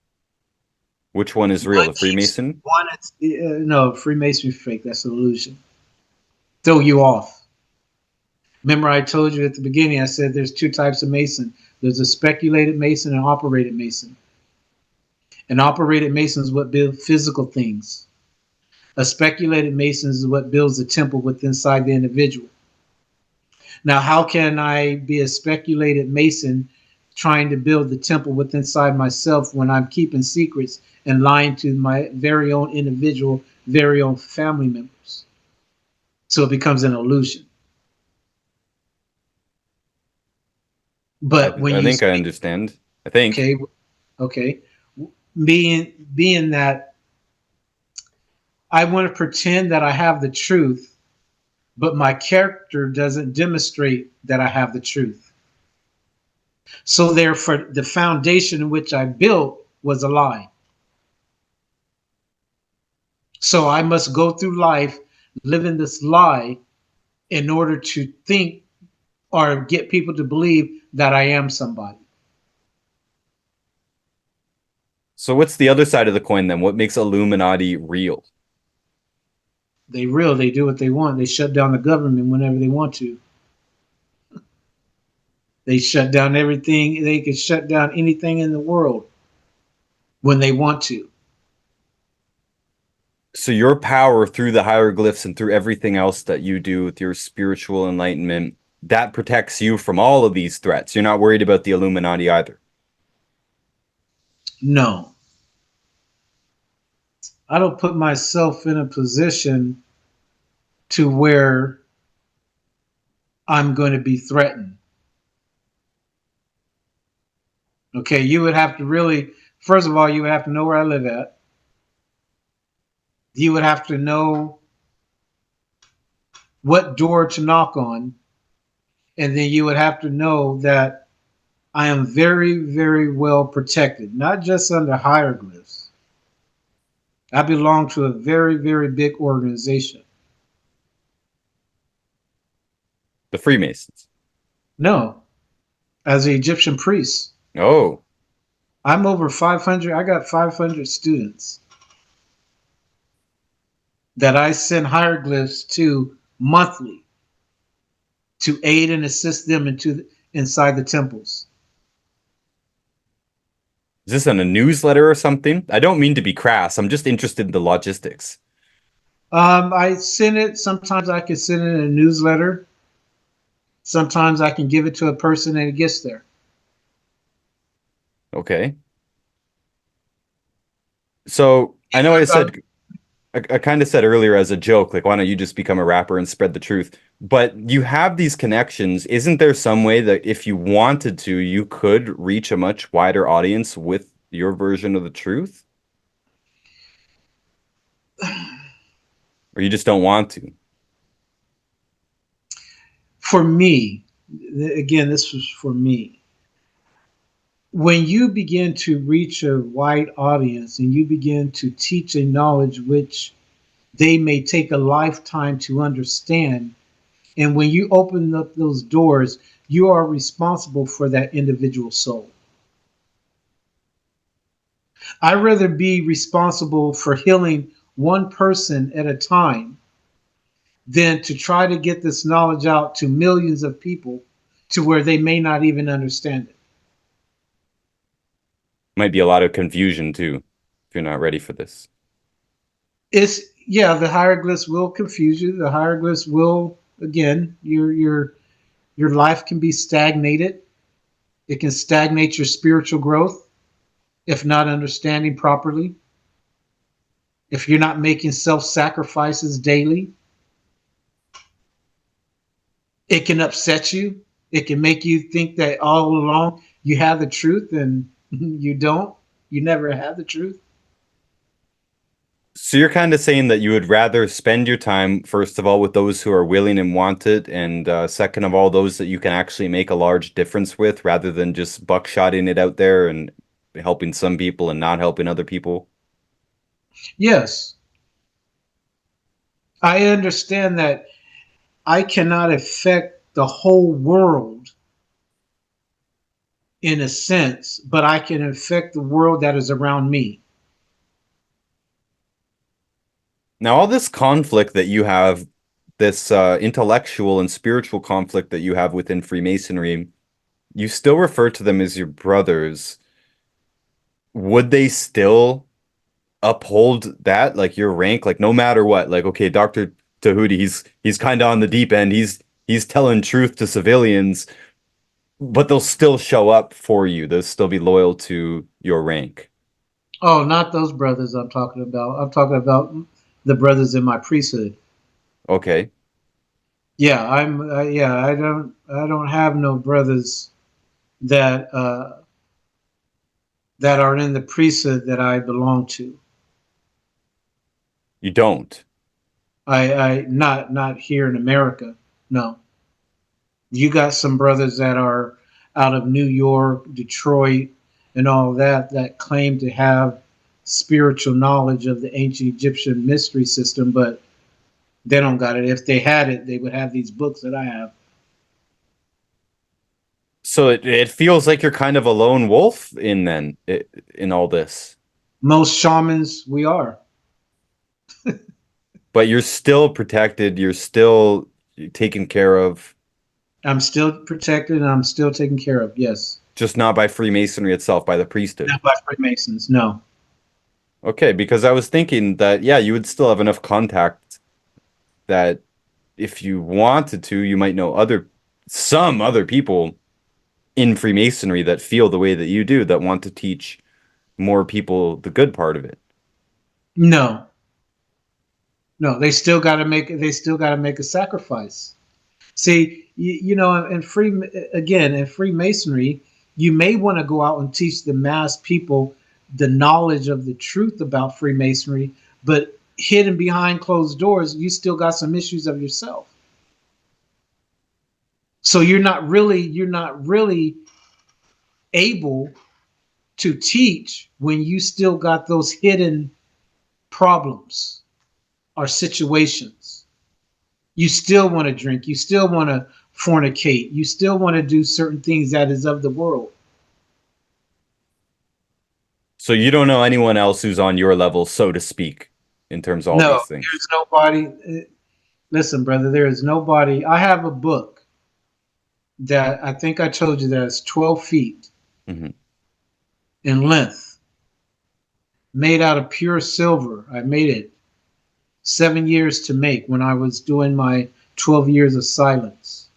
Which one is real? One The keeps Freemason? one. Is no Freemasonry fake. That's an illusion. Throw you off. Remember, I told you at the beginning. I said there's two types of Mason. There's a speculated Mason and operated Mason. An operated Mason is what builds physical things. A speculated Mason is what builds the temple within inside the individual. Now, how can I be a speculated Mason trying to build the temple within inside myself when I'm keeping secrets and lying to my very own individual, very own family members? So it becomes an illusion. I, But when I you think I speak, understand. I think. okay, okay, being that I want to pretend that I have the truth, but my character doesn't demonstrate that I have the truth. So therefore, the foundation in which I built was a lie. So I must go through life living this lie in order to think or get people to believe that I am somebody. So what's the other side of the coin then? What makes Illuminati real? They do what they want. They shut down the government whenever they want to. They shut down everything. They can shut down anything in the world when they want to. So your power through the hieroglyphs and through everything else that you do with your spiritual enlightenment, that protects you from all of these threats. You're not worried about the Illuminati either. No, I don't put myself in a position to where I'm going to be threatened. Okay, you would have to really, first of all, you would have to know where I live at. You would have to know what door to knock on, and then you would have to know that I am very, very well protected, not just under hieroglyphs. I belong to a very, very big organization. The Freemasons. No, as an Egyptian priest, Oh, I'm over 500. I got 500 students that I send hieroglyphs to monthly to aid and assist them inside the temples. is this on a newsletter or something? I don't mean to be crass. I'm just interested in the logistics. I send it. Sometimes I can send it in a newsletter. Sometimes I can give it to a person and it gets there. Okay. So I know I kind of said earlier as a joke, like, why don't you just become a rapper and spread the truth? But you have these connections. Isn't there some way that if you wanted to, you could reach a much wider audience with your version of the truth? Or you just don't want to? For me, again, this was for me. When you begin to reach a wide audience and you begin to teach a knowledge which they may take a lifetime to understand, and when you open up those doors, you are responsible for that individual soul. I'd rather be responsible for healing one person at a time than to try to get this knowledge out to millions of people to where they may not even understand it. Might be a lot of confusion too, if you're not ready for this. It's yeah, the hieroglyphs will confuse you. The hieroglyphs will, again, your life can be stagnated. It can stagnate your spiritual growth if not understanding properly. If you're not making self-sacrifices daily, it can upset you. It can make you think that all along you have the truth and you don't. You never have the truth. So you're kind of saying that you would rather spend your time, first of all, with those who are willing and want it, and second of all, those that you can actually make a large difference with, rather than just buckshotting it out there and helping some people and not helping other people. Yes, I understand that I cannot affect the whole world in a sense, but I can affect the world that is around me. Now, all this conflict that you have, this intellectual and spiritual conflict that you have within Freemasonry, you still refer to them as your brothers. Would they still uphold that, like your rank, like no matter what? Like, okay, Dr. Tehutie, he's kind of on the deep end. He's telling truth to civilians, but they'll still show up for you. They'll still be loyal to your rank. Oh, not those brothers I'm talking about. I'm talking about the brothers in my priesthood. Okay. Yeah, I don't have no brothers that that are in the priesthood that I belong to. You don't. I not here in America. No. You got some brothers that are out of New York, Detroit, and all that that claim to have spiritual knowledge of the ancient Egyptian mystery system, but they don't got it. If they had it, they would have these books that I have. So it feels like you're kind of a lone wolf in all this, Most shamans, we are. but you're still protected. You're still taken care of, I'm still protected and I'm still taken care of. Yes. just not by Freemasonry itself, by the priesthood. Not by Freemasons. No. Okay, because I was thinking that, yeah, you would still have enough contact that if you wanted to, you might know some other people in Freemasonry that feel the way that you do, that want to teach more people the good part of it. No. No. They still got to make a sacrifice. See, you know, in Freemasonry, you may want to go out and teach the mass people the knowledge of the truth about Freemasonry, but hidden behind closed doors, you still got some issues of yourself. So you're not really able to teach when you still got those hidden problems or situations. You still want to drink, you still want to fornicate, you still want to do certain things that is of the world. So you don't know anyone else who's on your level, so to speak, in terms of all No, these things. there's nobody. Listen, brother, there is nobody. I have a book that I think I told you that is 12 feet Hmm. in length, made out of pure silver. I made it 7 years to make when I was doing my 12 years of silence.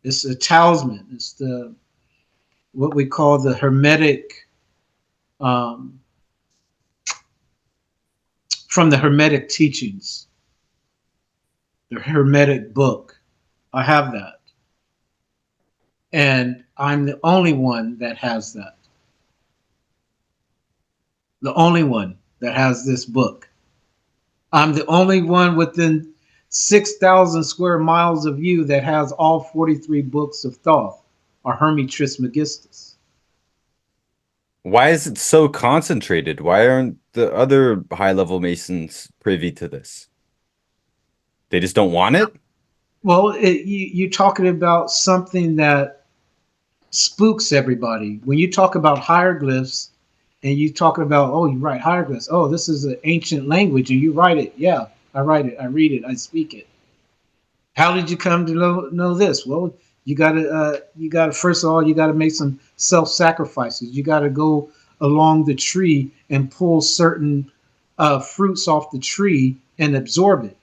It's a talisman. It's the what we call the hermetic, um, from the hermetic teachings, the hermetic book. I have that, and I'm the only one that has that. The only one that has this book. I'm the only one within 6,000 square miles of you that has all 43 books of Thoth, or Hermes Trismegistus. Why is it so concentrated? Why aren't the other high-level Masons privy to this? They just don't want it? Well, you're talking about something that spooks everybody. When you talk about hieroglyphs and you talking about, oh, you write hieroglyphs. Oh, this is an ancient language and you write it. Yeah, I write it. I read it. I speak it. How did you come to know this? Well, you gotta first of all, you gotta make some self-sacrifices. You gotta go along the tree and pull certain fruits off the tree and absorb it.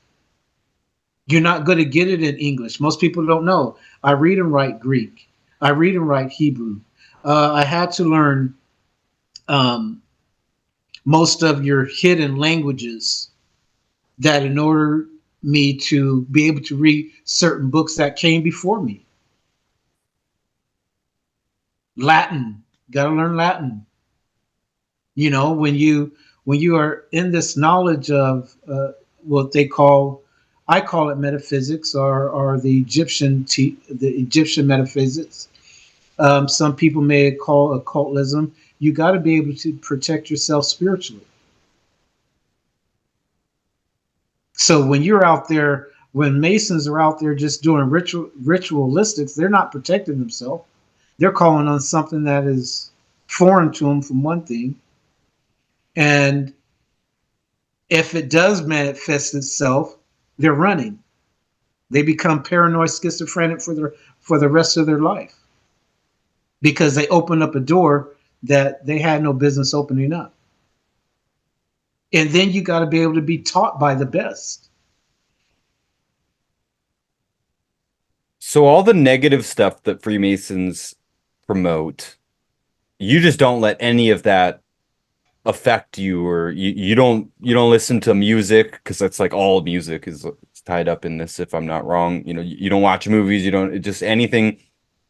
You're not going to get it in English. Most people don't know. I read and write Greek. I read and write Hebrew. I had to learn um, most of your hidden languages that in order me to be able to read certain books that came before me. Latin, got to learn Latin. You know, when you are in this knowledge of what they call, I call it metaphysics, or the the Egyptian metaphysics. Some people may call occultism. You got to be able to protect yourself spiritually. So when you're out there, when Masons are out there just doing ritualistics, they're not protecting themselves. They're calling on something that is foreign to them, from one thing, and if it does manifest itself, they're running. They become paranoid schizophrenic for the rest of their life because they open up a door that they had no business opening up. And then you got to be able to be taught by the best. So all the negative stuff that Freemasons promote, you just don't let any of that affect you, or you don't listen to music, because that's like all music is tied up in this, if I'm not wrong. You don't watch movies, you don't just anything.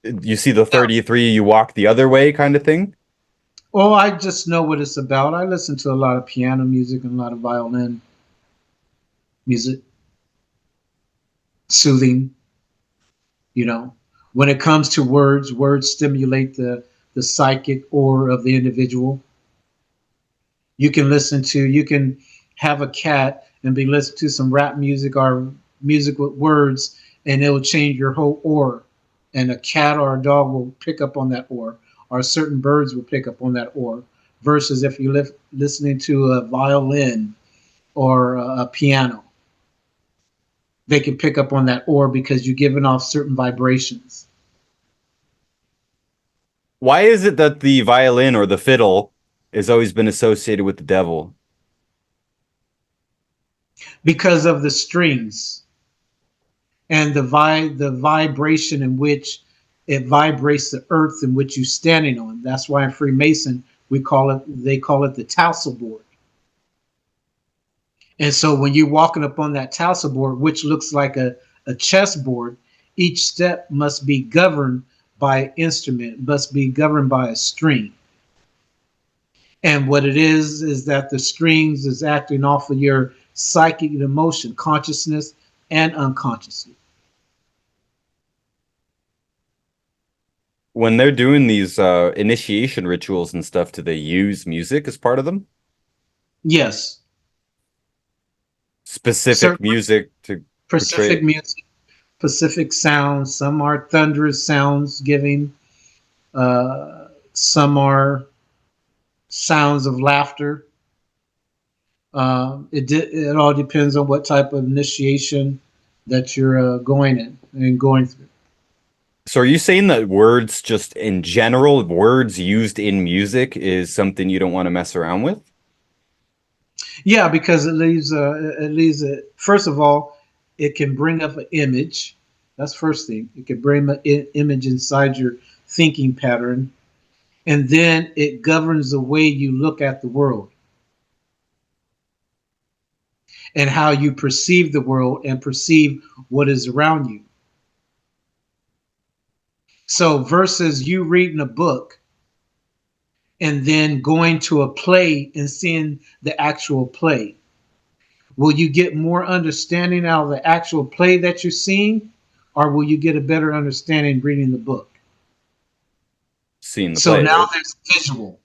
You see the 33, you walk the other way kind of thing. Oh, I just know what it's about. I listen to a lot of piano music and a lot of violin music, soothing. You know, when it comes to words, words stimulate the psychic aura of the individual. You can have a cat and be listening to some rap music or music with words, and it will change your whole aura. And a cat or a dog will pick up on that aura, or certain birds will pick up on that aura. Versus if you listening to a violin or a piano, they can pick up on that aura because you're giving off certain vibrations. Why is it that the violin or the fiddle has always been associated with the devil? Because of the strings and the vibration in which it vibrates the earth in which you're standing on. That's why in Freemason they call it the tassel board. And so when you're walking up on that tassel board, which looks like a chessboard, each step must be governed by an instrument, must be governed by a string. And what it is that the strings is acting off of your psychic and emotion, consciousness and unconsciously. When they're doing these initiation rituals and stuff, do they use music as part of them? Yes, Specific certain music to portray Pacific it? music, Pacific sounds. Some are thunderous sounds, giving. Some are sounds of laughter. It all depends on what type of initiation that you're going in and going through. So are you saying that words just in general, words used in music is something you don't want to mess around with? Yeah, because it leaves first of all, it can bring up an image. That's first thing. It can bring an image inside your thinking pattern, and then it governs the way you look at the world and how you perceive the world and perceive what is around you. So versus you reading a book and then going to a play and seeing the actual play, will you get more understanding out of the actual play that you're seeing, or will you get a better understanding reading the book? Seeing the So play, now right? there's visual.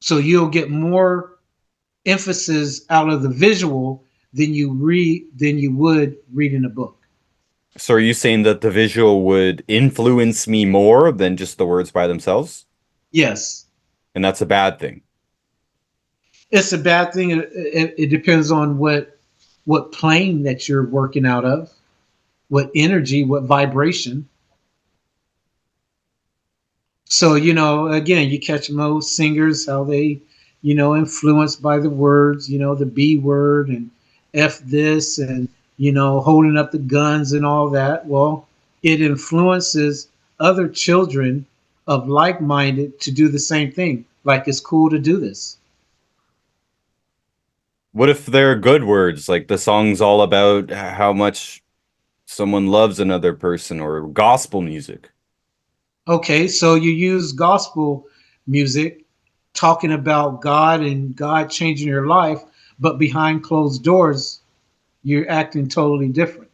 So you'll get more emphasis out of the visual than you would reading a book. So are you saying that the visual would influence me more than just the words by themselves? Yes, And that's a bad thing. it's a bad thing. It depends on what plane that you're working out of, what energy, what vibration. So, again, you catch most singers, how they, influenced by the words, the B word and F this and, holding up the guns and all that. Well, it influences other children of like minded to do the same thing. Like it's cool to do this. What if they're good words, like the song's all about how much someone loves another person or gospel music? Okay, so you use gospel music talking about God and God changing your life, but behind closed doors, you're acting totally different.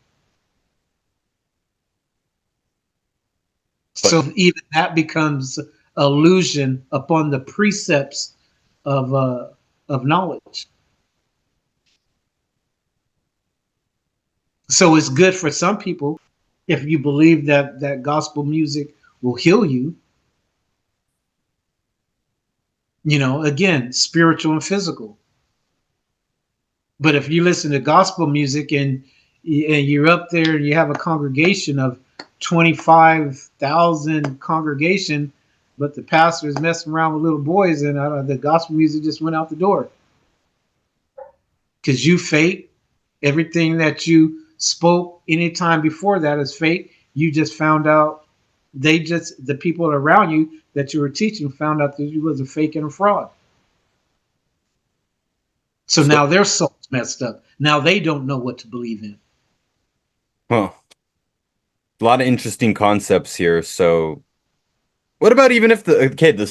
But So even that becomes illusion upon the precepts of uh, of knowledge. So it's good for some people if you believe that gospel music will heal you. Again, spiritual and physical. But if you listen to gospel music and you're up there and you have a congregation of 25,000 congregation, but the pastor is messing around with little boys and the gospel music just went out the door because you fake everything that you spoke anytime before that is fake. You just found out the people around you that you were teaching found out that you was a fake and a fraud. So so, now their soul's messed up. Now they don't know what to believe in. huh, a lot of interesting concepts here. So what about even if the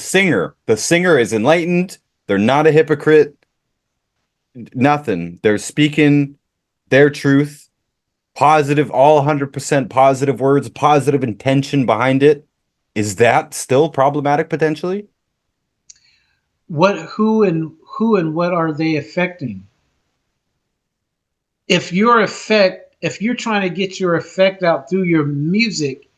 singer is enlightened, they're not a hypocrite, nothing. They're speaking their truth, positive, all 100% positive words, positive intention behind it. Is that still problematic potentially? Who and what are they affecting? If you're trying to get your effect out through your music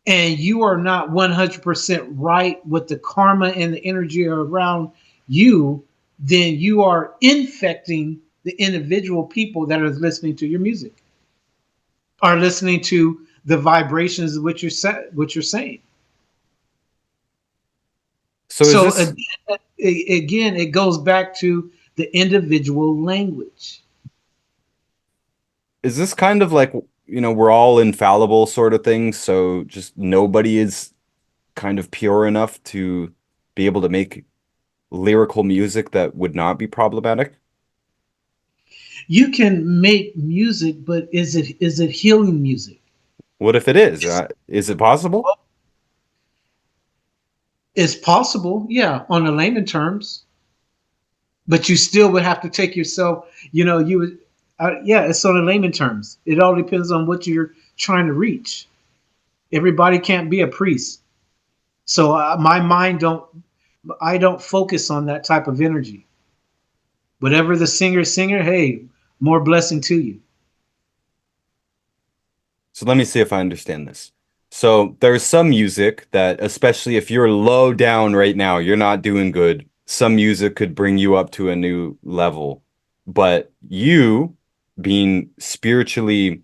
and you are not 100% right with the karma and the energy around you, then you are infecting the individual people that are listening to your music, are listening to the vibrations of what you're saying. So So again, it goes back to the individual language. is this kind of like, we're all infallible sort of thing, so just nobody is kind of pure enough to be able to make lyrical music that would not be problematic? You can make music, but is it healing music? What if it is? Is it possible? It's possible, yeah, on the layman terms, but you still would have to take yourself. You would, yeah, it's on the layman terms. It all depends on what you're trying to reach. Everybody can't be a priest. So my mind I don't focus on that type of energy. Whatever the singer, hey, more blessing to you. So let me see if I understand this. So there's some music that, especially if you're low down right now, you're not doing good, some music could bring you up to a new level. But you, being spiritually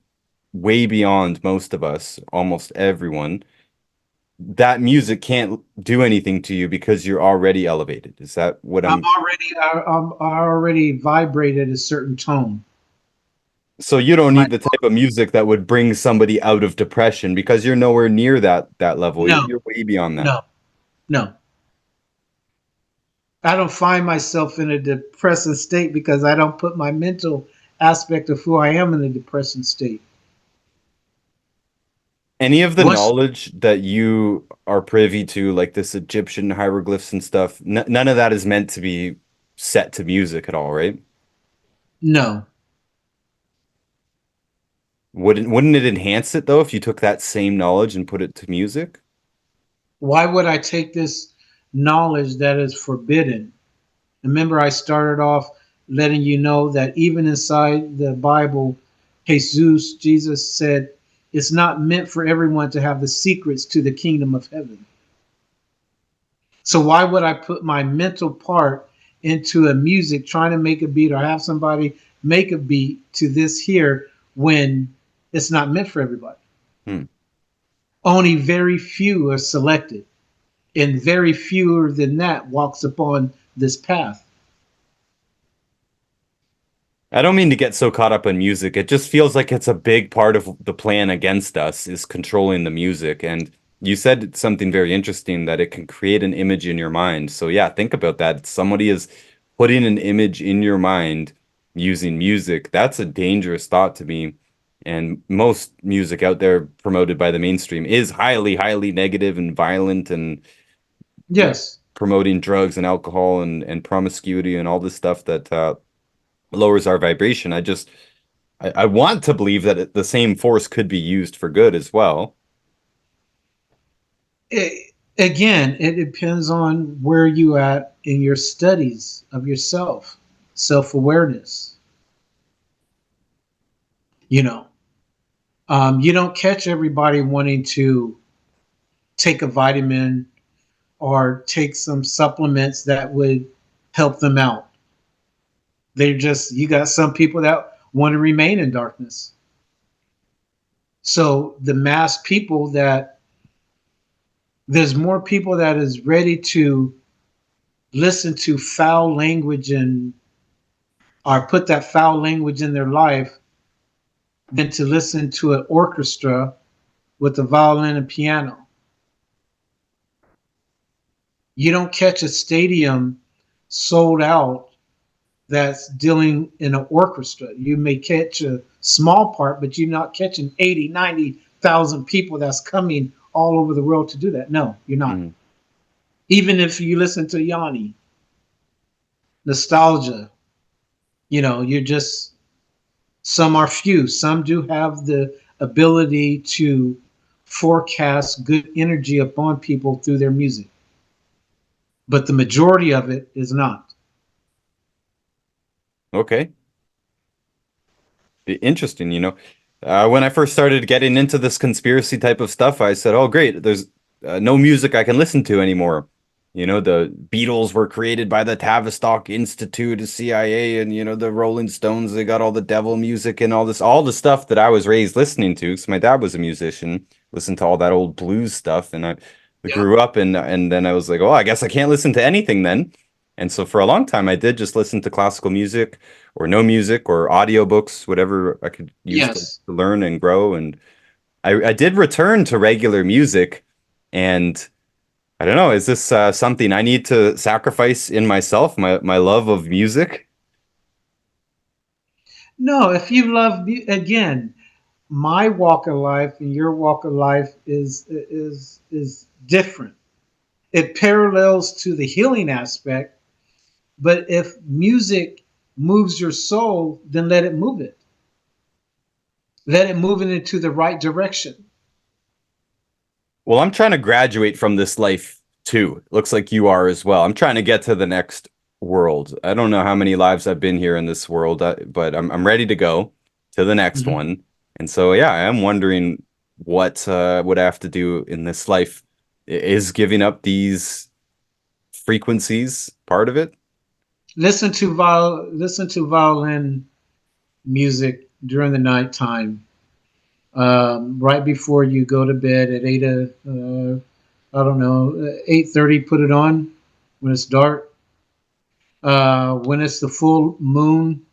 way beyond most of us, almost everyone, that music can't do anything to you because you're already elevated. Is that what I'm? I already vibrate at a certain tone. So you don't My need the type of music that would bring somebody out of depression because you're nowhere near that level. no, You're way beyond that. no, no. I don't find myself in a depressive state because I don't put my mental aspect of who I am in a depression state. Any of the Once knowledge that you are privy to, like this Egyptian hieroglyphs and stuff, none of that is meant to be set to music at all, right? no. Wouldn't it enhance it though if you took that same knowledge and put it to music? Why would I take this knowledge that is forbidden? Remember, I started off letting you know that even inside the Bible, Jesus said, it's not meant for everyone to have the secrets to the kingdom of heaven. So why would I put my mental part into a music trying to make a beat or have somebody make a beat to this here when it's not meant for everybody? Hmm. Only very few are selected, and very fewer than that walks upon this path. I don't mean to get so caught up in music. It just feels like it's a big part of the plan against us is controlling the music. And you said something very interesting that it can create an image in your mind. So yeah, think about that. Somebody is putting an image in your mind using music. That's a dangerous thought to me. And most music out there promoted by the mainstream is highly, highly negative and violent and Yes. promoting drugs and alcohol and promiscuity and all this stuff that lowers our vibration. I want to believe that the same force could be used for good as well. Again, it depends on where you at in your studies of yourself, self-awareness. You know, you don't catch everybody wanting to take a vitamin or take some supplements that would help them out. You got some people that want to remain in darkness. So the mass people that there's more people that is ready to listen to foul language and or put that foul language in their life than to listen to an orchestra with a violin and piano. You don't catch a stadium sold out that's dealing in an orchestra. You may catch a small part, but you're not catching 80, 90,000 people that's coming all over the world to do that. No, you're not. Mm. Even if you listen to Yanni, nostalgia, you're just, some are few. Some do have the ability to forecast good energy upon people through their music, but the majority of it is not. Okay. Interesting, you know. When I first started getting into this conspiracy type of stuff, I said, "Oh, great! There's no music I can listen to anymore." You know, the Beatles were created by the Tavistock Institute, the CIA, and the Rolling Stones. They got all the devil music and all the stuff that I was raised listening to. Because my dad was a musician, listened to all that old blues stuff, and I Yeah. grew up and then I was like, "Oh, I guess I can't listen to anything then." And so for a long time, I did just listen to classical music or no music or audiobooks, whatever I could use Yes. to learn and grow. And I did return to regular music. And I don't know, is this something I need to sacrifice in myself, my love of music? No, if you love, again, my walk of life and your walk of life is different. It parallels to the healing aspect, but if music moves your soul, then let it move it. Let it move it into the right direction. Well, I'm trying to graduate from this life too. It looks like you are as well. I'm trying to get to the next world. I don't know how many lives I've been here in this world, but I'm ready to go to the next Mhm. one. And so, yeah, I am wondering what I have to do in this life. Is giving up these frequencies part of it? Listen to violin music during the nighttime, right before you go to bed at I don't know, 8:30. Put it on when it's dark. When it's the full moon,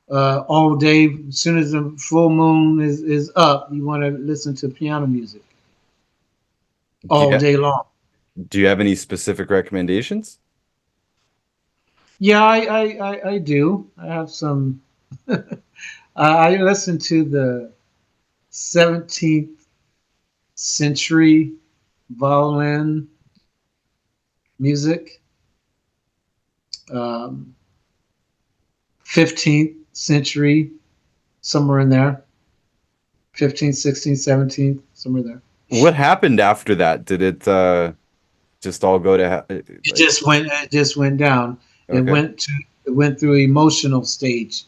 all day. As soon as the full moon is up, you want to listen to piano music Do all you day long. do you have any specific recommendations? Yeah, I do. I have some. I listen to the 17th century violin music, um, 15th century, somewhere in there, 15th, 16th, 17th, somewhere there. What happened after that? Did it just all go to like It just went down. It okay, it went through emotional stage.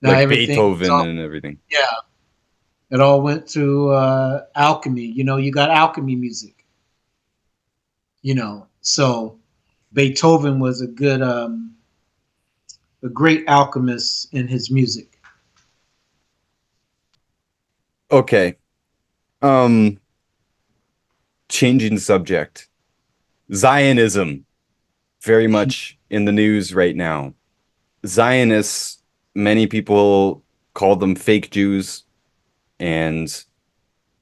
Now like everything was Beethoven all, and everything? yeah, it all went to alchemy. You got alchemy music. So Beethoven was a great alchemist in his music. Okay. Um, Changing subject. Zionism, very much in the news right now. Zionists, many people call them fake Jews and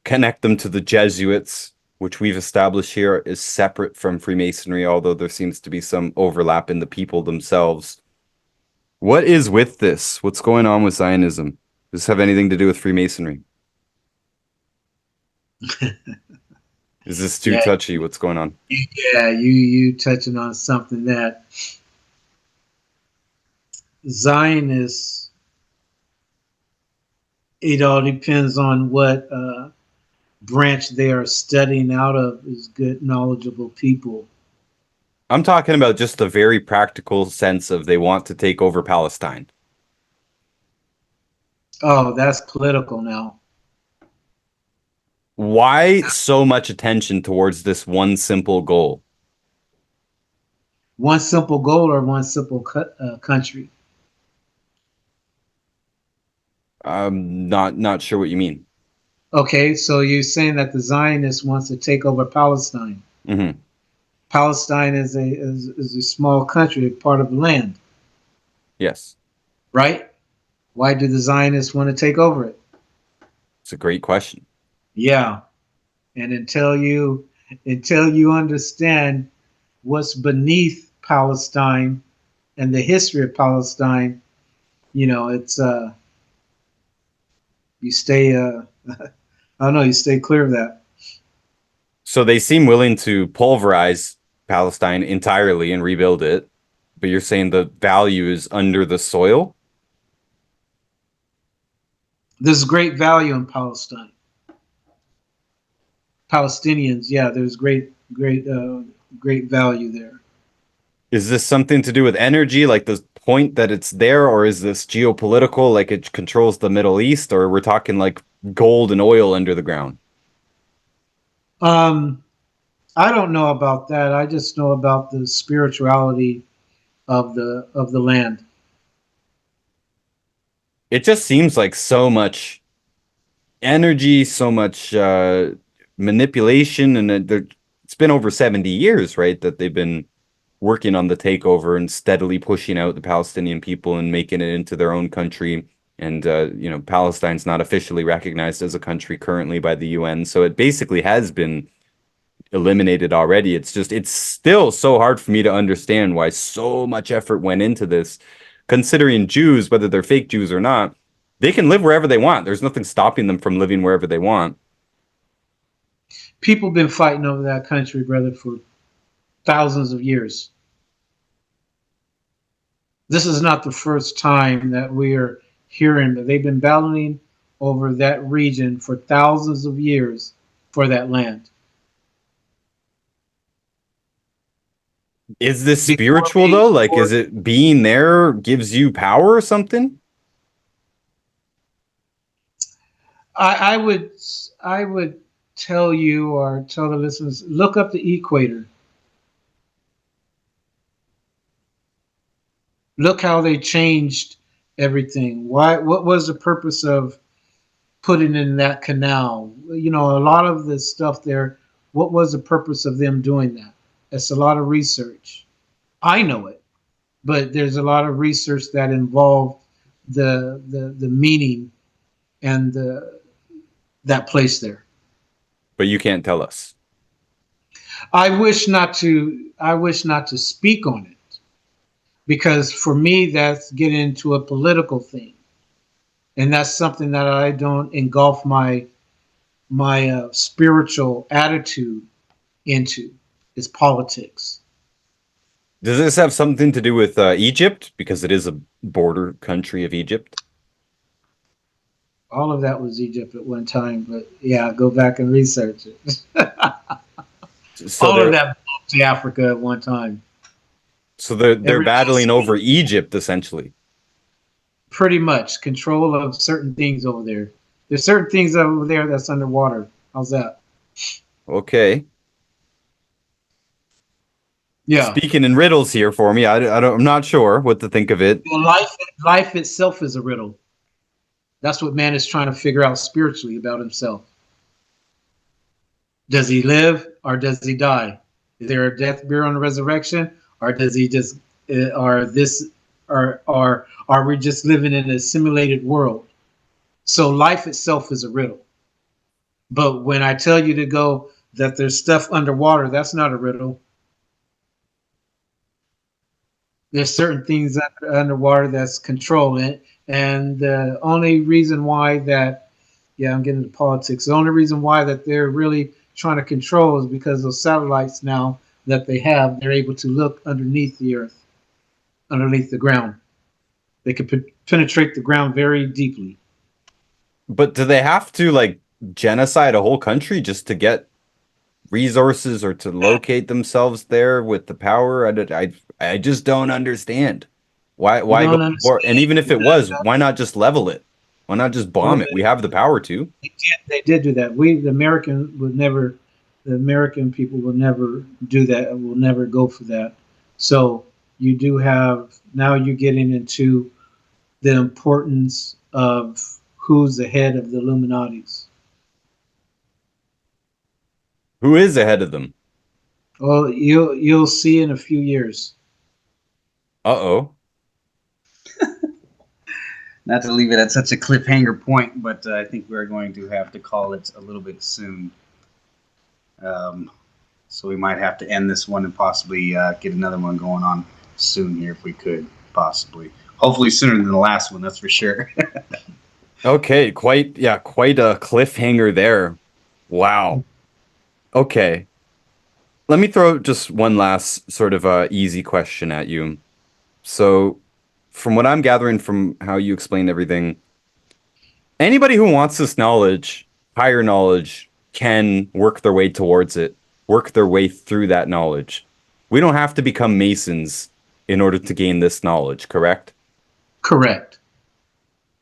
connect them to the Jesuits, which we've established here is separate from Freemasonry, although there seems to be some overlap in the people themselves. What is with this? What's going on with Zionism? Does this have anything to do with Freemasonry? Is this too Yeah, touchy? What's going on? you touching on something that Zionists. It all depends on what branch they are studying out of. Is good, knowledgeable people. I'm talking about just the very practical sense of they want to take over Palestine. Oh, that's political now. Why so much attention towards this one simple goal? One simple goal or one simple country. I'm not sure what you mean. Okay, so you're saying that the Zionists wants to take over Palestine. Hmm. Palestine is a small country, a part of the land, Yes, right? Why do the Zionists want to take over it? it's a great question. Yeah, and until you understand what's beneath Palestine and the history of Palestine, it's you stay I don't know, you stay clear of that. So they seem willing to pulverize Palestine entirely and rebuild it, but you're saying the value is under the soil? There's great value in Palestine. Palestinians, yeah, there's great value there. Is this something to do with energy, like the point that it's there, or is this geopolitical, like it controls the Middle East, or we're talking like gold and oil under the ground? Um, I don't know about that. I just know about the spirituality of the land. It just seems like so much energy, so much manipulation, and it's been over 70 years, right, that they've been working on the takeover and steadily pushing out the Palestinian people and making it into their own country. And Palestine's not officially recognized as a country currently by the UN, so it basically has been eliminated already. It's still so hard for me to understand why so much effort went into this, considering Jews, whether they're fake Jews or not, they can live wherever they want. There's nothing stopping them from living wherever they want. People been fighting over that country, brother, for thousands of years. This is not the first time that we are hearing that they've been battling over that region for thousands of years for that land. Is this Before spiritual me, though? Like, is it being there gives you power or something? I would I would tell you or tell the listeners, look up the equator. Look how they changed everything. Why? What was the purpose of putting in that canal? You know, a lot of the stuff there. What was the purpose of them doing that? It's a lot of research. I know it, but there's a lot of research that involve the meaning and that place there. But you can't tell us. I wish not to. I wish not to speak on it because for me that's getting into a political thing, and that's something that I don't engulf my spiritual attitude into. Is politics. Does this have something to do with Egypt? Because it is a border country of Egypt. All of that was Egypt at one time, but yeah, go back and research it. So All of they're that belonged to Africa at one time. so they're Every little battling over city, Egypt essentially. pretty much control of certain things over there. There's certain things over there that's underwater. How's that? Okay. Yeah. Speaking in riddles here for me, I'm not sure what to think of it. Well, life itself is a riddle. That's what man is trying to figure out spiritually about himself. Does he live or does he die? Is there a death, burial, and resurrection, or does he just, or this, or are we just living in a simulated world? So life itself is a riddle. But when I tell you to go that there's stuff underwater, that's not a riddle. There's certain things underwater that's controlling, and the only reason why that, yeah, I'm getting into politics. The only reason why that they're really trying to control is because those satellites now that they have, they're able to look underneath the earth, underneath the ground. They can penetrate the ground very deeply. But do they have to like genocide a whole country just to get resources or to locate themselves there with the power? I just don't understand. You Why go don't to war? And understand even if it because was, why not just level it? Why not just well, bomb it? We have the power to. they did do that. We, the American, would never. The American people will never do that. Will never go for that. So you do have now. You're getting into the importance of who's the head of the Illuminati's. Who is ahead of them? Well, you'll see in a few years. Uh-oh. Not to leave it at such a cliffhanger point, but I think we're going to have to call it a little bit soon. So we might have to end this one and possibly get another one going on soon here if we could, possibly. Hopefully sooner than the last one, that's for sure. Okay, quite a cliffhanger there. Wow. Okay. Let me throw just one last sort of easy question at you. So, from what I'm gathering from how you explained everything, anybody who wants this knowledge, higher knowledge, can work their way towards it, work their way through that knowledge. We don't have to become Masons in order to gain this knowledge, correct? Correct.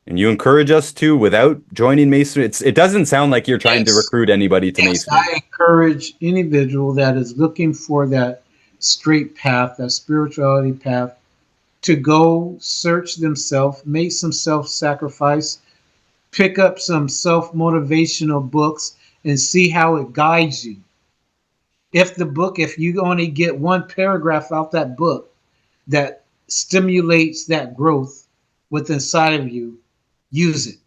And you encourage us to without joining Masonry. It doesn't sound like you're trying to Yes. recruit anybody to Yes, Masonry. I encourage any individual that is looking for that straight path, that spirituality path, to go search themselves, make some self-sacrifice, pick up some self-motivational books, and see how it guides you. If you only get one paragraph out that book that stimulates that growth within inside of you, use it.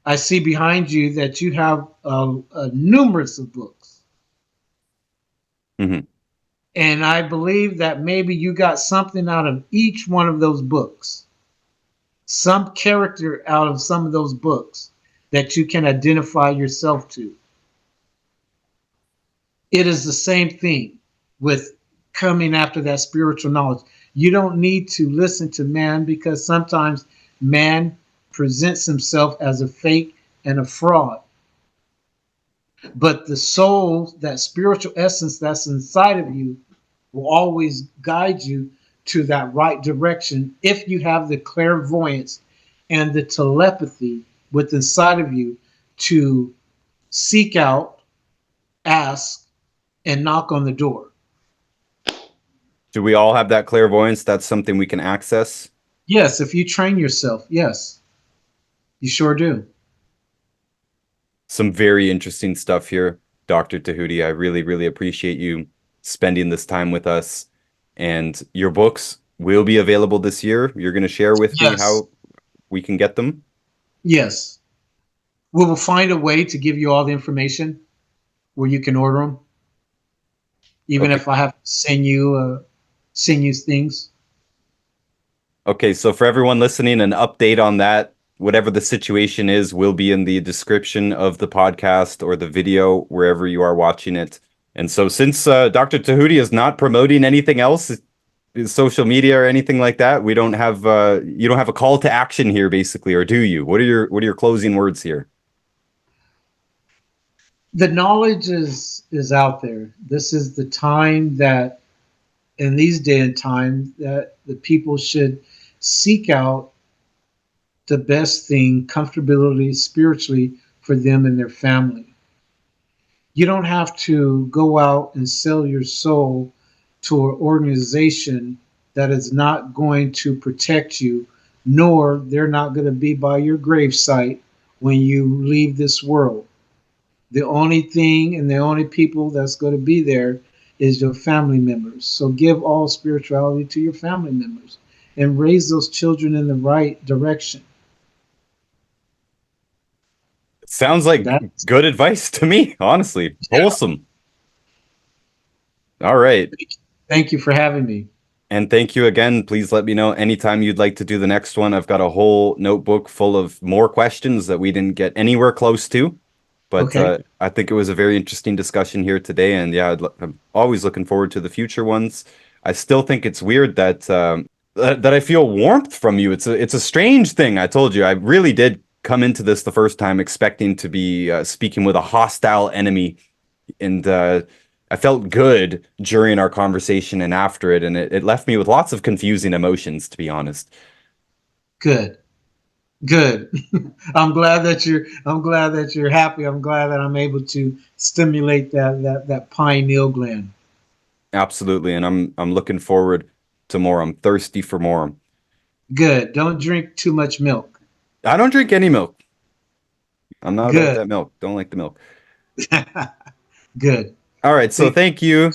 I see behind you that you have numerous of books. Mhm. And I believe that maybe you got something out of each one of those books, some character out of some of those books that you can identify yourself to. It is the same thing with coming after that spiritual knowledge. You don't need to listen to man because sometimes man presents himself as a fake and a fraud. But the soul, that spiritual essence that's inside of you, will always guide you to that right direction if you have the clairvoyance and the telepathy within inside of you to seek out, ask, and knock on the door. Do we all have that clairvoyance? That's something we can access? Yes, if you train yourself, yes, you sure do. Some very interesting stuff here, Dr. Tehutie. I really, really appreciate you spending this time with us. And your books will be available this year. You're going to share with me Yes, how we can get them? yes. We will find a way to give you all the information where you can order them, even Okay. if I have to send you things. Okay, so for everyone listening, an update on that, whatever the situation is, will be in the description of the podcast or the video, wherever you are watching it. And so since Dr. Tehutie is not promoting anything else, social media or anything like that, we don't have you don't have a call to action here, basically, or do you? What are your closing words here? The knowledge is out there. This is the time that in these day and time that the people should seek out the best thing, comfortability spiritually for them and their family. You don't have to go out and sell your soul to an organization that is not going to protect you, nor they're not going to be by your gravesite when you leave this world. The only thing and the only people that's going to be there is your family members. So give all spirituality to your family members and raise those children in the right direction. Sounds like That's good advice to me, honestly. Wholesome. All right. Thank you for having me. And thank you again. Please let me know anytime you'd like to do the next one. I've got a whole notebook full of more questions that we didn't get anywhere close to. But Okay. I think it was a very interesting discussion here today. And yeah, I'm always looking forward to the future ones. I still think it's weird that I feel warmth from you. It's a strange thing. I told you, I really did come into this the first time expecting to be speaking with a hostile enemy. And I felt good during our conversation and after it, and it left me with lots of confusing emotions, to be honest. Good. Good. I'm glad that you're happy. I'm glad that I'm able to stimulate that pineal gland. Absolutely, and I'm looking forward to more. I'm thirsty for more. Good. Don't drink too much milk. I don't drink any milk. I'm not about Good. that milk. Don't like the milk. Good. All right, so thank you.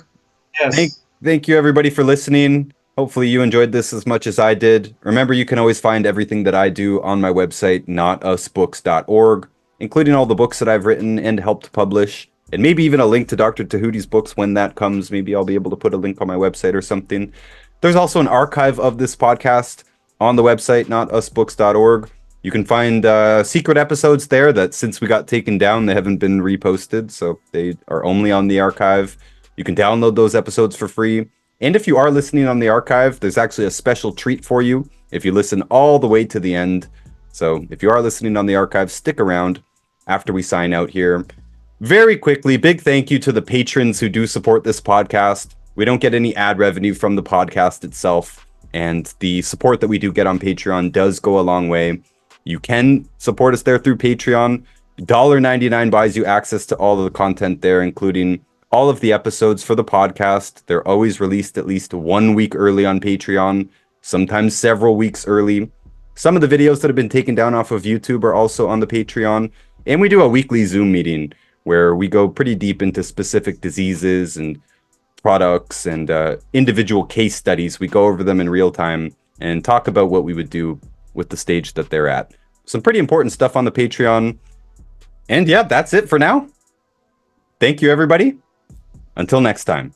Yes. Thank you everybody for listening. Hopefully you enjoyed this as much as I did. Remember, you can always find everything that I do on my website, notusbooks.org, including all the books that I've written and helped publish, and maybe even a link to Dr. Tehutie's books when that comes. Maybe I'll be able to put a link on my website or something. There's also an archive of this podcast on the website, notusbooks.org. You can find secret episodes there that since we got taken down, they haven't been reposted, so they are only on the archive. You can download those episodes for free. And if you are listening on the archive, there's actually a special treat for you if you listen all the way to the end. So if you are listening on the archive, stick around after we sign out here. Very quickly, big thank you to the patrons who do support this podcast. We don't get any ad revenue from the podcast itself, and the support that we do get on Patreon does go a long way. You can support us there through Patreon. $1.99 buys you access to all of the content there, including all of the episodes for the podcast. They're always released at least 1 week early on Patreon, sometimes several weeks early. Some of the videos that have been taken down off of YouTube are also on the Patreon. And we do a weekly Zoom meeting where we go pretty deep into specific diseases and products and individual case studies. We go over them in real time and talk about what we would do with the stage that they're at. Some pretty important stuff on the Patreon. And yeah, that's it for now. Thank you, everybody. Until next time.